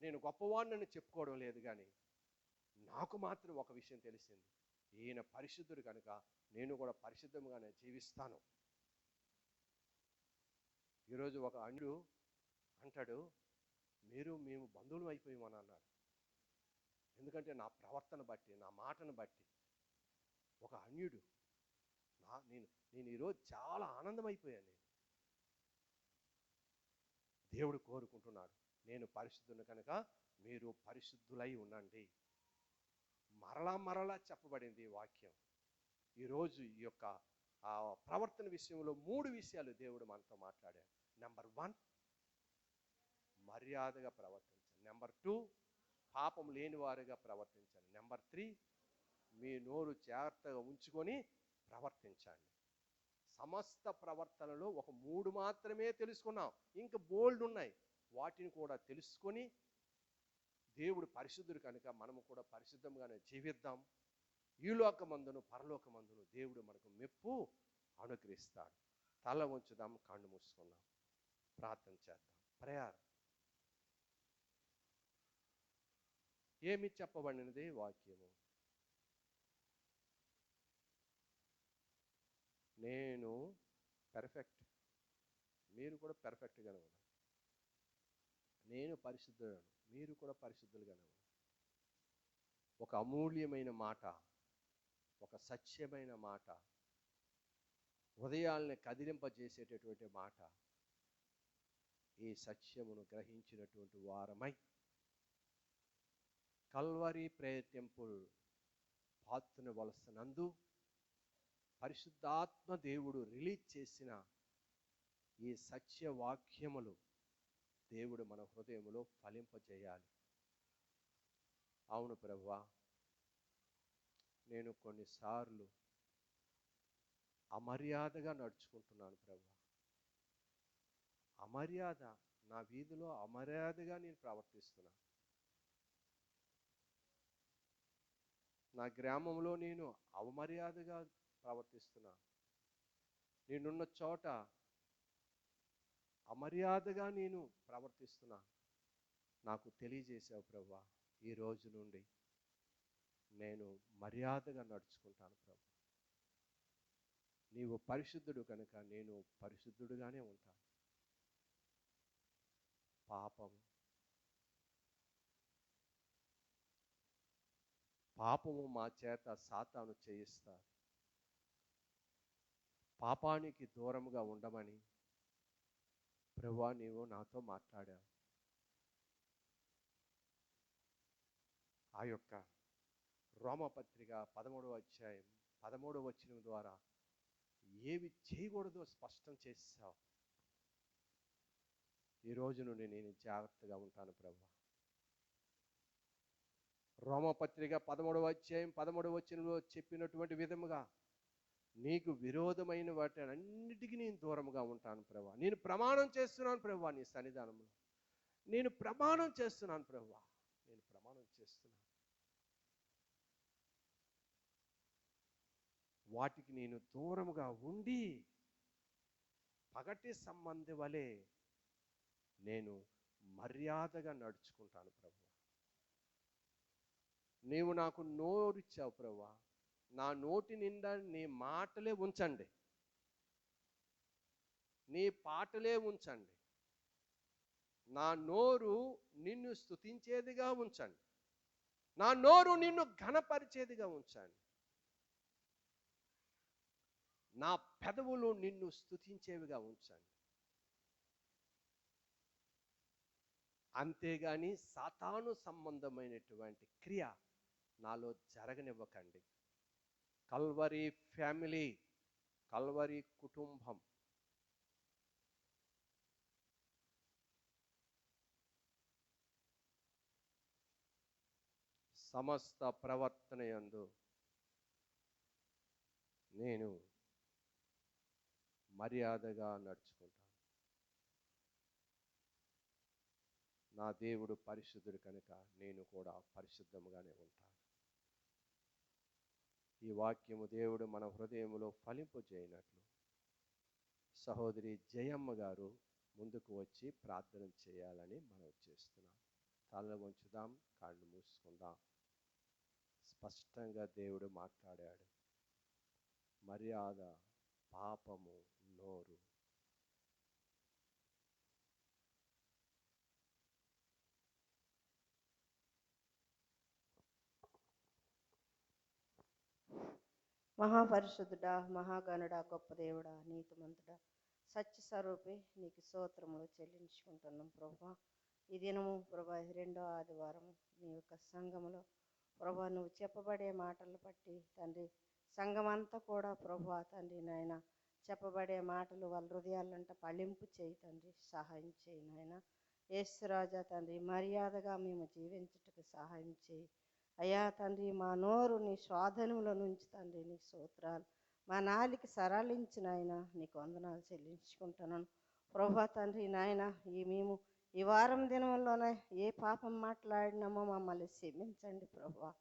నేను గొప్పవాడిని చెప్పుకోవడం లేదు, కానీ నాకు మాత్రం ఒక విషయం తెలిసింది. ఈయన పరిశుద్ధుడు కనుక నేను కూడా పరిశుద్ధంగానే జీవిస్తాను. ఈరోజు ఒక అన్యుడు అంటాడు, మేము బంధువులు అయిపోయామని అన్నాడు. ఎందుకంటే నా ప్రవర్తన బట్టి, నా మాటను బట్టి ఒక అన్యుడు నేను ఈరోజు చాలా ఆనందమైపోయాను. దేవుడు కోరుకుంటున్నాడు, నేను పరిశుద్ధుని కనుక మీరు పరిశుద్ధులై ఉండండి. మరలా చెప్పబడింది ఈ వాక్యం. ఈరోజు ఈ యొక్క ప్రవర్తన విషయంలో 3 విషయాలు దేవుడు మనతో మాట్లాడాడు. నెంబర్ 1, మర్యాదగా ప్రవర్తించాలి. నెంబర్ 2, పాపం లేని వారుగా ప్రవర్తించాలి. నెంబర్ 3, మీ నోరు జాగ్రత్తగా ఉంచుకొని ప్రవర్తించండి. సమస్త ప్రవర్తనలో ఒక 3 మాత్రమే తెలుసుకున్నాం. ఇంకా బోల్డ్ ఉన్నాయి. వాటిని కూడా తెలుసుకొని దేవుడు పరిశుద్ధుడు కనుక మనము కూడా పరిశుద్ధంగానే జీవిద్దాం. ఈ లోకమందును పరలోకమందును దేవుడు మనకు మెప్పు అనుగ్రహిస్తాడు. తల ఉంచుదాం, కళ్ళు మూసుకుందాం, ప్రార్థన చేద్దాం. ప్రేయర్. ఏమి చెప్పబడినది వాక్యము? నేను పెర్ఫెక్ట్, మీరు కూడా పెర్ఫెక్ట్గానే ఉన్నారు. నేను పరిశుద్ధులను, మీరు కూడా పరిశుద్ధులుగానే ఉన్నారు. ఒక అమూల్యమైన మాట, ఒక సత్యమైన మాట, హృదయాల్ని కదిలింపజేసేటటువంటి మాట. ఈ సత్యమును గ్రహించినటువంటి వారమై కల్వరీ ప్రేయర్ టెంపుల్ పాత్రను వలసనందు పరిశుద్ధాత్మ దేవుడు రిలీజ్ చేసిన ఈ సత్యవాక్యములు దేవుడు మన హృదయములో ఫలింపజేయాలి. అవును ప్రభువా, నేను కొన్నిసార్లు అమర్యాదగా నడుచుకుంటున్నాను ప్రభువా. అమర్యాద, నా వీధిలో అమర్యాదగా నేను ప్రవర్తిస్తున్నాను. నా గ్రామంలో నేను అవమర్యాదగా ప్రవర్తిస్తున్నాను. నేనున్న చోట అమర్యాదగా నేను ప్రవర్తిస్తున్నాను. నాకు తెలియజేసావు ప్రభువా, ఈ రోజు నుండి నేను మర్యాదగా నడుచుకుంటాను ప్రభు. నీవు పరిశుద్ధుడు కనుక నేను పరిశుద్ధుడుగానే ఉంటాను. పాపము మా చేత సాతాను చేయిస్తారు. పాపానికి దూరముగా ఉండమని ప్రభువా నీవు నాతో మాట్లాడావు. ఆ యొక్క రోమపత్రిక 13వ అధ్యాయం 13వ వచనం ద్వారా ఏవి చేయకూడదో స్పష్టం చేసావు. ఈ రోజు నుండి నేను జాగ్రత్తగా ఉంటాను ప్రభువా. రోమపత్రిక 13వ అధ్యాయం 13వ వచనంలో చెప్పినటువంటి విధముగా నీకు విరోధమైన వాటి అన్నిటికీ నేను దూరముగా ఉంటాను ప్రభువా. నేను ప్రమాణం చేస్తున్నాను ప్రభువా, నీ సన్నిధానంలో నేను ప్రమాణం చేస్తున్నాను ప్రభువా, నేను ప్రమాణం చేస్తున్నాను. వాటికి నేను దూరముగా ఉండి పగటి సంబంధి వలె నేను మర్యాదగా నడుచుకుంటాను ప్రభువా. నీవు నాకు నోరిచ్చావు ప్రభువా, నా నోటి నిండా నీ మాటలే ఉంచండి, నీ పాటలే ఉంచండి. నా నోరు నిన్ను స్తుతించేదిగా ఉంచండి, నా నోరు నిన్ను ఘనపరిచేదిగా ఉంచండి. నా పెదవులు నిన్ను స్తుతించేవిగా ఉంచండి. అంతేగాని సాతాను సంబంధమైనటువంటి క్రియ నాలో జరగనివ్వకండి. కల్వరీ ఫ్యామిలీ, కల్వరీ కుటుంబం సమస్త ప్రవర్తన యందు నేను మర్యాదగా నడుచుకుంటాను. నా దేవుడు పరిశుద్ధుడు కనుక నేను కూడా పరిశుద్ధముగానే ఉంటాను. ఈ వాక్యము దేవుడు మన హృదయములో ఫలింపజేయనట్లు సహోదరి జయమ్మ గారు ముందుకు వచ్చి ప్రార్థన చేయాలని మనం చేస్తున్నాం. తల వంచుదాం, కాళ్ళు మూసుకుందాం. స్పష్టంగా దేవుడు మాట్లాడాడు. మర్యాద, పాపము, నోరు. మహాపరిశుద్ధుడా, మహాగణుడా, గొప్ప దేవుడా, నీతిమంతుడా, సత్యస్వరూపి, నీకు స్తోత్రములు చెల్లించుకుంటున్నాం ప్రభా. ఈ దినము ప్రభా, 2వ ఆదివారం నీ యొక్క సంఘములో ప్రభా నువ్వు చెప్పబడే మాటలు బట్టి తండ్రి, సంఘమంతా కూడా ప్రభా తండ్రి నాయన చెప్పబడే మాటలు వాళ్ళ హృదయాలంట ఫలింపు చేయి తండ్రి, సహాయం చేయి నాయన. యేసురాజా తండ్రి, మర్యాదగా మేము జీవించుటకు సహాయం చేయి అయ్యా తండ్రి. మా నోరు నీ స్వాధీనంలో నుంచి తండ్రి నీ స్తోత్రాలు. మా నాలిక సరళించిన ఆయన నీకు వందనాలు చెల్లించుకుంటున్నాను ప్రభా తండ్రి నాయన. మేము ఈ వారం దినంలోనే ఏ పాపం మాట్లాడినామో మమ్మల్ని క్షమించండి ప్రభా.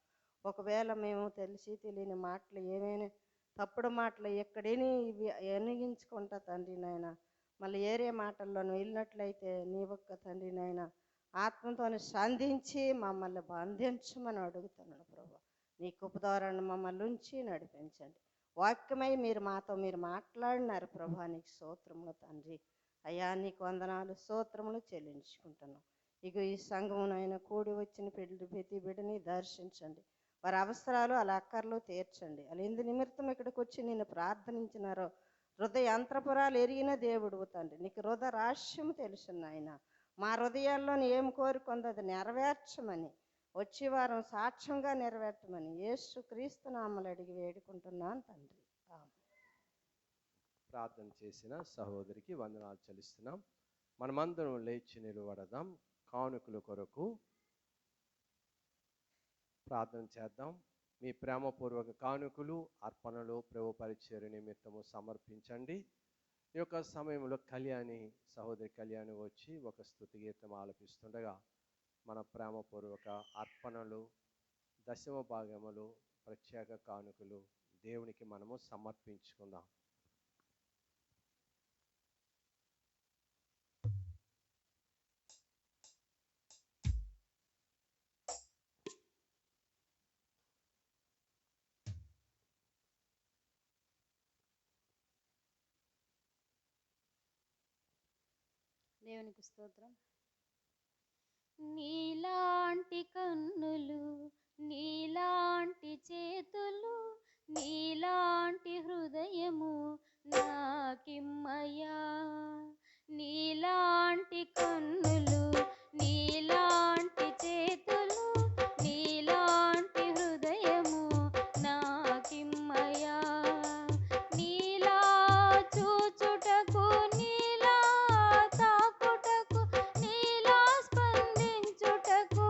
ఒకవేళ మేము తెలిసి తెలియని మాటలు ఏమైనా తప్పుడు మాటలు ఎక్కడేని ఇవి ఎనిగించుకుంటా తండ్రి నాయన, మళ్ళీ ఏరే మాటల్లోనూ వెళ్ళినట్లయితే నీ ఒక్క తండ్రి నాయన ఆత్మతో సంధించి మమ్మల్ని బంధించమని అడుగుతున్నాను ప్రభా. నీ కృప ద్వారా మమ్మల్ని ఉంచి నడిపించండి. వాక్యమై మీరు మాతో మాట్లాడినారు ప్రభా. నీకు స్తోత్రములు తండ్రి. అయ్యా నీకు వందనాలు స్తోత్రములు చెల్లించుకుంటున్నాం. ఇక ఈ సంఘమునైనా కూడి వచ్చిన ప్రతి బిడ్డని దర్శించండి. వారి అవసరాలు అలా అక్కర్లు తీర్చండి. అలా ఎందు నిమిత్తం ఇక్కడికి వచ్చి నేను ప్రార్థనించినారో హృదయ అంతఃపురాలు ఎరిగిన దేవుడు తండ్రి. నీకు హృదయ రహస్యము తెలుసు నాయన. మా హృదయాల్లో ఏం కోరుకుందో అది నెరవేర్చమని, వచ్చే వారం సాక్ష్యంగా నెరవేర్చమని యేసు క్రీస్తు నామములో అడిగి వేడుకుంటున్నాను తండ్రి. ప్రార్థన చేసిన సహోదరికి వందనాలు చెల్లిస్తున్నాం. మనమందరం లేచి నిలబడదాం. కానుకల కొరకు ప్రార్థన చేద్దాం. మీ ప్రేమపూర్వక కానుకలు అర్పణలు ప్రభు పరిచర్య నిమిత్తము సమర్పించండి. ఈ యొక్క సమయంలో సహోదరి కళ్యాణి వచ్చి ఒక స్తుతి గీతం ఆలపిస్తుండగా మన ప్రేమపూర్వక అర్పణలు, దశమ భాగములు, ప్రత్యేక కానుకలు దేవునికి మనము సమర్పించుకుందాం. దేవునికి స్తోత్రం. నీలాంటి కన్నులు, నీలాంటి చేతులు, నీలాంటి హృదయము నాకిమ్మయ్యా. నీలాంటి కన్నులు, నీలాంటి చేతులు, నీలాంటి హృదయము నాకిమ్మయ్యా. నీలా చూచుటకు, నీలా తాకుటకు, నీలా స్పందించుటకు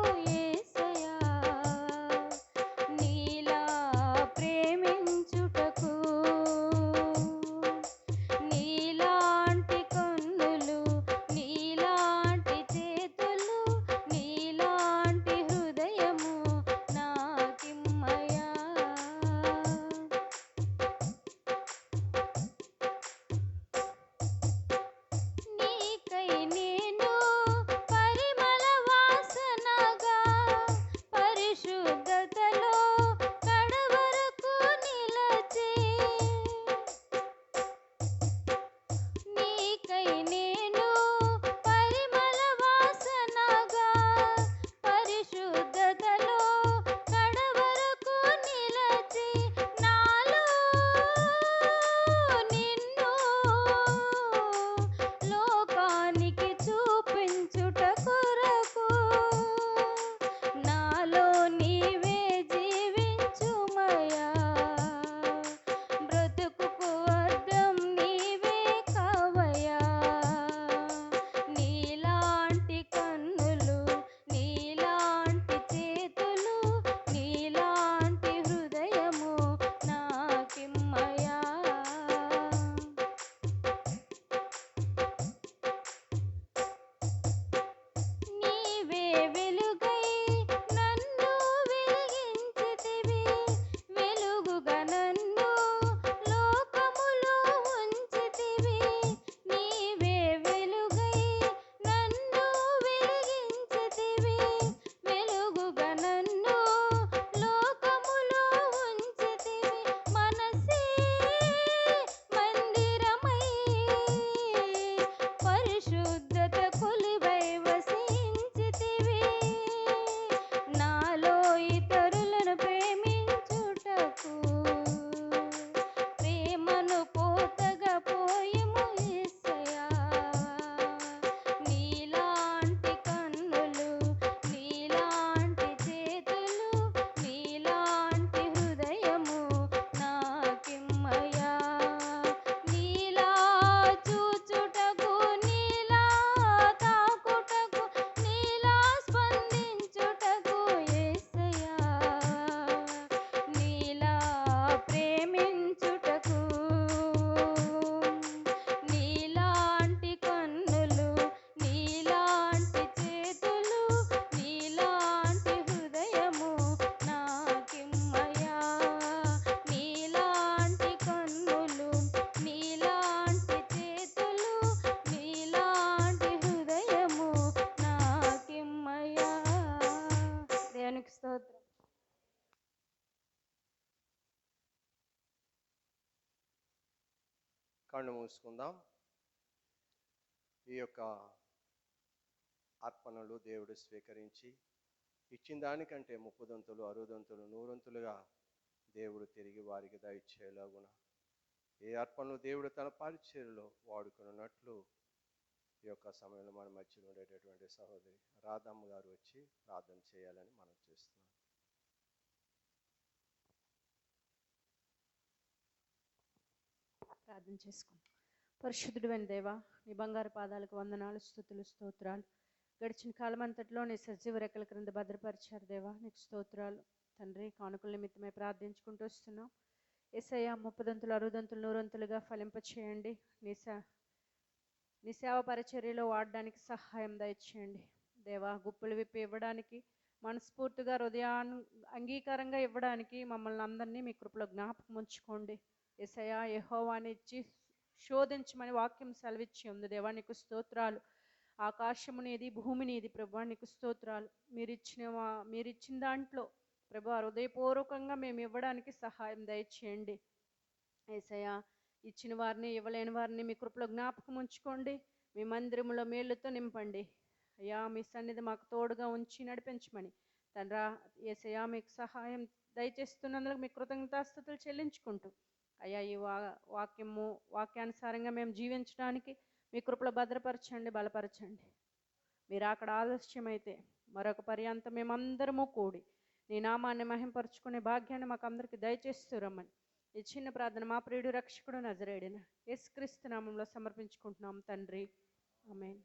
కళ్ళు మూసుకుందాం. ఈ యొక్క అర్పణలు దేవుడు స్వీకరించి ఇచ్చిన దానికంటే 30 60 100 దేవుడు తిరిగి వారికి దయచేయలాగున ఏ అర్పణలు దేవుడు తన పరిచర్యలో వాడుకున్నట్లు ఈ యొక్క సమయంలో మన మధ్యలో ఉండేటటువంటి సహోదరి రాధమ్మ గారు వచ్చి ప్రార్థన చేయాలని మనం చేస్తున్నాం. ప్రార్థన చేసుకుందాం. పరిశుద్ధుడైన దేవా, నీ బంగారు పాదాలకు వందనాలు, స్తుతులు, స్తోత్రాలు. గడిచిన కాలం అంతట్లో నీ సజీవ రెక్కల క్రింద భద్రపరిచారు దేవా, నీకు స్తోత్రాలు తండ్రి. కానుకల నిమిత్తమై ప్రార్థించుకుంటూ వస్తున్నాం. యేసయ్య 30 60 100 ఫలింపచేయండి. నీ సేవ పరిచర్యలో వాడడానికి సహాయం దయచేయండి దేవా. గుప్పులు విప్పి ఇవ్వడానికి, మనస్ఫూర్తిగా అంగీకారంగా ఇవ్వడానికి మమ్మల్ని అందరినీ మీ కృపలో జ్ఞాపకం ఉంచుకోండి. యేసయ్య, యెహోవాని ఇచ్చి శోధించమని వాక్యం సెలవిచ్చి ఉంది దేవా, నీకు స్తోత్రాలు. ఆకాశము నీది, భూమి నీది ప్రభా, నీకు స్తోత్రాలు. మీరిచ్చిన దాంట్లో ప్రభా హృదయపూర్వకంగా మేము ఇవ్వడానికి సహాయం దయచేయండి. యేసయ్య, ఇచ్చిన వారిని ఇవ్వలేని వారిని మీ కృపలో జ్ఞాపకం ఉంచుకోండి. మీ మందిరములో మేలుతో నింపండి అయ్యా. మీ సన్నిధి మాకు తోడుగా ఉంచి నడిపించమని తండ్రా యేసయ్య మీకు సహాయం దయచేస్తున్నందుకు మీ కృతజ్ఞతాస్తుతులు చెల్లించుకుంటూ అయ్యా, ఈ వాక్యానుసారంగా మేము జీవించడానికి మీ కృపలో భద్రపరచండి, బలపరచండి. మీరు అక్కడ ఆలస్యమైతే మరొక పర్యంతం మేమందరము కూడి నీ నామాన్ని మహింపరచుకునే భాగ్యాన్ని మాకు అందరికీ దయచేస్తూ రమ్మని ఈ చిన్న ప్రార్థన మా ప్రియుడు రక్షకుడు నజరేయుడైన యేసుక్రీస్తు నామంలో సమర్పించుకుంటున్నాం తండ్రి. ఆమేన్.